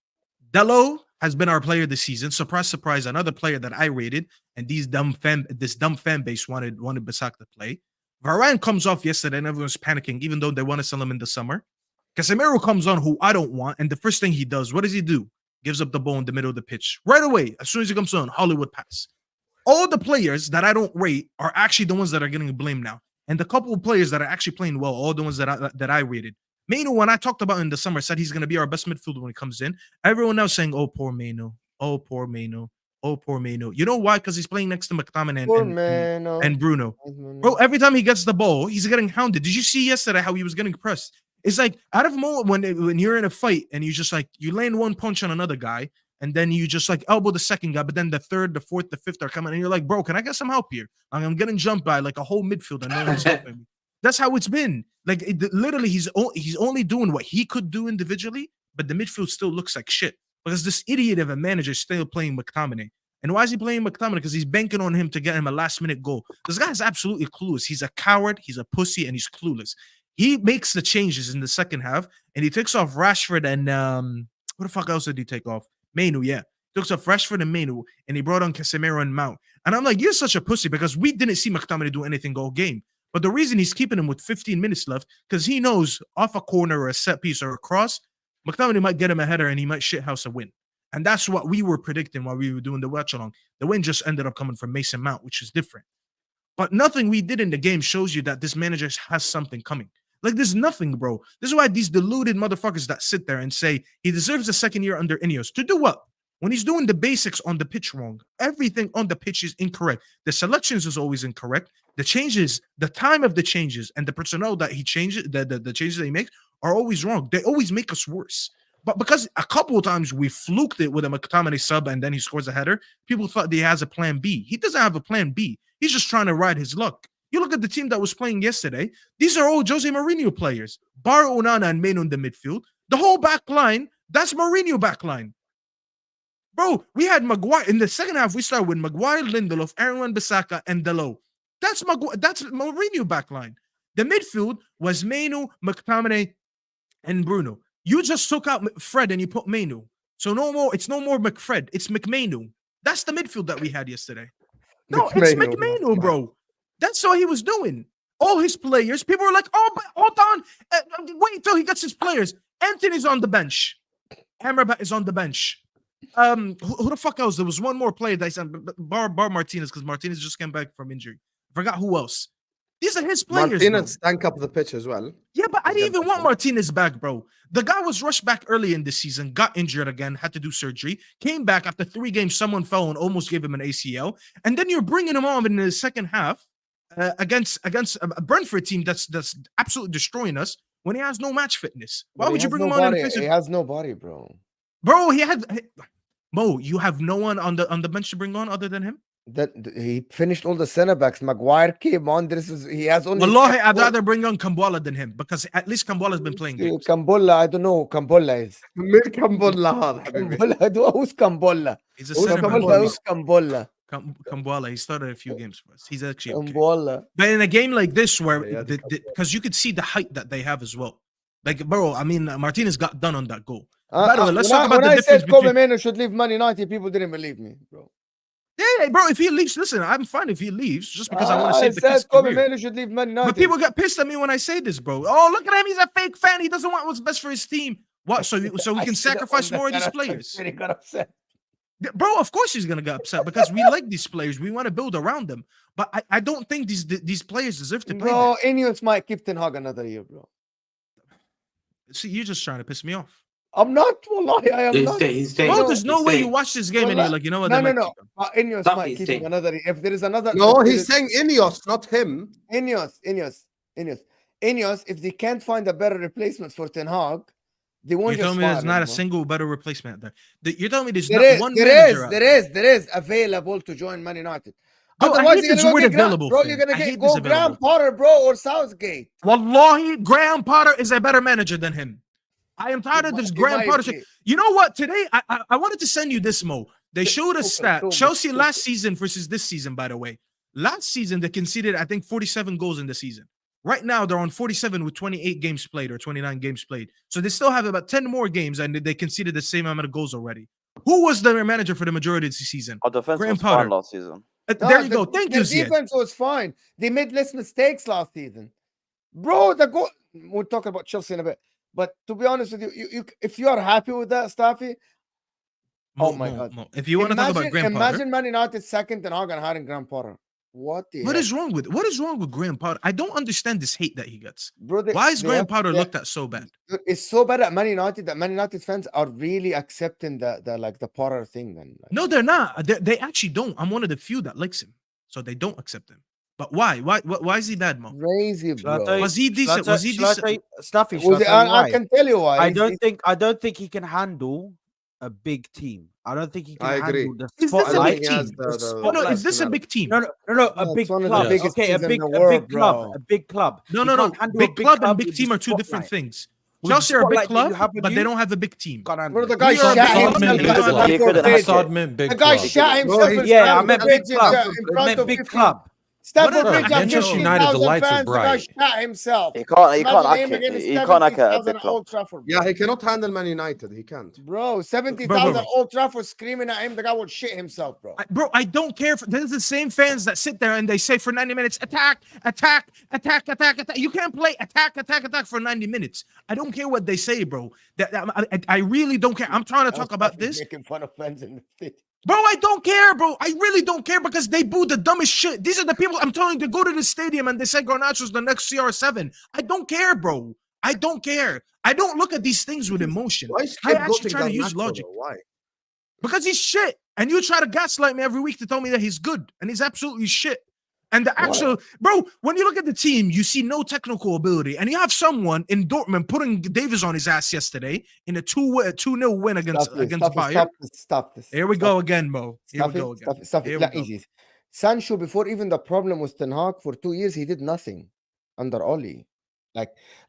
Dello has been our player this season. Surprise, surprise, another player that I rated, and this dumb fan base wanted Basak to play. Varane comes off yesterday, and everyone's panicking, even though they want to sell him in the summer. Casemiro comes on, who I don't want, and the first thing he does, what does he do? Gives up the ball in the middle of the pitch. Right away, as soon as he comes on, Hollywood pass. All the players that I don't rate are actually the ones that are getting blamed now. And the couple of players that are actually playing well, all the ones that I rated. Mainu, when I talked about in the summer, said he's going to be our best midfielder when he comes in. Everyone now saying, oh, poor Mainu. Oh, poor Mainu. Oh, poor Mainu. You know why? Because he's playing next to McTominay Poor and Bruno. Bro, every time he gets the ball, he's getting hounded. Did you see yesterday how he was getting pressed? It's like out of a moment when you're in a fight and you just like you land one punch on another guy and then you just like elbow the second guy, but then the third, the fourth, the fifth are coming and you're like, bro, can I get some help here? I'm getting jumped by like a whole midfield and no one's helping me. That's how it's been. Like literally, he's only doing what he could do individually, but the midfield still looks like shit because this idiot of a manager is still playing McTominay. And why is he playing McTominay? Because he's banking on him to get him a last-minute goal. This guy's absolutely clueless. He's a coward, he's a pussy, and he's clueless. He makes the changes in the second half, and he takes off Rashford and what the fuck else did he take off? Mainu, yeah. He takes off Rashford and Mainu, and he brought on Casemiro and Mount. And I'm like, you're such a pussy because we didn't see McTominay do anything all game. But the reason he's keeping him with 15 minutes left, because he knows off a corner or a set piece or a cross, McTominay might get him a header and he might shithouse a win. And that's what we were predicting while we were doing the watch along. The win just ended up coming from Mason Mount, which is different. But nothing we did in the game shows you that this manager has something coming. Like, there's nothing, bro. This is why these deluded motherfuckers that sit there and say he deserves a second year under Ineos. To do what? When he's doing the basics on the pitch wrong. Everything on the pitch is incorrect. The selections is always incorrect. The changes, the time of the changes, and the personnel that he changes, the changes that he makes are always wrong. They always make us worse. But because a couple of times we fluked it with a McTominay sub and then he scores a header, people thought that he has a plan B. He doesn't have a plan B. He's just trying to ride his luck. You look at the team that was playing yesterday. These are all Jose Mourinho players. Bar Onana and Mainu in the midfield. The whole back line, that's Mourinho back line. Bro, we had Maguire. In the second half, we started with Maguire, Lindelof, Aaron Wan-Bissaka, and Delo. That's Mourinho back line. The midfield was Mainu, McTominay, and Bruno. You just took out Fred and you put Mainu. So no more, it's no more McFred. It's McMainu. That's the midfield that we had yesterday. No, it's McMainu, bro. That's what he was doing. All his players, people were like, oh, but hold on. Wait till he gets his players. Anthony's on the bench. Amrabat is on the bench. Who the fuck else? There was one more player that I said, Bar Martinez, because Martinez just came back from injury. Forgot who else. These are his players. Martinez stank up the pitch as well. Yeah, but I didn't even want Martinez back, bro. The guy was rushed back early in this season, got injured again, had to do surgery, came back after 3 games, someone fell and almost gave him an ACL. And then you're bringing him on in the second half against a Brentford team that's absolutely destroying us when he has no match fitness. Why would you bring him on? He has no body, bro. Bro, Mo, you have no one on the bench to bring on other than him? That he finished all the center backs. Maguire came on. He has only. Wallahi, I'd rather bring on Kambola than him because at least Kambola's been playing games. Kambola, I don't know who Kambola is. Kambola, who's Kambola? He's a center back. Who's Kambola? Kambola, he started a few games for us. He's actually okay. Kambola. But in a game like this, where because you could see the height that they have as well. Like, bro, I mean, Martinez got done on that goal. By the way, let's talk about the difference between. Kobe Mano should leave Man United, people didn't believe me, bro. Yeah, bro, if he leaves, listen, I'm fine if he leaves, just because I want to save the kid's Kobe career. Mano should leave Man United. But people get pissed at me when I say this, bro. Oh, look at him, he's a fake fan. He doesn't want what's best for his team. What? So we can sacrifice more of these players? He got upset. Bro, of course he's gonna get upset because we like these players. We want to build around them. But I don't think these players deserve to play. Bro, Ineos might keep Ten Hag another year, bro. See, you're just trying to piss me off. I'm not. Wallahi, I am not. Bro, there's no way you watch this game and you're like, you know what? No. Ineos might keep him another year. If there is another. No, he's saying Ineos, not him. Ineos. If they can't find a better replacement for Ten Hag, they won't. You told me there's not a single better replacement there. You're telling me there's not one manager. There is available to join Man United. Otherwise, you're gonna get available, bro. You're gonna go Graham Potter, bro, or Southgate. Wallahi, Graham Potter is a better manager than him. I am tired of this Graham Potter. You know what? Today, I wanted to send you this, Mo. They showed a stat. Chelsea last season versus this season, by the way. Last season, they conceded, I think, 47 goals in the season. Right now, they're on 47 with 28 games played or 29 games played. So they still have about 10 more games, and they conceded the same amount of goals already. Who was their manager for the majority of the season? Our defense Graham was Potter. fine last season. There you go. Thank you, Ziad. Defense was fine. They made less mistakes last season. Bro, the goal. We'll talk about Chelsea in a bit. But to be honest with you, if you are happy with that, Staffy, oh my God. If you want to talk about Graham Potter. Imagine Man United second and Hagan hiring Graham Potter. What is wrong with Graham Potter? I don't understand this hate that he gets. Bro, Why is Graham Potter looked at so bad? It's so bad at Man United that Man United fans are really accepting the Potter thing. Then No, they're not. They actually don't. I'm one of the few that likes him, so they don't accept him. But why? Why is he bad, Mo? Crazy, bro. Was he decent? Was he decent? Staffy, I can tell you why. I don't think he can handle a big team. I don't think he can handle the Is this a big spotlight. team? No, is this a big team? No, a big one of the club. biggest Okay, a teams in big the world, club. bro. A big club. No. He can't handle a Big club and with big the team are two different spotlight. things. With the Chelsea are a big spotlight that you club, have on but they you, don't have a big team. can't handle Bro, the it. guy We are shot big himself. club, in man. front of Assad Bridge. meant big The guy club. shot himself. in Yeah, I Stamford meant big Bridge club. in front I meant of big 50 club. Stamford Whatever, Bridge had Manchester United, the 15,000 lights are fans. The guy bright. shot himself. He can't Imagine him act against he can't act at a 70,000 big at club. Old Trafford. Yeah, he cannot handle Man United. He can't. Bro, 70,000 Bro. Old Trafford screaming at him. The guy would shit himself, bro. Bro, I don't care. There's the same fans that sit there and they say for 90 minutes, attack. You can't play attack for 90 minutes. I don't care what they say, bro. I really don't care. I'm trying to talk about this. Making fun of fans in the city. Bro, I don't care, bro. I really don't care because they boo the dumbest shit. These are the people I'm telling you to go to the stadium and they say Garnacho's the next CR7. I don't care, bro. I don't care. I don't look at these things with emotion. Why is I Skip actually voting try to use Garnacho, logic. though? Why? Because he's shit. And you try to gaslight me every week to tell me that he's good. And he's absolutely shit. And the actual, bro, when you look at the team, you see no technical ability. And you have someone in Dortmund putting Davies on his ass yesterday in a 2-0 win against Bayern. Stop this. Here we go again, Mo. Here we go again. Here we go. Easy. Sancho, before even the problem was Ten Hag, for 2 years, he did nothing under Oli.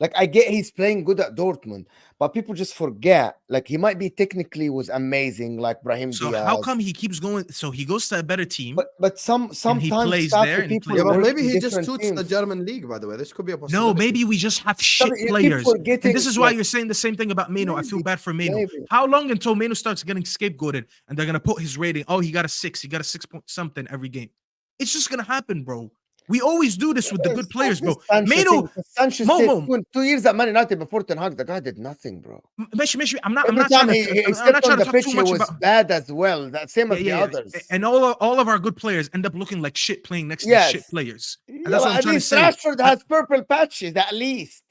Like I get he's playing good at Dortmund, but people just forget. Like he might be technically was amazing, like Brahim So Diaz. how come he keeps going? So he goes to a better team. But sometimes he plays Staffy there and he people plays Yeah, but work maybe in he just different suits teams. the German league, by the way. This could be a possibility. No, maybe we just have shit you keep players. And forgetting, this is why like- you're saying the same thing about Meno. I feel bad for Meno. maybe. How long until Meno starts getting scapegoated and they're gonna put his rating? Oh, he got a 6. He got a 6 point something every game. It's just gonna happen, bro. We always do this with the good players, bro. Meno, Sanchez Mo, 2 years at Man United before Ten Hag, the guy did nothing, bro. Meshi, I'm not Every trying time to. he I'm stepped not on trying to the talk pitch, too he much was about. bad as well. That same as the others. And all of our good players end up looking like shit playing next to Yes. shit players. And Yeah, that's what but I'm at trying to least say. Rashford has purple patches, at least.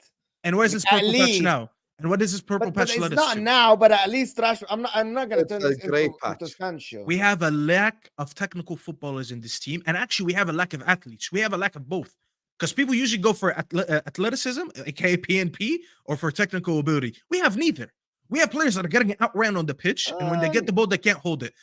And where's his At purple patch least. now? And what does his purple But patch it's let us not to? now, but at least Rashford. I'm not gonna It's turn a this great into Sancho. We have a lack of technical footballers in this team, and actually, we have a lack of athletes. We have a lack of both. Because people usually go for athleticism, aka PNP, or for technical ability. We have neither. We have players that are getting outran on the pitch, and when they get the ball, they can't hold it.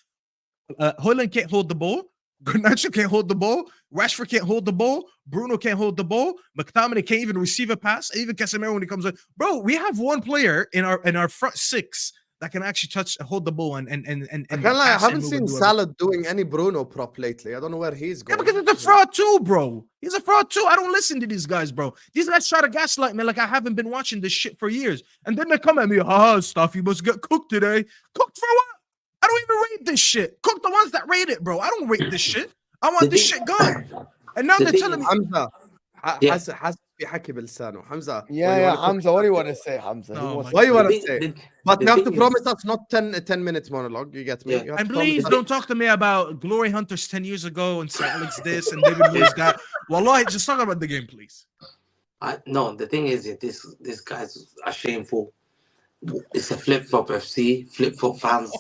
Højlund can't hold the ball. Garnacho can't hold the ball. Rashford can't hold the ball. Bruno can't hold the ball. McTominay can't even receive a pass. Even Casemiro when he comes in. Bro, we have one player in our front six that can actually hold the ball and I can't lie, I haven't seen Salah doing any Bruno prop lately. I don't know where he's going. Yeah, because he's a fraud too, bro. He's a fraud too. I don't listen to these guys, bro. These guys try to gaslight me like I haven't been watching this shit for years. And then they come at me, stuff, you must get cooked today. Cooked for what? I don't even rate this shit. Cook the ones that rate it, bro. I don't rate this shit. I want this shit gone. And now they're telling me. Hamza, has بيحكي بلسانه. Hamza. Yeah, Hamza. What do you want to say, Hamza? What do you want to say? But you have to promise us not 10 minutes monologue. You get me? And please don't talk to me about Glory Hunters 10 years ago and Sir Alex this and David Moyes that. Wallahi, just talk about the game, please. No, the thing is that this guys are shameful. It's a flip-flop FC, flip-flop fans.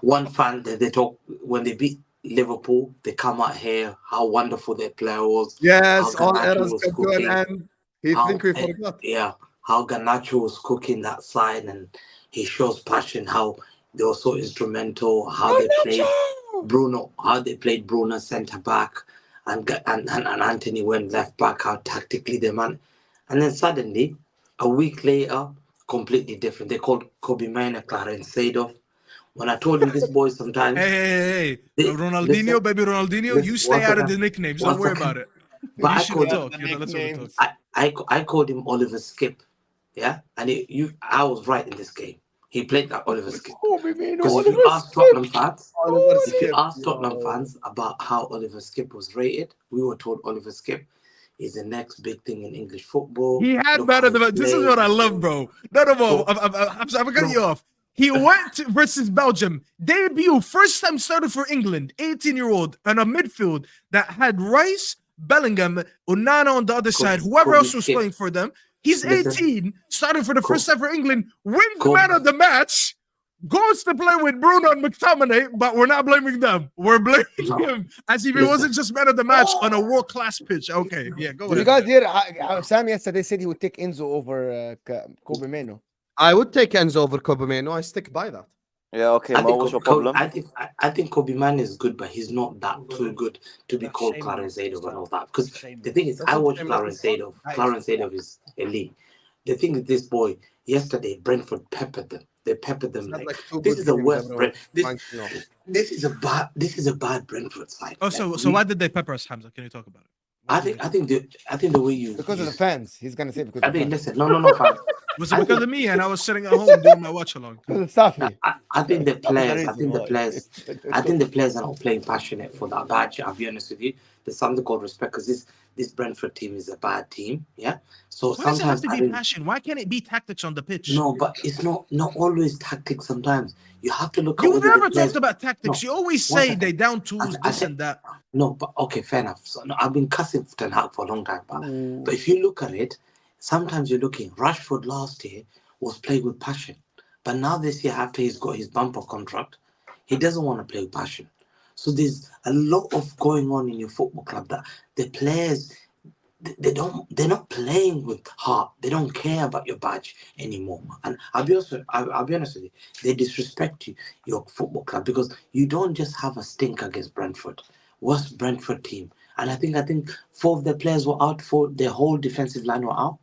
One fan that they talk when they beat Liverpool, they come out here how wonderful their player was. Yes, how all Garnacho errors was come to an cooking, end. He think we forgot. Yeah, how Garnacho was cooking that side, and he shows passion. How they were so instrumental. How they played Bruno. How they played Bruno centre back, and Anthony went left back. How tactically they man, and then suddenly a week later, completely different. They called Kobe Mainoo, Clarence Seedorf. When I told you this boy sometimes. Hey. Ronaldinho, baby Ronaldinho, you stay out of the nicknames. Don't worry about it. But you should talk. Let's talk. I called him Oliver Skip. Yeah. And I was right in this game. He played like Oliver Skip. Because if you ask Tottenham fans about how Oliver Skip was rated, we were told Oliver Skip is the next big thing in English football. He had better than this is what I love, bro. I'm gonna cut you off. He went versus Belgium. Debut, first time started for England, 18-year-old, and a midfield that had Rice, Bellingham, Onana on the other side, whoever else was playing for them. He's 18, started for the first time for England, wins man of the match, goes to play with Bruno and McTominay, but we're not blaming them. We're blaming him as if he wasn't just man of the match on a world-class pitch. Okay, yeah, go ahead. You guys hear how Sam yesterday said he would take Enzo over Kobe Meno? I would take Enzo over Kobe Meno. I stick by that. Yeah, okay, Mo, what's your problem? I think Kobe Man is good, but he's not that too good to be called Clarence Seedorf and all that. Because the thing is, I watch Clarence Seedorf. Clarence Seedorf is elite. The thing is, this boy, yesterday, Brentford peppered them. They peppered them like this is the worst. This is a bad Brentford side. Oh, so why did they pepper us, Hamza? Can you talk about it? I think the way you because of the fans. He's gonna say because. I think listen, no, fans. Was it because of me and I was sitting at home doing my watch along? Staffy. I think the players. I think the players are not playing passionate for that badge. I'll be honest with you. There's something called respect because this Brentford team is a bad team. Yeah. So why does it have to be passion? Why can't it be tactics on the pitch? No, but it's not always tactics. Sometimes you have to look. You never talked about tactics. You always say they down tools, this and that. No, but okay, fair enough. So, no, I've been cussing for Ten Hag for a long time, but if you look at it, sometimes you're looking. Rashford last year was playing with passion, but now this year after he's got his bumper contract, he doesn't want to play with passion. So there's a lot of going on in your football club that the players they're not playing with heart. They don't care about your badge anymore. And I'll be honest with you, they disrespect your football club because you don't just have a stink against Brentford. Worst Brentford team. And I think 4 of their players were out, for their whole defensive line were out.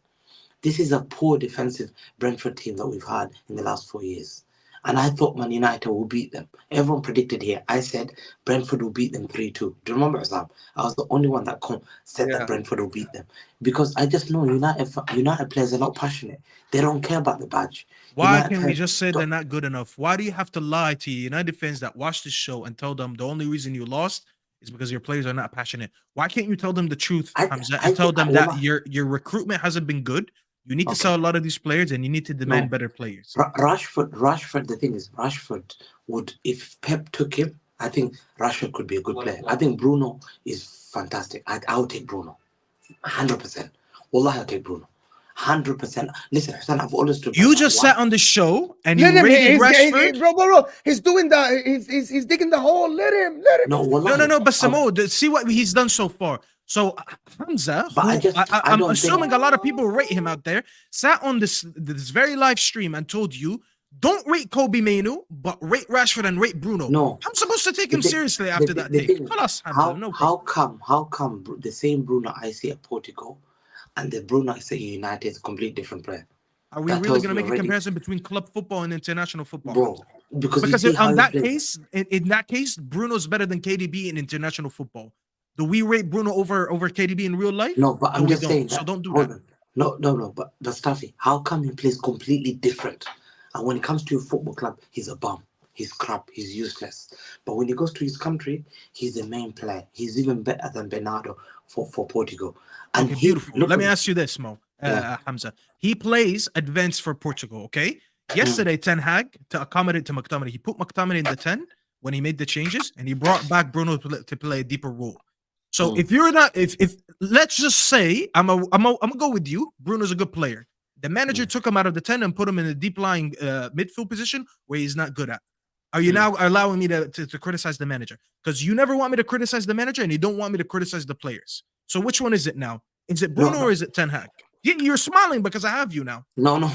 This is a poor defensive Brentford team that we've had in the last 4 years. And I thought Man United will beat them. Everyone predicted here. I said Brentford will beat them 3-2. Do you remember, Azam? I was the only one that said that Brentford will beat them. Because I just know United players are not passionate. They don't care about the badge. Why can't we just say they're not good enough? Why do you have to lie to United fans that watch this show and tell them the only reason you lost is because your players are not passionate? Why can't you tell them the truth, Hamza, and tell them that your recruitment hasn't been good? You need to sell a lot of these players, and you need to demand better players. Rashford. The thing is, Rashford would, if Pep took him, I think Rashford could be a good player. I think Bruno is fantastic. I would take Bruno, 100%. Wallahi, I'll take Bruno, 100%. Listen, Hassan, I've always told you just sat on the show and you rated Rashford. Bro, he's doing that. He's digging the hole. Let him. No. But Samo, see what he's done so far. So Hamza, I'm assuming a lot of people rate him out there, sat on this very live stream and told you, don't rate Kobe Menu, but rate Rashford and rate Bruno. No, I'm supposed to take him seriously after that take. How come the same Bruno I see at Portugal and the Bruno I see at United is a completely different player? Are we really going to make a comparison between club football and international football? Bro, because in that case, Bruno's better than KDB in international football. Do we rate Bruno over KDB in real life? No, but I'm just saying that. So don't do that. No. But Staffy, how come he plays completely different? And when it comes to your football club, he's a bum. He's crap. He's useless. But when he goes to his country, he's the main player. He's even better than Bernardo for Portugal. And okay, beautiful. Let me ask you this, Mo, Hamza. He plays advanced for Portugal, okay? Yesterday, Ten Hag, to accommodate to McTominay, he put McTominay in the 10 when he made the changes, and he brought back Bruno to play a deeper role. So if you're not, if let's just say I'm gonna go with you, Bruno's a good player. The manager took him out of the 10 and put him in a deep lying midfield position where he's not good at. Are you now allowing me to criticize the manager? Because you never want me to criticize the manager and you don't want me to criticize the players. So which one is it now? Is it Bruno or is it Ten Hag? You're smiling because I have you now. No.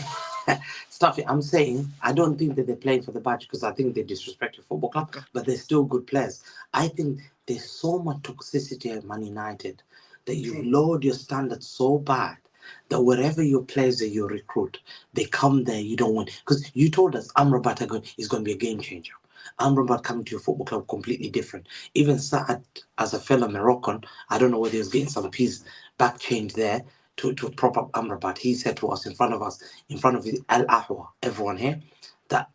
Staffy, I'm saying I don't think that they're playing for the badge because I think they disrespect your football club, but they're still good players. I think there's so much toxicity at Man United that you've lowered your standards so bad that wherever your players that you recruit, they come there, you don't win. Because you told us Amrabat is going to be a game changer. Amrabat coming to your football club completely different. Even Saad, as a fellow Moroccan, I don't know whether he was getting some piece back change there to prop up Amrabat. He said to us in front of Al Ahwa, everyone here, that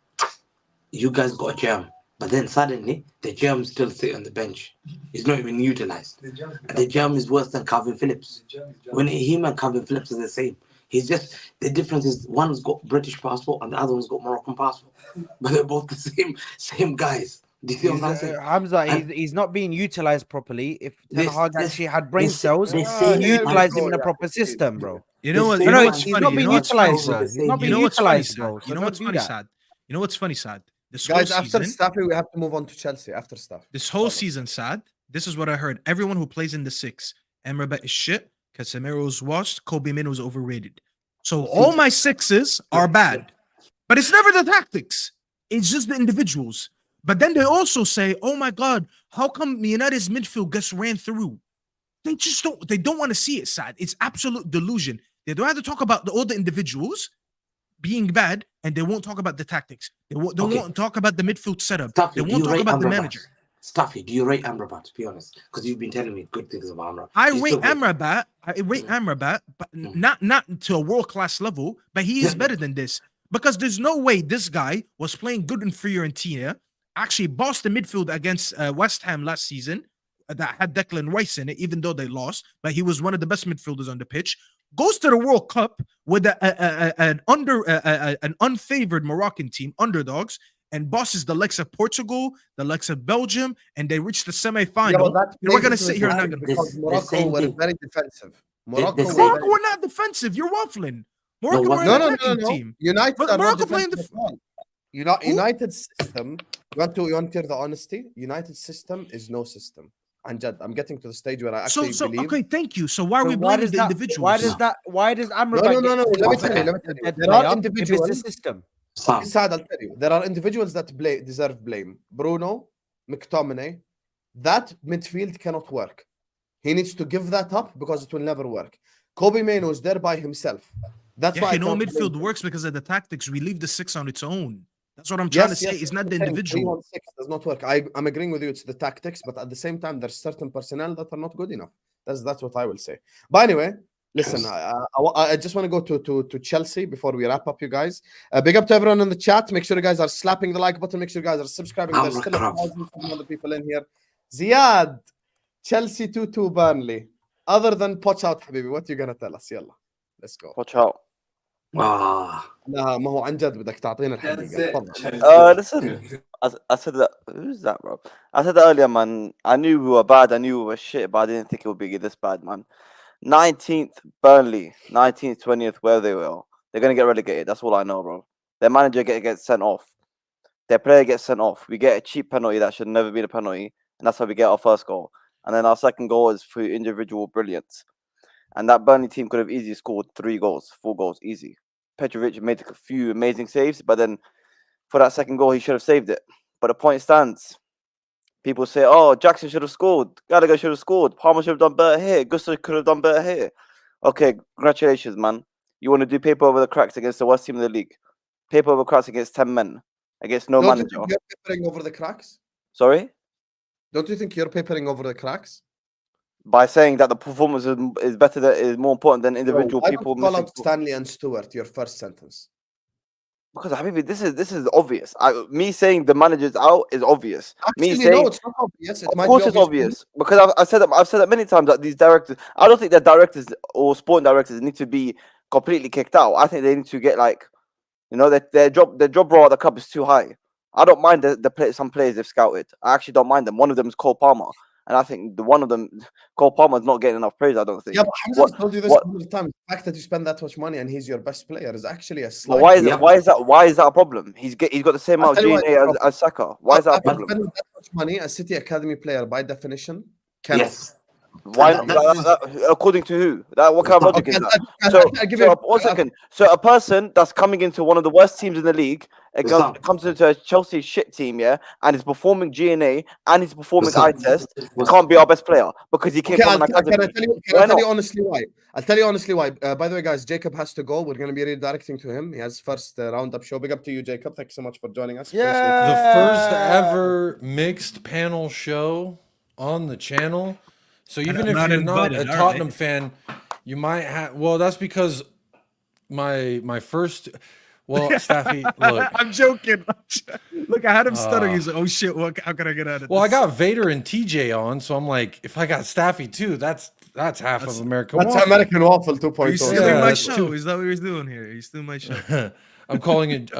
you guys got a germ. But then suddenly, the germ still sit on the bench. He's not even utilised. The germ is worse than Calvin Phillips. When him and Calvin Phillips are the same. He's just, the difference is one's got British passport and the other one's got Moroccan passport. But they're both the same guys. Do you see what I'm saying? Hamza, he's not being utilized properly. If Ten Hag actually had brain this- cells, the he same utilized him in a idea. proper system, bro. You know what? The You same know what's idea. He's funny? not You being know what's utilized, funny? bro. He's not You being know what's funny, utilized, bro. Sad? So You know don't what's do funny, that. Sad? You know what's funny, Sad? This Guys, whole after season, Staffy, we have to move on to Chelsea. After Staffy. this whole season, Sad. This is what I heard. Everyone who plays in the six, Amrabat is shit. Casemiro's washed. Kobe Mino's overrated. So all my sixes are bad. But it's never the tactics. It's just the individuals. But then they also say, oh my God, how come United's midfield gets ran through? They just don't want to see it, Sad. It's absolute delusion. They don't have to talk about all the individuals being bad, and they won't talk about the tactics. They won't talk about the midfield setup. Staffy, They do won't you talk rate about the Amrabat? manager. Staffy, do you rate Amrabat, to be honest? Because you've been telling me good things about Amrabat. I You rate still rate- Amrabat. I rate Amrabat, but not to a world class level. But he is better than this because there's no way this guy was playing good in Fiorentina. Actually, bossed the midfield against West Ham last season. That had Declan Rice in it, even though they lost. But he was one of the best midfielders on the pitch. Goes to the World Cup with an unfavored Moroccan team, underdogs, and bosses the likes of Portugal, the likes of Belgium, and they reach the semi-final. And we're gonna sit here and not gonna because Morocco were very defensive. Morocco Morocco were not defensive. You're waffling. Morocco were an attacking team. United But are Morocco not playing defensive at all. United system. You want to hear the honesty? United system is no system. And Jad, I'm getting to the stage where I actually believe. Okay, thank you. So why are we blaming the individuals? Why does Amrabat? No. Let me tell you. There are individuals. It's the system. Saad, I'll tell you. There are individuals that deserve blame. Bruno, McTominay. That midfield cannot work. He needs to give that up because it will never work. Kobe Mino is there by himself. That's why. Midfield works because of the tactics. We leave the six on its own. That's what I'm trying to say. It's not the individual. 3-1-6 does not work. I'm agreeing with you. It's the tactics, but at the same time, there's certain personnel that are not good enough. That's what I will say. But anyway, listen. I just want to go to Chelsea before we wrap up, you guys. Big up to everyone in the chat. Make sure you guys are slapping the like button. Make sure you guys are subscribing. There's still 1,000 other people in here. Ziad, Chelsea 2-2 Burnley. Other than Poch out, Habibi, what you gonna tell us? Yalla, let's go. Watch out. لا ما هو عن جد بدك تعطينا الحقيقة تفضل. Listen, I said that. Who's that, bro? I said that earlier, man. I knew we were bad. I knew we were shit, but I didn't think it would be this bad, man. 19th Burnley, 19th, 20th, where they were. They're gonna get relegated. That's all I know, bro. Their manager gets sent off. Their player gets sent off. We get a cheap penalty that should never been a penalty, and that's how we get our first goal. And then our second goal is through individual brilliance. And that Burnley team could have easily scored 3 goals, 4 goals, easy. Petrovic made a few amazing saves, but then for that second goal, he should have saved it. But the point stands. People say, oh, Jackson should have scored. Gallagher should have scored. Palmer should have done better here. Gusto could have done better here. Okay, congratulations, man. You want to do paper over the cracks against the worst team in the league. Paper over cracks against 10 men. Against no manager. Don't you think you're papering over the cracks? Sorry? Don't you think you're papering over the cracks? By saying that the performance is better, is more important than individual people. Call out Stanley and Stewart, your first sentence. Because Habibi, this is obvious. Me saying the manager's out is obvious. Actually, me saying, no, it's not obvious. Of course, it's obvious because I've said that many times that these directors. I don't think that directors or sporting directors need to be completely kicked out. I think they need to get their job role at the club is too high. I don't mind some players they've scouted. I actually don't mind them. One of them is Cole Palmer. And I think one of them, Cole Palmer, is not getting enough praise. I don't think. Yeah, but Hamza's told you this all the time. The fact that you spend that much money and he's your best player is actually a slight. Why is that a problem? He's got the same amount of GNA as Saka. Why is that a problem? Spending that much money, a City Academy player by definition cannot. Yes. Why? According to who? What kind of logic is that? One second. So a person that's coming into one of the worst teams in the league comes into a Chelsea shit team, yeah, and is performing GNA and he's performing eye test, can't be our best player because he came from an academy. I'll tell you honestly why. I'll tell you honestly why. By the way, guys, Jacob has to go. We're going to be redirecting to him. He has first roundup show. Big up to you, Jacob. Thank you so much for joining us. Yeah. The first ever mixed panel show on the channel. So even if you're not a Tottenham fan, you might have. Well, that's because my first. Well, Staffy, look. I'm joking. Look, I had him stuttering. He's like, "Oh shit, how can I get out of this?" Well, I got Vader and TJ on, so I'm like, if I got Staffy too, that's half of American That's Waffle. American Waffle 2.0. Are you stealing my show? Is that what he's doing here? He's stealing my show. I'm calling it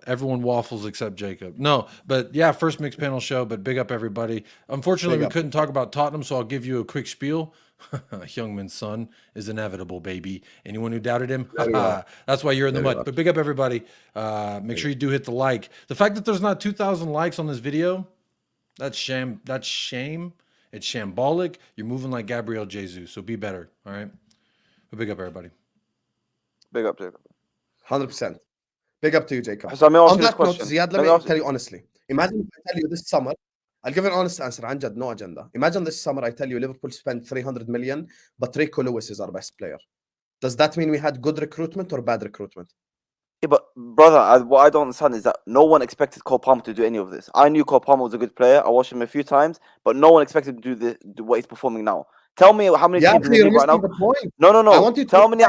everyone waffles except Jacob. No, but yeah, first mixed panel show, but big up everybody. Unfortunately, Big we up. couldn't talk about Tottenham, so I'll give you a quick spiel. Youngman's son is inevitable, baby. Anyone who doubted him, that's why you're in the mud. But big up everybody. Make sure you do hit the like. The fact that there's not 2,000 likes on this video, that's shame. That's shame. It's shambolic. You're moving like Gabriel Jesus, so be better. All right. But big up everybody. Big up, Jacob. 100%. Big up to you, Jacob. So let me ask On you this that note, question. Ziad, let me tell you honestly. Imagine if I tell you this summer, I'll give an honest answer. Anjad, no agenda. Imagine this summer I tell you Liverpool spent 300 million, but Rico Lewis is our best player. Does that mean we had good recruitment or bad recruitment? Yeah, but brother, what I don't understand is that no one expected Cole Palmer to do any of this. I knew Cole Palmer was a good player. I watched him a few times, but no one expected him to do what he's performing now. Tell me how many teams in the league right now. No. I want you to tell me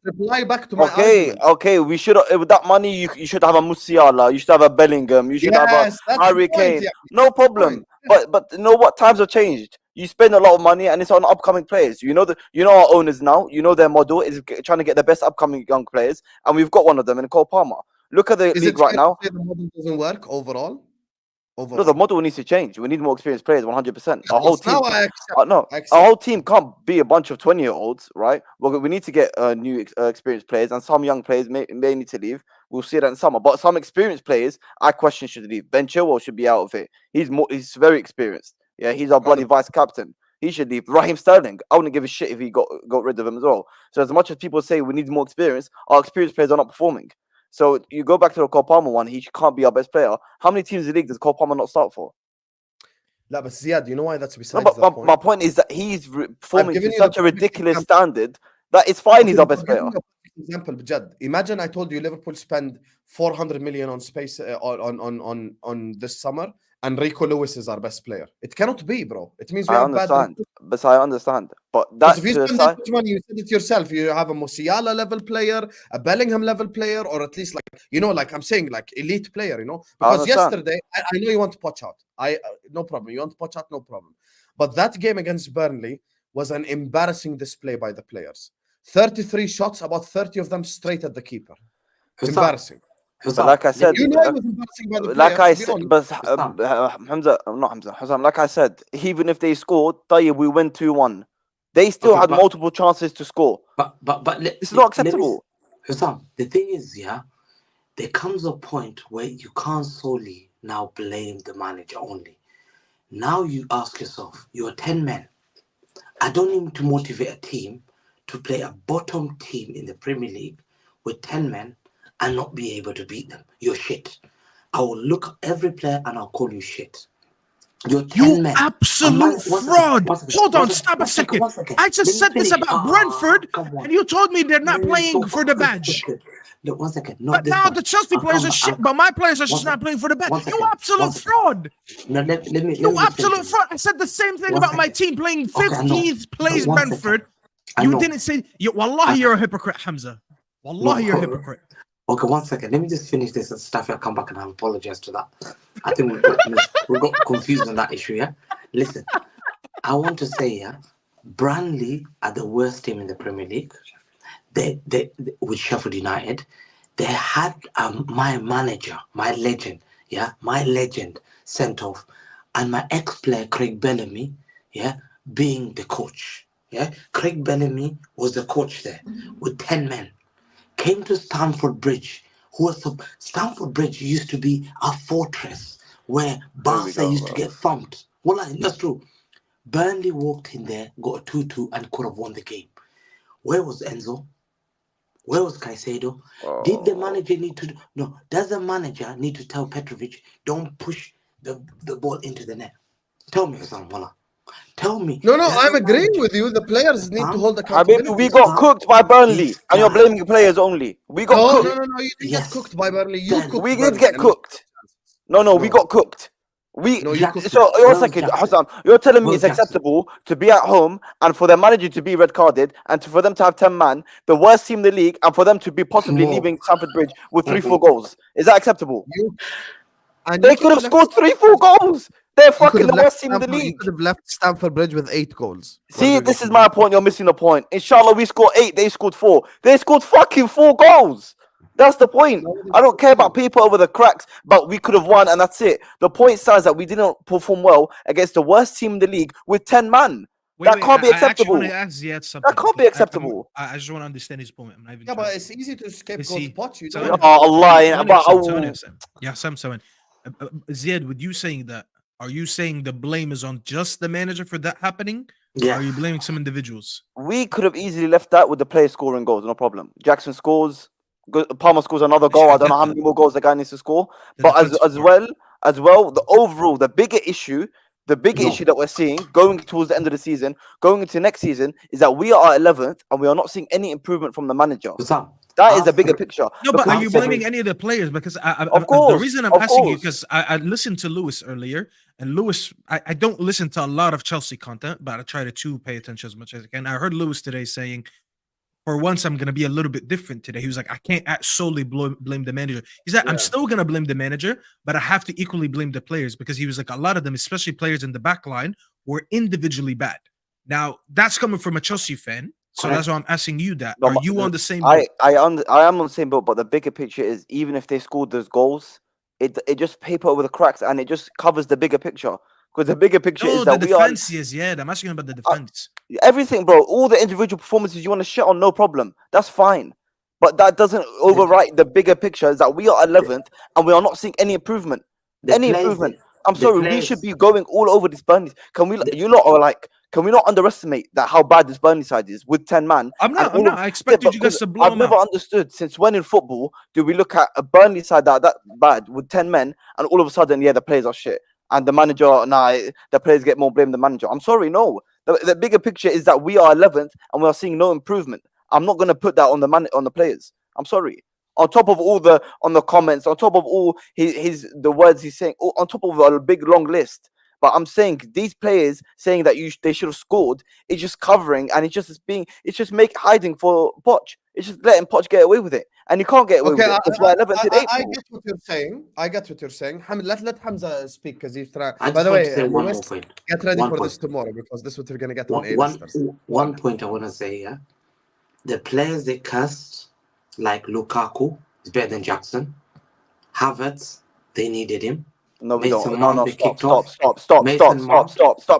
reply back to my argument. Okay. We should with that money you should have a Musiala, you should have a Bellingham, you should have a Harry Kane. Yeah. No problem. But you know what? Times have changed. You spend a lot of money and it's on upcoming players. You know our owners now. You know their model is trying to get the best upcoming young players, and we've got one of them in Cole Palmer. Look at the league right now. The model doesn't work overall. No, the model needs to change. We need more experienced players, 100%. Our whole team, our whole team can't be a bunch of 20-year-olds, right? Well, we need to get new experienced players, and some young players may need to leave. We'll see that in summer. But some experienced players, I question should leave. Ben Chilwell should be out of it. He's very experienced. Yeah, he's our bloody vice captain. He should leave. Raheem Sterling, I wouldn't give a shit if he got rid of him as well. So as much as people say we need more experience, our experienced players are not performing. So you go back to the Cole Palmer one, he can't be our best player. How many teams in the league does Cole Palmer not start for? No, but Ziad, you know why that's besides the point? My point is that he's performing to such a ridiculous standard that it's fine he's our best player. Example, Jad. Imagine I told you Liverpool spend 400 million on space on this summer, and Rico Lewis is our best player. It cannot be, bro. It means we have bad. I understand. But that's if you spend that much money, you said it yourself. You have a Musiala level player, a Bellingham level player, or at least like I'm saying, like elite player. Because yesterday I know you want to Poch out. No problem. You want to Poch out, no problem. But that game against Burnley was an embarrassing display by the players. 33 shots, about 30 of them straight at the keeper. It's embarrassing. But like I said, Hamza, Hussam, like I said, even if they scored, we win 2-1. They still had multiple chances to score. But it's not acceptable. Hussam, the thing is, there comes a point where you can't solely now blame the manager only. Now you ask yourself, you're 10 men. I don't need to motivate a team to play a bottom team in the Premier League with 10 men and not be able to beat them. You're shit. I will look at every player and I'll call you shit. You're 10 men. Absolute fraud. Hold on, stop a second. I just said this about Brentford, and you told me they're not playing for the badge. Look, 1 second. But now the Chelsea players are shit, but my players are just not playing for the badge. You absolute fraud. No, let me You absolute fraud. I said the same thing about my team playing 15th place Brentford. You didn't say, Wallahi, you're a hypocrite, Hamza. Wallahi, you're a hypocrite. Okay, 1 second. Let me just finish this and Staffy, I'll come back and I'll apologize to that. I think we got confused on that issue, Listen, I want to say, Burnley are the worst team in the Premier League. They with Sheffield United. They had my manager, my legend, sent off. And my ex-player, Craig Bellamy, being the coach. Craig Bellamy was the coach there with 10 men. Came to Stamford Bridge. Stamford Bridge used to be a fortress where Barca used to get thumped. Well, that's true. Burnley walked in there, got a 2-2 and could have won the game. Where was Enzo? Where was Caicedo? Did the manager need to... No, does the manager need to tell Petrovic, don't push the ball into the net? Tell me, Hassan, Wallah. Tell me. No, I'm agreeing with you. The players need to hold accountability. We got cooked by Burnley, and you're blaming the players only. We got cooked. No, you didn't get cooked by Burnley. We did get cooked. No, we got cooked. So one second, Hassan. You're telling me it's acceptable to be at home and for their manager to be red carded and for them to have 10 man, the worst team in the league, and for them to be possibly leaving Stamford Bridge with 3-4 goals. Is that acceptable? They could have scored 3-4 goals. They're fucking the worst team in the league. You could have left Stamford Bridge with 8 goals. See, this is my point. You're missing the point. Inshallah, we scored 8. They scored 4. They scored fucking 4 goals. That's the point. I don't care about people over the cracks, but we could have won, and that's it. The point stands that we didn't perform well against the worst team in the league with 10 man. That can't be acceptable. That can't be acceptable. I just want to understand his point. I'm not even but it's easy to scapegoat pot. You Oh, Allah. Yeah, Sam. Ziad, with you saying that, are you saying the blame is on just the manager for that happening? Or are you blaming some individuals? We could have easily left that with the players scoring goals, no problem. Jackson scores. Palmer scores another goal. I don't know how many more goals the guy needs to score. But as well, the bigger issue that we're seeing going towards the end of the season, going into next season, is that we are 11th and we are not seeing any improvement from the manager. That is the bigger picture. No, but are you blaming any of the players? Because the reason I'm asking you, because I listened to Lewis earlier, and Lewis, I don't listen to a lot of Chelsea content, but I try to pay attention as much as I can. I heard Lewis today saying, for once, I'm going to be a little bit different today. He was like, I can't solely blame the manager. He said, I'm still going to blame the manager, but I have to equally blame the players, because he was like, a lot of them, especially players in the back line, were individually bad. Now, that's coming from a Chelsea fan. So that's why I'm asking you that. Are you on the same boat? I am on the same boat, but the bigger picture is, even if they scored those goals, it just paper over the cracks and it just covers the bigger picture. Because the bigger picture is that the defense is, I'm asking about the defense. Everything, bro. All the individual performances you want to shit on, no problem. That's fine. But that doesn't overwrite the bigger picture, is that we are 11th and we are not seeing any improvement. I'm sorry, we should be going all over this Burnley. Can we not underestimate that how bad this Burnley side is with 10 man? I expected you guys to blow I've never understood, since when in football do we look at a Burnley side that bad with 10 men and all of a sudden, the players are shit. And the manager, the players get more blame than the manager. I'm sorry, no. The bigger picture is that we are 11th and we are seeing no improvement. I'm not going to put that on the players. I'm sorry. On top of all the comments, on top of all the words he's saying, on top of a big long list. But I'm saying these players saying that they should have scored, it's just covering, and it's just hiding for Poch. It's just letting Poch get away with it, and he can't get away with it. That's why 11th in April. I get what you're saying. Let Hamza speak, because he's trying. By the way, get ready for this tomorrow, because this is what you're gonna get on one point I want to say. Yeah, the players they cast, like Lukaku, is better than Jackson. Havertz, they needed him. No, we don't. No, stop,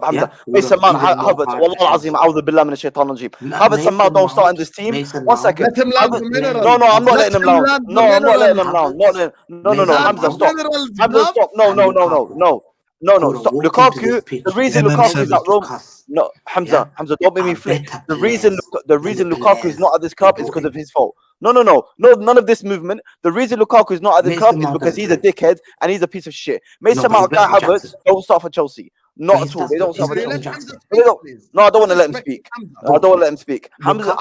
Hamza. Mason Mount, Havertz, Wallah Azim, A'udhu Billah Minash Shaitan Rajim. Havertz and Mount don't start in this team. 1 second. Let him land the mineral. No, I'm not letting him land. No, I'm not letting him land. No, Hamza, stop. Hamza, stop. No, stop. Lukaku, the reason Lukaku is at Rome. No, Hamza, don't make me flip. The reason Lukaku is not at this club is because of his fault. No, none of this movement. The reason Lukaku is not at this club is because he's a dickhead and he's a piece of shit. Mason Mount, Guy Havertz don't start for Chelsea. Not at all. They don't start for Chelsea. No, I don't want to let him speak. Hamza,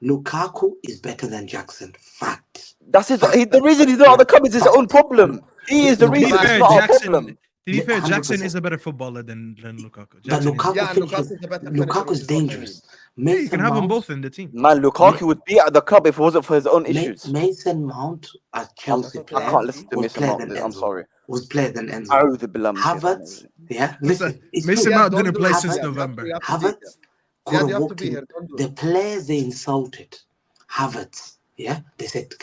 Lukaku is better than Jackson. Fact. That's the reason he's not on the club is his own problem. He is the reason it's not our problem. To be fair, Jackson is a better footballer than Lukaku. But Lukaku is dangerous. You can have them both in the team. Man, Lukaku would be at the club if it wasn't for his own issues. Mason Mount, a Chelsea player, I can't listen to Mason Mount. I'm sorry. Was played than Enzo. Havertz, listen. Mason Mount didn't play since November. Havertz could have walked in. The players they insulted, Havertz, they said,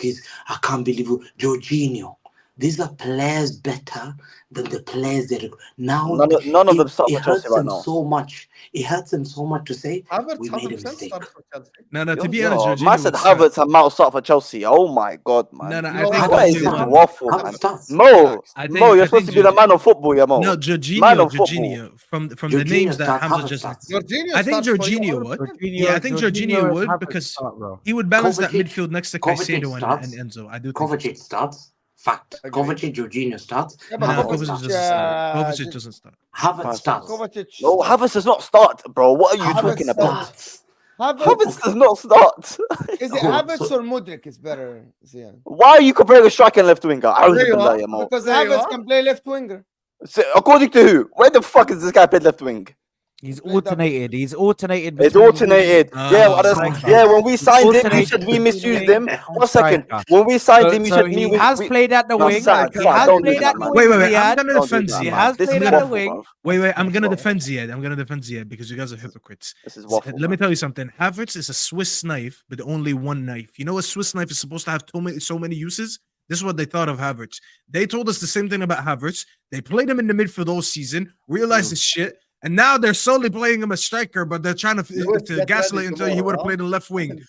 I can't believe you, Jorginho. These are players better than the players that now. None of them start for Chelsea right now. So much. It hurts them so much to say we made a mistake. No. To be honest, I said Havertz and Mount start for Chelsea. Oh my god, man! I think what is this waffle, man? Mo, you're supposed to be the man of football, Mo. No, Jorginho. From the names that Hamza just. I think Jorginho would. Yeah, I think Jorginho would, because he would balance that midfield next to Caicedo and Enzo. I do think Kovacic starts. Fact. Kovacic, Jorginho starts. Kovacic doesn't start. Havertz starts. No, Havertz does not start, bro. What are you talking about? Havertz does not start. Is it Havertz or Mudrik is better? Ziad? Why are you comparing a striker and left winger? Because Havertz can play left winger. So, according to who? Where the fuck is this guy played left wing? He's alternated. He's alternated. It's alternated. Yeah, when we signed him, you said we misused him. 1 second. When we signed him, you said he has played at the wing. He has played at the wing. Wait. I'm gonna defend Ziad. He has played at the wing. Wait. I'm gonna defend Ziad. Because you guys are hypocrites. This is waffle, Let me tell you something. Havertz is a Swiss knife, but only one knife. You know, a Swiss knife is supposed to have so many uses. This is what they thought of Havertz. They told us the same thing about Havertz. They played him in the midfield all season, realized his shit, and now they're solely playing him as striker, but they're trying to gaslight and tell you he would have played in left wing.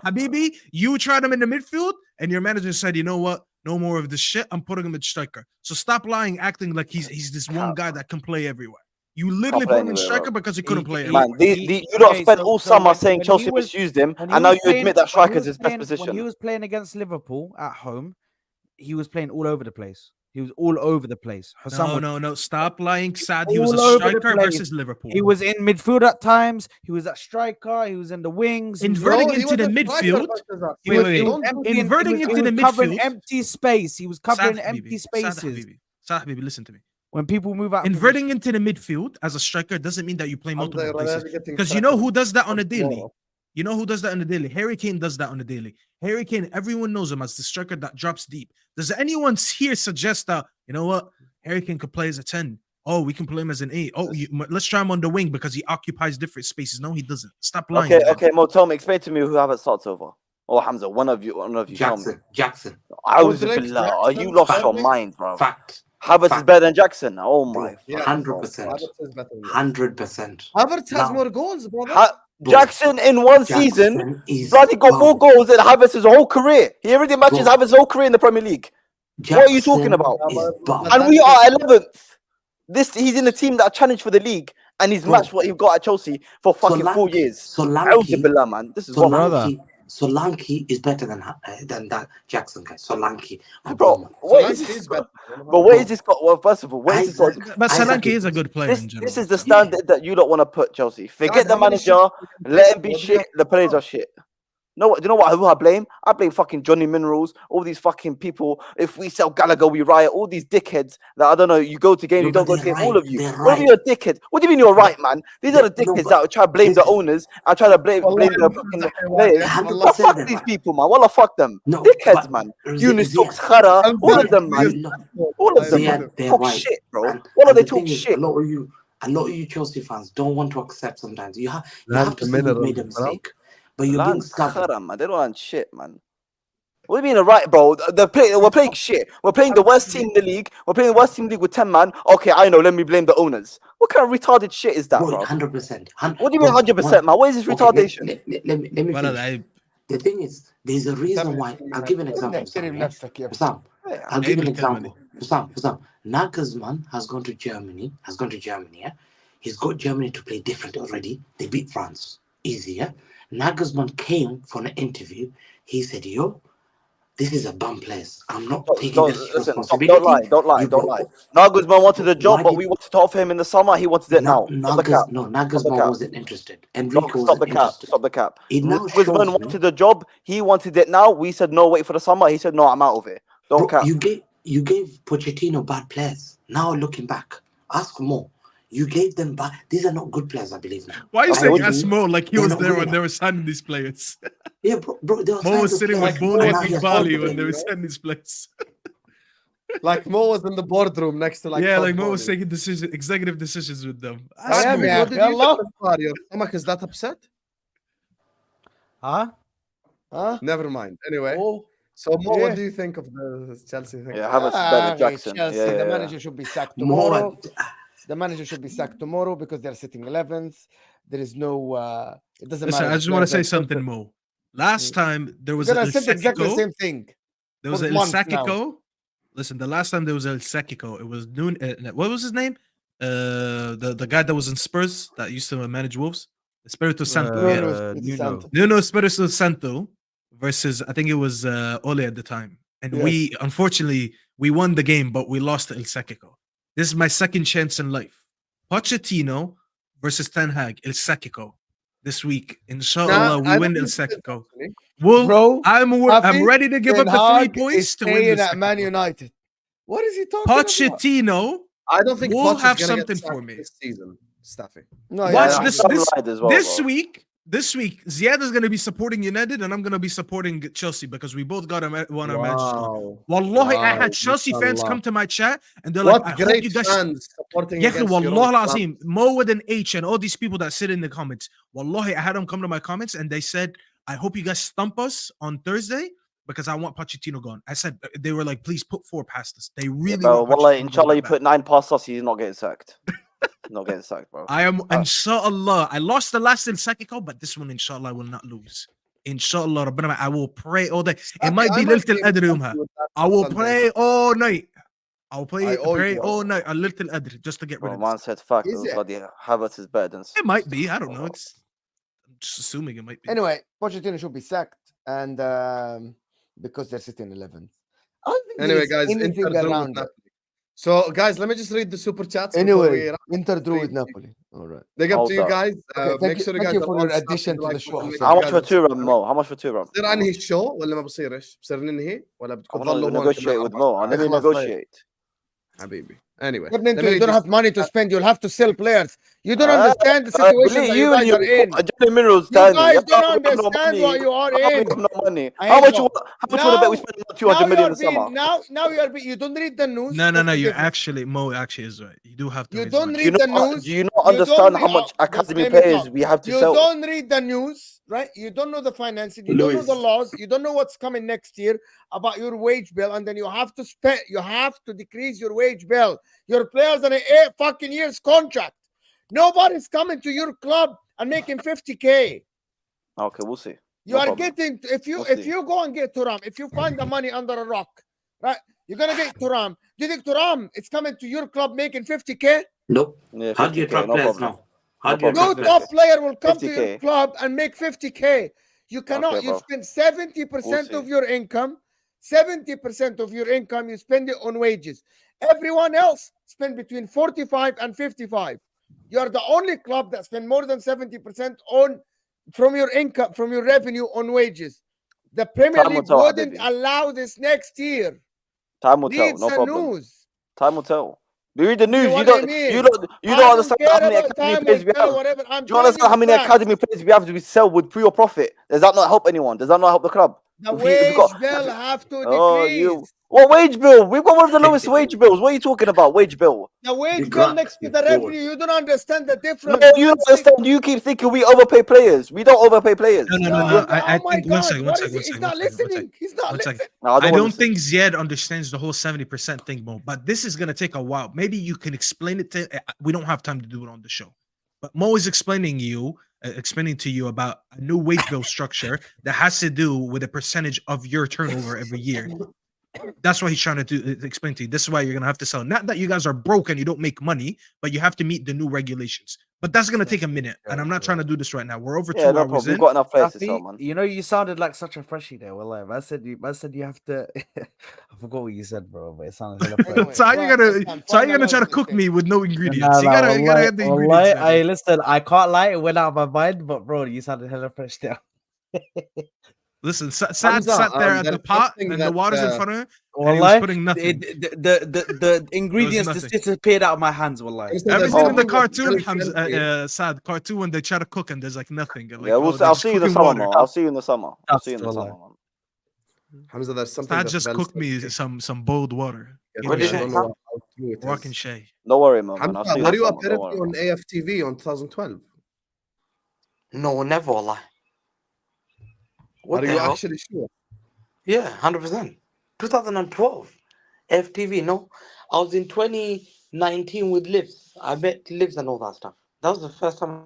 Habibi, you tried him in the midfield, and your manager said, you know what? No more of this shit. I'm putting him at striker. So stop lying, acting like he's this one guy that can play everywhere. You literally put him in striker because he couldn't play Man, you don't spend all summer saying Chelsea misused him, and now you admit that striker is his best position. When he was playing against Liverpool at home, he was playing all over the place. He was all over the place. No. Stop lying, Saad. He was a striker versus Liverpool. He was in midfield at times. He was a striker. He was in the wings. Inverting into the midfield. Inverting into the midfield. Covering empty space. He was covering empty spaces. Saad, listen to me. When people move out, inverting into the midfield as a striker doesn't mean that you play multiple places. Because you know who does that on a daily. You know who does that on the daily? Harry Kane does that on the daily. Harry Kane, everyone knows him as the striker that drops deep. Does anyone here suggest that, you know what, Harry Kane could play as a 10? Oh, we can play him as an 8. Oh, let's try him on the wing because he occupies different spaces. No, he doesn't. Stop lying. Okay, Mo, tell me, explain to me who Havertz starts over. Or Hamza, one of you Jackson. Are you lost your mind, bro? Fact. Havertz is better than Jackson. Oh my. 100%. 100%. Havertz has more goals, brother. Jackson in one season, bloody got more goals than Havertz's whole career. He already matches Havertz's whole career in the Premier League. What are you talking about? And we are 11th. He's in the team that challenged for the league, and he's matched what he got at Chelsea for fucking 4 years. Solanke, man. This is what Solanke is better than that Jackson guy. Solanke, bro. What is this? But where is this got? Well, first of all, where is this got? But Solanke is a good player. This is the standard that you don't want to put Chelsea. Forget the manager. Let him be shit. The players are shit. No, do you know what? Who I blame? I blame fucking Johnny Minerals, all these fucking people. If we sell Gallagher, we riot. All these dickheads that I don't know. You go to games, you don't go to games. All of you. What do you mean you're dickheads? What do you mean you're right, man? These are the dickheads that try to blame the owners and try to blame the fucking players. Fuck these people, man. Wallah, fuck them. Dickheads, man. Yunus talks khara. All of them, man. All of them talk shit, bro. Wallah, they talk shit. A lot of you Chelsea fans don't want to accept sometimes. You have to say you made a mistake. But you're being stubborn. Man. They don't want shit, man. What do you mean, right, bro? We're playing shit. We're playing the worst team in the league. We're playing the worst team in the league with 10 man. Okay, I know. Let me blame the owners. What kind of retarded shit is that, bro? 100%. What do you mean 100%, man? What is this retardation? Let me finish. The thing is, there's a reason why. I'll give an example. I'll give an example. Sam, Nagelsmann has gone to Germany. Yeah? He's got Germany to play different already. They beat France. Easy, yeah? Nagelsmann came for an interview. He said, yo, this is a bum place. I'm not taking this responsibility. Don't lie. Nagelsmann wanted a job, but we wanted to offer him in the summer. He wanted it now. Nagelsmann wasn't interested. Stop the cap. Nagelsmann wanted a job. He wanted it now. We said, no, wait for the summer. He said, no, I'm out of it. Don't cap. You gave Pochettino bad players. Now looking back, ask more. You gave them back. These are not good players, I believe. Now. Why are you saying Asmo like he was there when they were signing these players? Yeah, bro. Mo was sitting with Bono and Bali when they were signing these players. Like Mo was in the boardroom next to like Mo was taking executive decisions with them. Your stomach is that upset? Huh? Never mind. Anyway. So Mo, what do you think of the Chelsea thing? Yeah, Havertz better Jackson. Chelsea, the manager should be sacked tomorrow. The manager should be sacked tomorrow because they're sitting 11th. There is no. It doesn't matter. I just want to say something, Mo. Last time there was exactly the same thing. There was El Sakico. Listen, the last time there was El Sakico, it was what was his name? The guy that was in Spurs that used to manage Wolves. Espirito Santo. Nuno Espirito Santo versus I think it was Ole at the time, and we unfortunately we won the game, but we lost to El Sakico. This is my second chance in life. Pochettino versus Ten Hag, El Sakico. this week. Inshallah, we I win don't El think it is, Clasico. actually. Well, Bro, I'm ready to give up the 3 Hag points is to win the staying at second. Man United. What is he talking about? Pochettino I don't think will Poch have is gonna something get for sacked me. this season, Staffy. No, Watch yeah, this some this lied as well, this bro. week. This week, Ziad is going to be supporting United, and I'm going to be supporting Chelsea because we both got one of Manchester. Wow. Wallahi, I Wow, had Chelsea fans mashallah. come to my chat, and they're What like, "I hope great you guys." fans supporting Yeah, against your own Wallah club. Azim, Mo with an H, and all these people that sit in the comments. Wallahi, I had them come to my comments, and they said, "I hope you guys stump us on Thursday." Because I want Pochettino gone. I said they were like, please put 4 past us. They really Bro, want wallah, Pochettino inshallah, gone you back. put 9 past us, he's not getting sacked. Not getting sacked, bro. I am inshallah. I lost the last in Sakiko, but this one, inshallah, I will not lose. Inshallah, Rabbana, I will pray all day. It might be little adr. I will pray all night. I will pray all night a little adr just to get rid Bro, of man this. said fact. Is it? Bloody Havertz is better than. It might be. I don't know. It's I'm just assuming it might be. Anyway, Pochettino should be sacked, and because they're sitting 11th. I don't think Anyway, there's guys, anything Inter drew with around it. Napoli. So, guys, let me just read the super chats. Anyway, Inter drew with Napoli. All right. Big up Hold to you up. guys. Okay, Make sure you thank guys you are for all your addition snapping to the like show. button. Make How sure much you for guys 2 run, Mo? How much for 2 run? بصير انهي الشو ولا ما بصير ايش؟ بصير ننهي ولا I بتكون want to ضلوا هون negotiate كمان with 4 Mo. I ساعات؟ need to negotiate. حبيبي. Anyway, Get let into me it. You read don't this. have money to spend. You'll have to sell players. You don't understand the situation Believe that you you and guys are in. Johnny Minerals You tiny. guys don't we got no understand money. what you are We in. got no money. I How ain't much no. you want to bet we spend about 200 million in the summer? Now you are being. You don't read the news. No. That's the You difference. actually, Mo actually is right. You do have to. You raise don't money. read the news. Do you not You don't understand how read- much just academy let me players talk. we have to You sell? don't read the news, right? You don't know the finances. You don't know the laws. You don't know what's coming next year about your wage bill, and then you have to spend. You have to decrease your wage bill. Your players on an 8 fucking years contract. Nobody's coming to your club and making 50K. Okay, we'll see. You No are problem. getting if We'll if see. you go and get Turam, if you find the money under a rock, right? You're gonna get Turam. Do you think Turam is coming to your club making 50K? Nope. Yeah, How do you 50K, attract no players problem. now? How do you No No attract top players? player will come to your 50K. club and make 50K. You cannot. Okay, You bro. spend 70% We'll of see. your income. 70% of your income you spend it on wages. Everyone else spend between 45 and 55. You are the only club that spend more than 70% on from your income, from your revenue on wages. The Premier Time will League tell, wouldn't Habibi. allow this next year. Time will tell. Read No the problem. news. Time will tell. We read the You know news. You what don't. I mean? You don't. You I don't understand care how many about academy time players will we tell have. whatever. I'm Do you understand telling how you many facts. academy players we have to sell with pure profit? Does that not help anyone? Does that not help the club? The If wage you got, bill have to oh, decrease. you. What wage bill? We've got one of the lowest wage bills. What are you talking about? Wage bill? The wage The bill grant next to is the forward. revenue. You don't understand the No, difference. you don't understand. You keep thinking we overpay players. We don't overpay players. No. No, I oh my think one God, second. what is it? He's not listening. He's not listening. No, I don't listen. think Ziad understands the whole 70% thing, Mo. But this is gonna take a while. Maybe you can explain it to. We don't have time to do it on the show. But Mo is explaining to you about a new wage bill structure that has to do with a percentage of your turnover every year. That's what he's trying to explain to you. This is why you're gonna have to sell. Not that you guys are broke and you don't make money, but you have to meet the new regulations. But that's gonna take a minute, and I'm not trying to do this right now. We're over 2 Yeah, no hours problem. in. We've got enough players to Staffy, sell, man. you know, you sounded like such a freshie there. Well, I said you have to. I forgot what you said, bro, but it sounded hella fresh. Anyway, So how you right, gonna it's time. so how you gonna try to Finalize cook this me thing. with no ingredients? You gotta get the ingredients. Wallahi, ready. listen, I can't lie, it went out of my mind, but bro, you sounded hella fresh there. Listen, Saad Hamza, sat there at there the is pot something and the that, water's in front of him, and he was Wallahi, putting nothing. the ingredients just nothing. disappeared out of my hands, wallahi. Hamza, Have you there's seen in the something that's cartoon, very Hamza, friendly. Saad cartoon when they try to cook and there's like nothing? And like, Yeah, we'll see. they're I'll just see you in the cooking summer, water. man. I'll see you in the summer. I'll see you in the Wallahi. summer, man. Hamza, there's something Saad that's just very cooked me friendly. some boiled water. Yes, What I did don't you know how true it Rock and is. Shay. Don't worry, man. I'll Hamza, see you in were the you summer. Don't apparently worry, on man. AFTV on 2012? No, never. Wallah. What Are the you hell? actually sure? Yeah, 100%. 2012. FTV, no. I was in 2019 with Lives. I met Lives and all that stuff. That was the first time.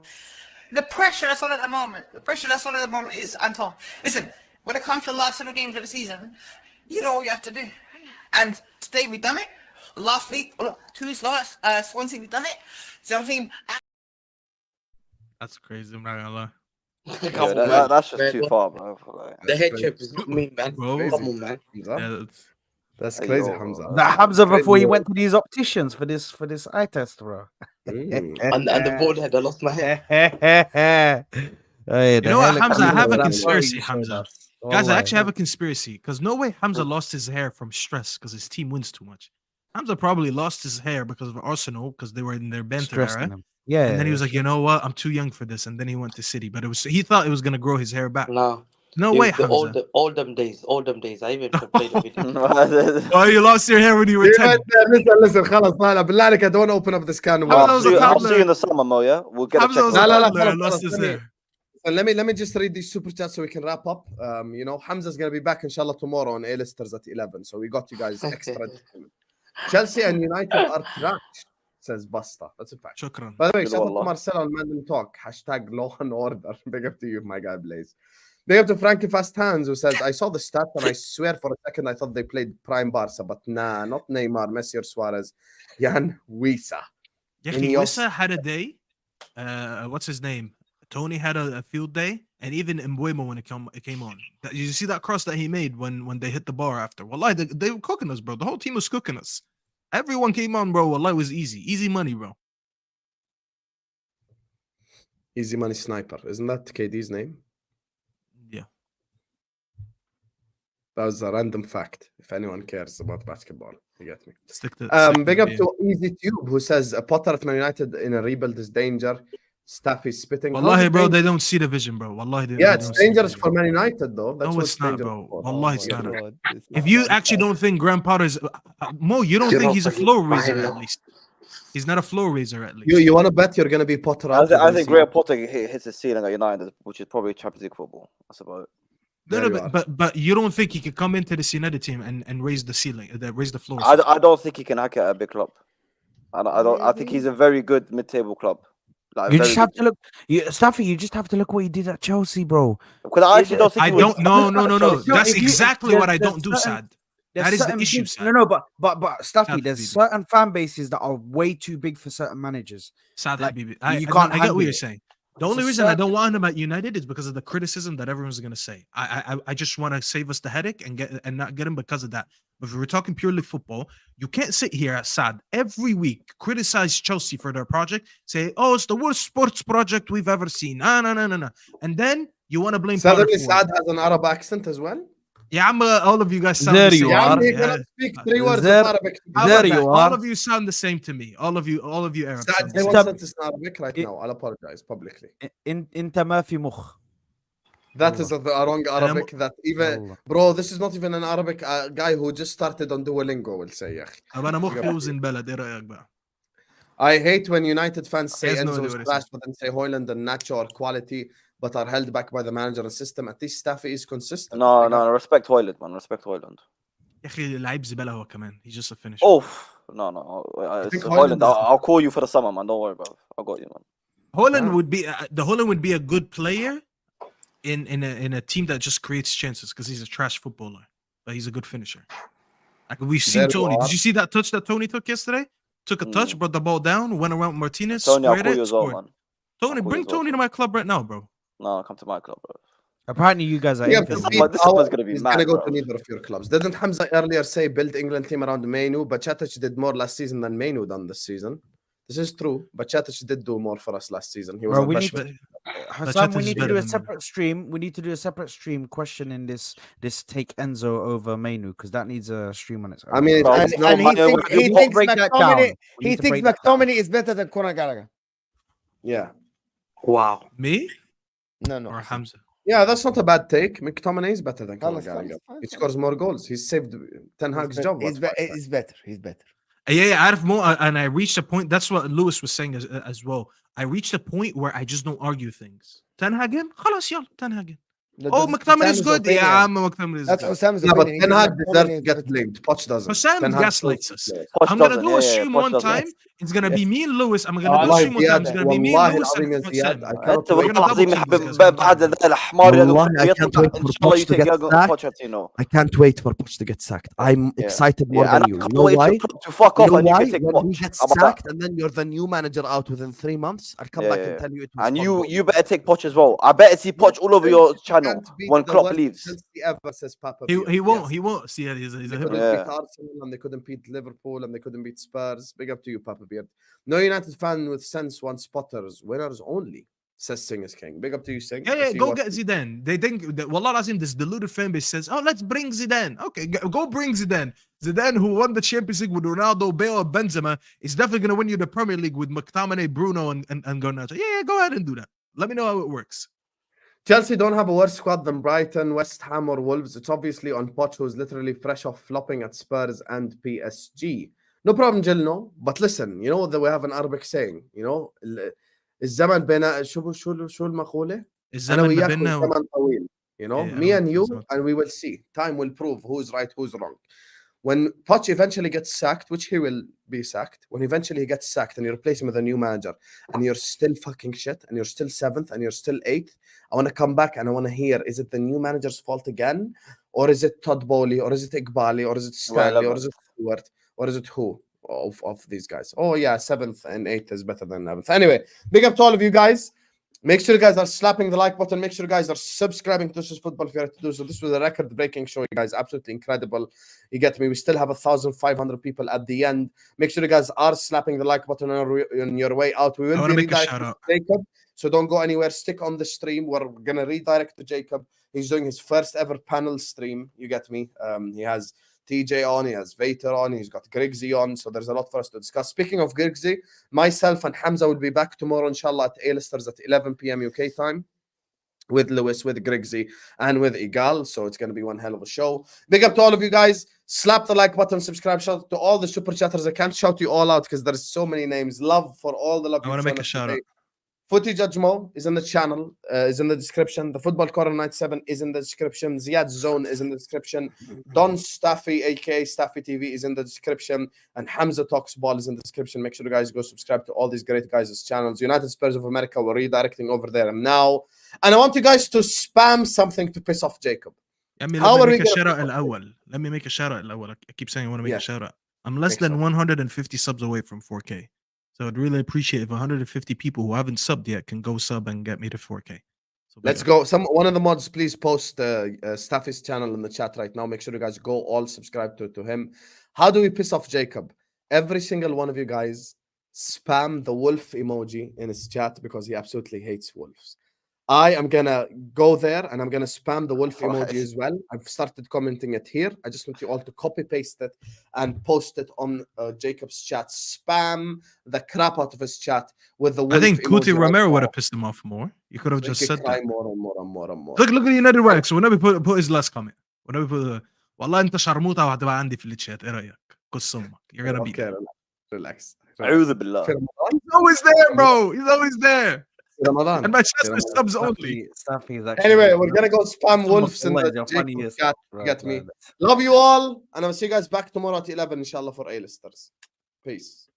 The pressure that's on at the moment. The pressure that's on at the moment is Anton. Listen, when it comes to the last 7 games of the season, you know what you have to do. And today we done it. Last week, 2 weeks last, Swansea we done it. So I think. That's crazy. I'm not gonna lie. Yeah, that's just too far, bro. The head chef is not me, man. Bro. Come on, man. Yeah, That's crazy, Hamza. That Hamza before he went to these opticians for this eye test, bro. And the bald head, I lost my hair. Hey, You the know what, Hamza? I helicopter have a was conspiracy, showed Hamza. us. Guys, I Wallahi. actually have a conspiracy because no way Hamza lost his hair from stress because his team wins too much. Hamza probably lost his hair because of Arsenal because they were in their banter Stressing era. him. Yeah. And then he was like, you know what? I'm too young for this. And then he went to City, but he thought it was gonna grow his hair back. No. No You- way, the Hamza. all them days. I even played a video. Oh, you lost your hair when you were 10. listen خلاص طالع بالله عليك I don't open up this can of Hamza worms. was a I'll see you toddler. in the summer, Mo. Yeah, we'll get Hamza a check. was a لا لا لا toddler خلاص and lost his hair. let me just read these super chats so we can wrap up. You know, Hamza's gonna be back inshallah tomorrow on A-listers at 11. So we got you guys extra. Chelsea and United are trash, says Basta. That's a fact. Shukran. By the way, Good shout out to wallah. Marcelo on Mandem Talk. Hashtag law and order. Big up to you, my guy Blaze. Big up to Frankie Fast Hands who says, I saw the stat and I swear for a second I thought they played prime Barca, but nah, not Neymar, Messi or Suarez. Jan Wisa. Wissa had a day. What's his name? Tony had a field day, and even Mbuemo when it came on. You see that cross that he made when they hit the bar after. Wallahi, they were cooking us, bro. The whole team was cooking us. Everyone came on, bro. Wallahi, it was easy money, bro. Easy Money Sniper. Isn't that KD's name? Yeah. That was a random fact. If anyone cares about basketball, you get me. Stick to Big up to Easy Tube who says Potter at Man United in a rebuild is danger. Staffy spitting. Wallahi, bro, they don't see the vision, bro. Wallahi, Yeah, it's dangerous for Man United though. That's No, what it's not, dangerous bro. for. Wallahi, it's not. If you actually don't think Graham Potter's Mo, you don't think he's a floor raiser at least. He's not a floor raiser at least. You want to bet you're going to be Potter out? I think Graham Potter hits his ceiling at United, which is probably Champions League football. That's about it. No, but you don't think he could come into the United team and raise the ceiling, raise the floor? I don't think he can hack at a big club. I think he's a very good mid-table club. Like, You just have to look, Staffy. You just have to look what he did at Chelsea, bro. Because I actually don't think I he was- don't. No. No, That's if you- exactly there's- what I there's don't do, certain- Saad. There's That is the certain issue, teams- Saad. No, but Staffy, Saad there's Habibi. certain fan bases that are way too big for certain managers. Saad Like, Habibi. you can't I get handle what you're it. saying. The It's only a reason I certain- don't want him at United is because of the criticism that everyone's gonna say. I just want to save us the headache and not get him because of that. But if we're talking purely football, you can't sit here at Saad every week, criticize Chelsea for their project, say, "Oh, it's the worst sports project we've ever seen." No. And then you want to blame Potter Suddenly, for Saad it. has an Arab accent as well. Yeah, all of you guys sound There the you same. are. He cannot speak 3 words of There- Arabic. How there about you that? are. All of you sound the same to me. All of you Arabs. Saad, sound the say same. one sentence in Arabic right now. I'll apologize publicly. انت ما في مخ. That is a wrong Arabic. That even والله. bro, this is not even an Arabic guy who just started on Duolingo will say. يا أخي. طب انا مخي وزن بلد، ايه رايك بقى؟ I hate when United fans say He has no Enzo idea is what he's trash, but then say Hoyland and Nacho are quality, but are held back by the manager and system. At least Staffy is consistent. No, respect Hoyland, man. Respect Hoyland. يا اخي لعيب زباله هو كمان. He's just a finisher. No. think It's Hoyland Hoyland. I'll call you for the summer, man. Don't worry, bro. I got you, man. Holland would be a good player in a team that just creates chances because he's a trash footballer, but he's a good finisher. Like we've seen There you Tony. are. Did you see that touch that Tony took yesterday? Took a touch, brought the ball down, went around Martinez, Tony, I'll squared call you it, as well, scored. man. Tony, I'll call bring you as well, Tony to my club right now, bro. No, come to my club, bro. Apparently, you guys are. Yeah, in but for This it. this summer's gonna be he's mad, gonna go bro. to neither of your clubs. Didn't Hamza earlier say build England team around Mainu? But Chatic did more last season than Mainu done this season. This is true, but Chatic did do more for us last season. He was Bro, our we best. need But Hassan, Chatic we is need to better do a than- separate stream. We need to do a separate stream questioning this take Enzo over Mainu because that needs a stream on its own. I mean, Bro, it's it's no And he matter thinks, what- he we'll thinks break that down. McTominay. We He need to thinks break that down. McTominay is better than Conor Gallagher. yeah, Wow. Me No. or Hamza? yeah, that's not a bad take. McTominay is better than Conor خلاص, Gallagher. fine. He scores more goals. He's saved Ten Hag's job. He's better. He's better. Yeah, out of more, and I reached a point. That's what Lewis was saying as well. I reached a point where I just don't argue things. Ten Hag in, خلاص يلا Ten Hag in. Oh, McTominay is good. Yeah, I'm McTominay is That's good. Osama's Yeah, but opinion. Ten He Hag thinks deserves McTominay to is get better. blamed. Poch doesn't. Hussam Ten Hag gaslights us. Poch I'm gonna doesn't, do yeah, a yeah, stream Poch one doesn't. time. It's gonna be me and Lewis. I'm gonna do a والله stream one time. It's زياد gonna be me والله and Lewis العظيم يا and زياد I Hussam. cannot انت wait. We're gonna والله العظيم double team these guys. بعد ذا الحمار والله I يطلع can't wait ان for شاء الله Poch to يتك get sacked. بوتشيتينو. I can't wait for Poch to get sacked. I'm Yeah. excited more Yeah, than and I you. You can't know wait why? to fuck You off know and you why? can take When he Poch. gets How about that? sacked and then you're the new manager out within 3 months, I'll come back and Yeah. tell you it was And fun. you better take Poch as well. I better see Poch all over your channel Can't beat when the Klopp worst leaves. Chelsea ever, says Papa He Beard. won't. Yes. He won't. See, he's a They hypocrite. couldn't Yeah. beat Arsenal and they couldn't beat Liverpool and they couldn't beat Spurs. Big up to you, Papa Beard. No United fan with sense wants spotters, winners only. Says Singh is king. Big up to you, Singh. Yeah, I yeah, see go what- get Zidane. They think that Wallah Azim, this deluded fan base says, oh, let's bring Zidane. Okay, go bring Zidane. Zidane, who won the Champions League with Ronaldo, Bale, and Benzema, is definitely going to win you the Premier League with McTominay, Bruno, and Garnacho. Yeah, go ahead and do that. Let me know how it works. Chelsea don't have a worse squad than Brighton, West Ham, or Wolves. It's obviously on Poch, who's literally fresh off flopping at Spurs and PSG. No problem, Jilno. But listen, you know that we have an Arabic saying, you know, الزمن بين شو المقولة؟ أنا وياك والزمن طويل. You know, me and you, and we will see. Time will prove who's right, who's wrong. When Poch eventually gets sacked, which he will be sacked, when eventually he gets sacked and you replace him with a new manager and you're still fucking shit and you're still 7th and you're still 8th, I want to come back and I want to hear, is it the new manager's fault again? Or is it Todd Bowley? Or is it Iqbali? Or is it Stanley? Or is it Stewart? Or is it who of these guys? Oh yeah, 7th and 8th is better than 11th. Anyway, big up to all of you guys. Make sure you guys are slapping the like button. Make sure you guys are subscribing to This Is Football if you're to do so. This was a record-breaking show, you guys. Absolutely incredible. You get me? We still have 1,500 people at the end. Make sure you guys are slapping the like button on your way out. We will be redirecting to Jacob, so don't go anywhere. Stick on the stream. We're going to redirect to Jacob. He's doing his first ever panel stream. You get me? He has TJ on, he has Vater on, he's got Grigsy on, so there's a lot for us to discuss. Speaking of Grigsy, myself and Hamza will be back tomorrow, inshallah, at A-listers at 11 p.m. UK time with Lewis, with Grigsy, and with Igal, so it's going to be one hell of a show. Big up to all of you guys. Slap the like button, subscribe. Shout out to all the super chatters. I can't shout you all out because there's so many names. Love for all the love. I want to make a shout out. Footy Judge Mo is in the channel, is in the description. The Football Corner 97 is in the description. Ziad Zone is in the description. Don Staffy, aka Staffy TV, is in the description. And Hamza Talks Ball is in the description. Make sure you guys go subscribe to all these great guys' channels. United Spurs of America, we're redirecting over there now. And I want you guys to spam something to piss off Jacob. Let me make a shout out الأول. Let me make a shout out الأول. I keep saying I want to make a shout out. I'm less than 150 subs away from 4K. So I'd really appreciate if 150 people who haven't subbed yet can go sub and get me to 4K. So let's go. One of the mods, please post Staffy's channel in the chat right now. Make sure you guys go all subscribe to him. How do we piss off Jacob? Every single one of you guys spam the wolf emoji in his chat because he absolutely hates wolves. I am gonna go there and I'm gonna spam the wolf emoji as well. I've started commenting it here. I just want you all to copy paste it and post it on Jacob's chat. Spam the crap out of his chat with the wolf I think Kuti emoji Romero right would now. have pissed him off more. You could have So just he could said cry that. more and more and more and more. Look at United Work. So whenever put his last comment. Whenever put والله انت شرموطه وهتبقى عندي في الشات. ايه رايك؟ قص امك. You're gonna be okay, relax. أعوذ بالله. He's always there, bro. He's always there. Ramadan. And my chest is subs only. Anyway, we're gonna go spam wolves in the Jacob chat. Get me. Love you all, and I'll see you guys back tomorrow at 11, inshallah, for A-listers. Peace.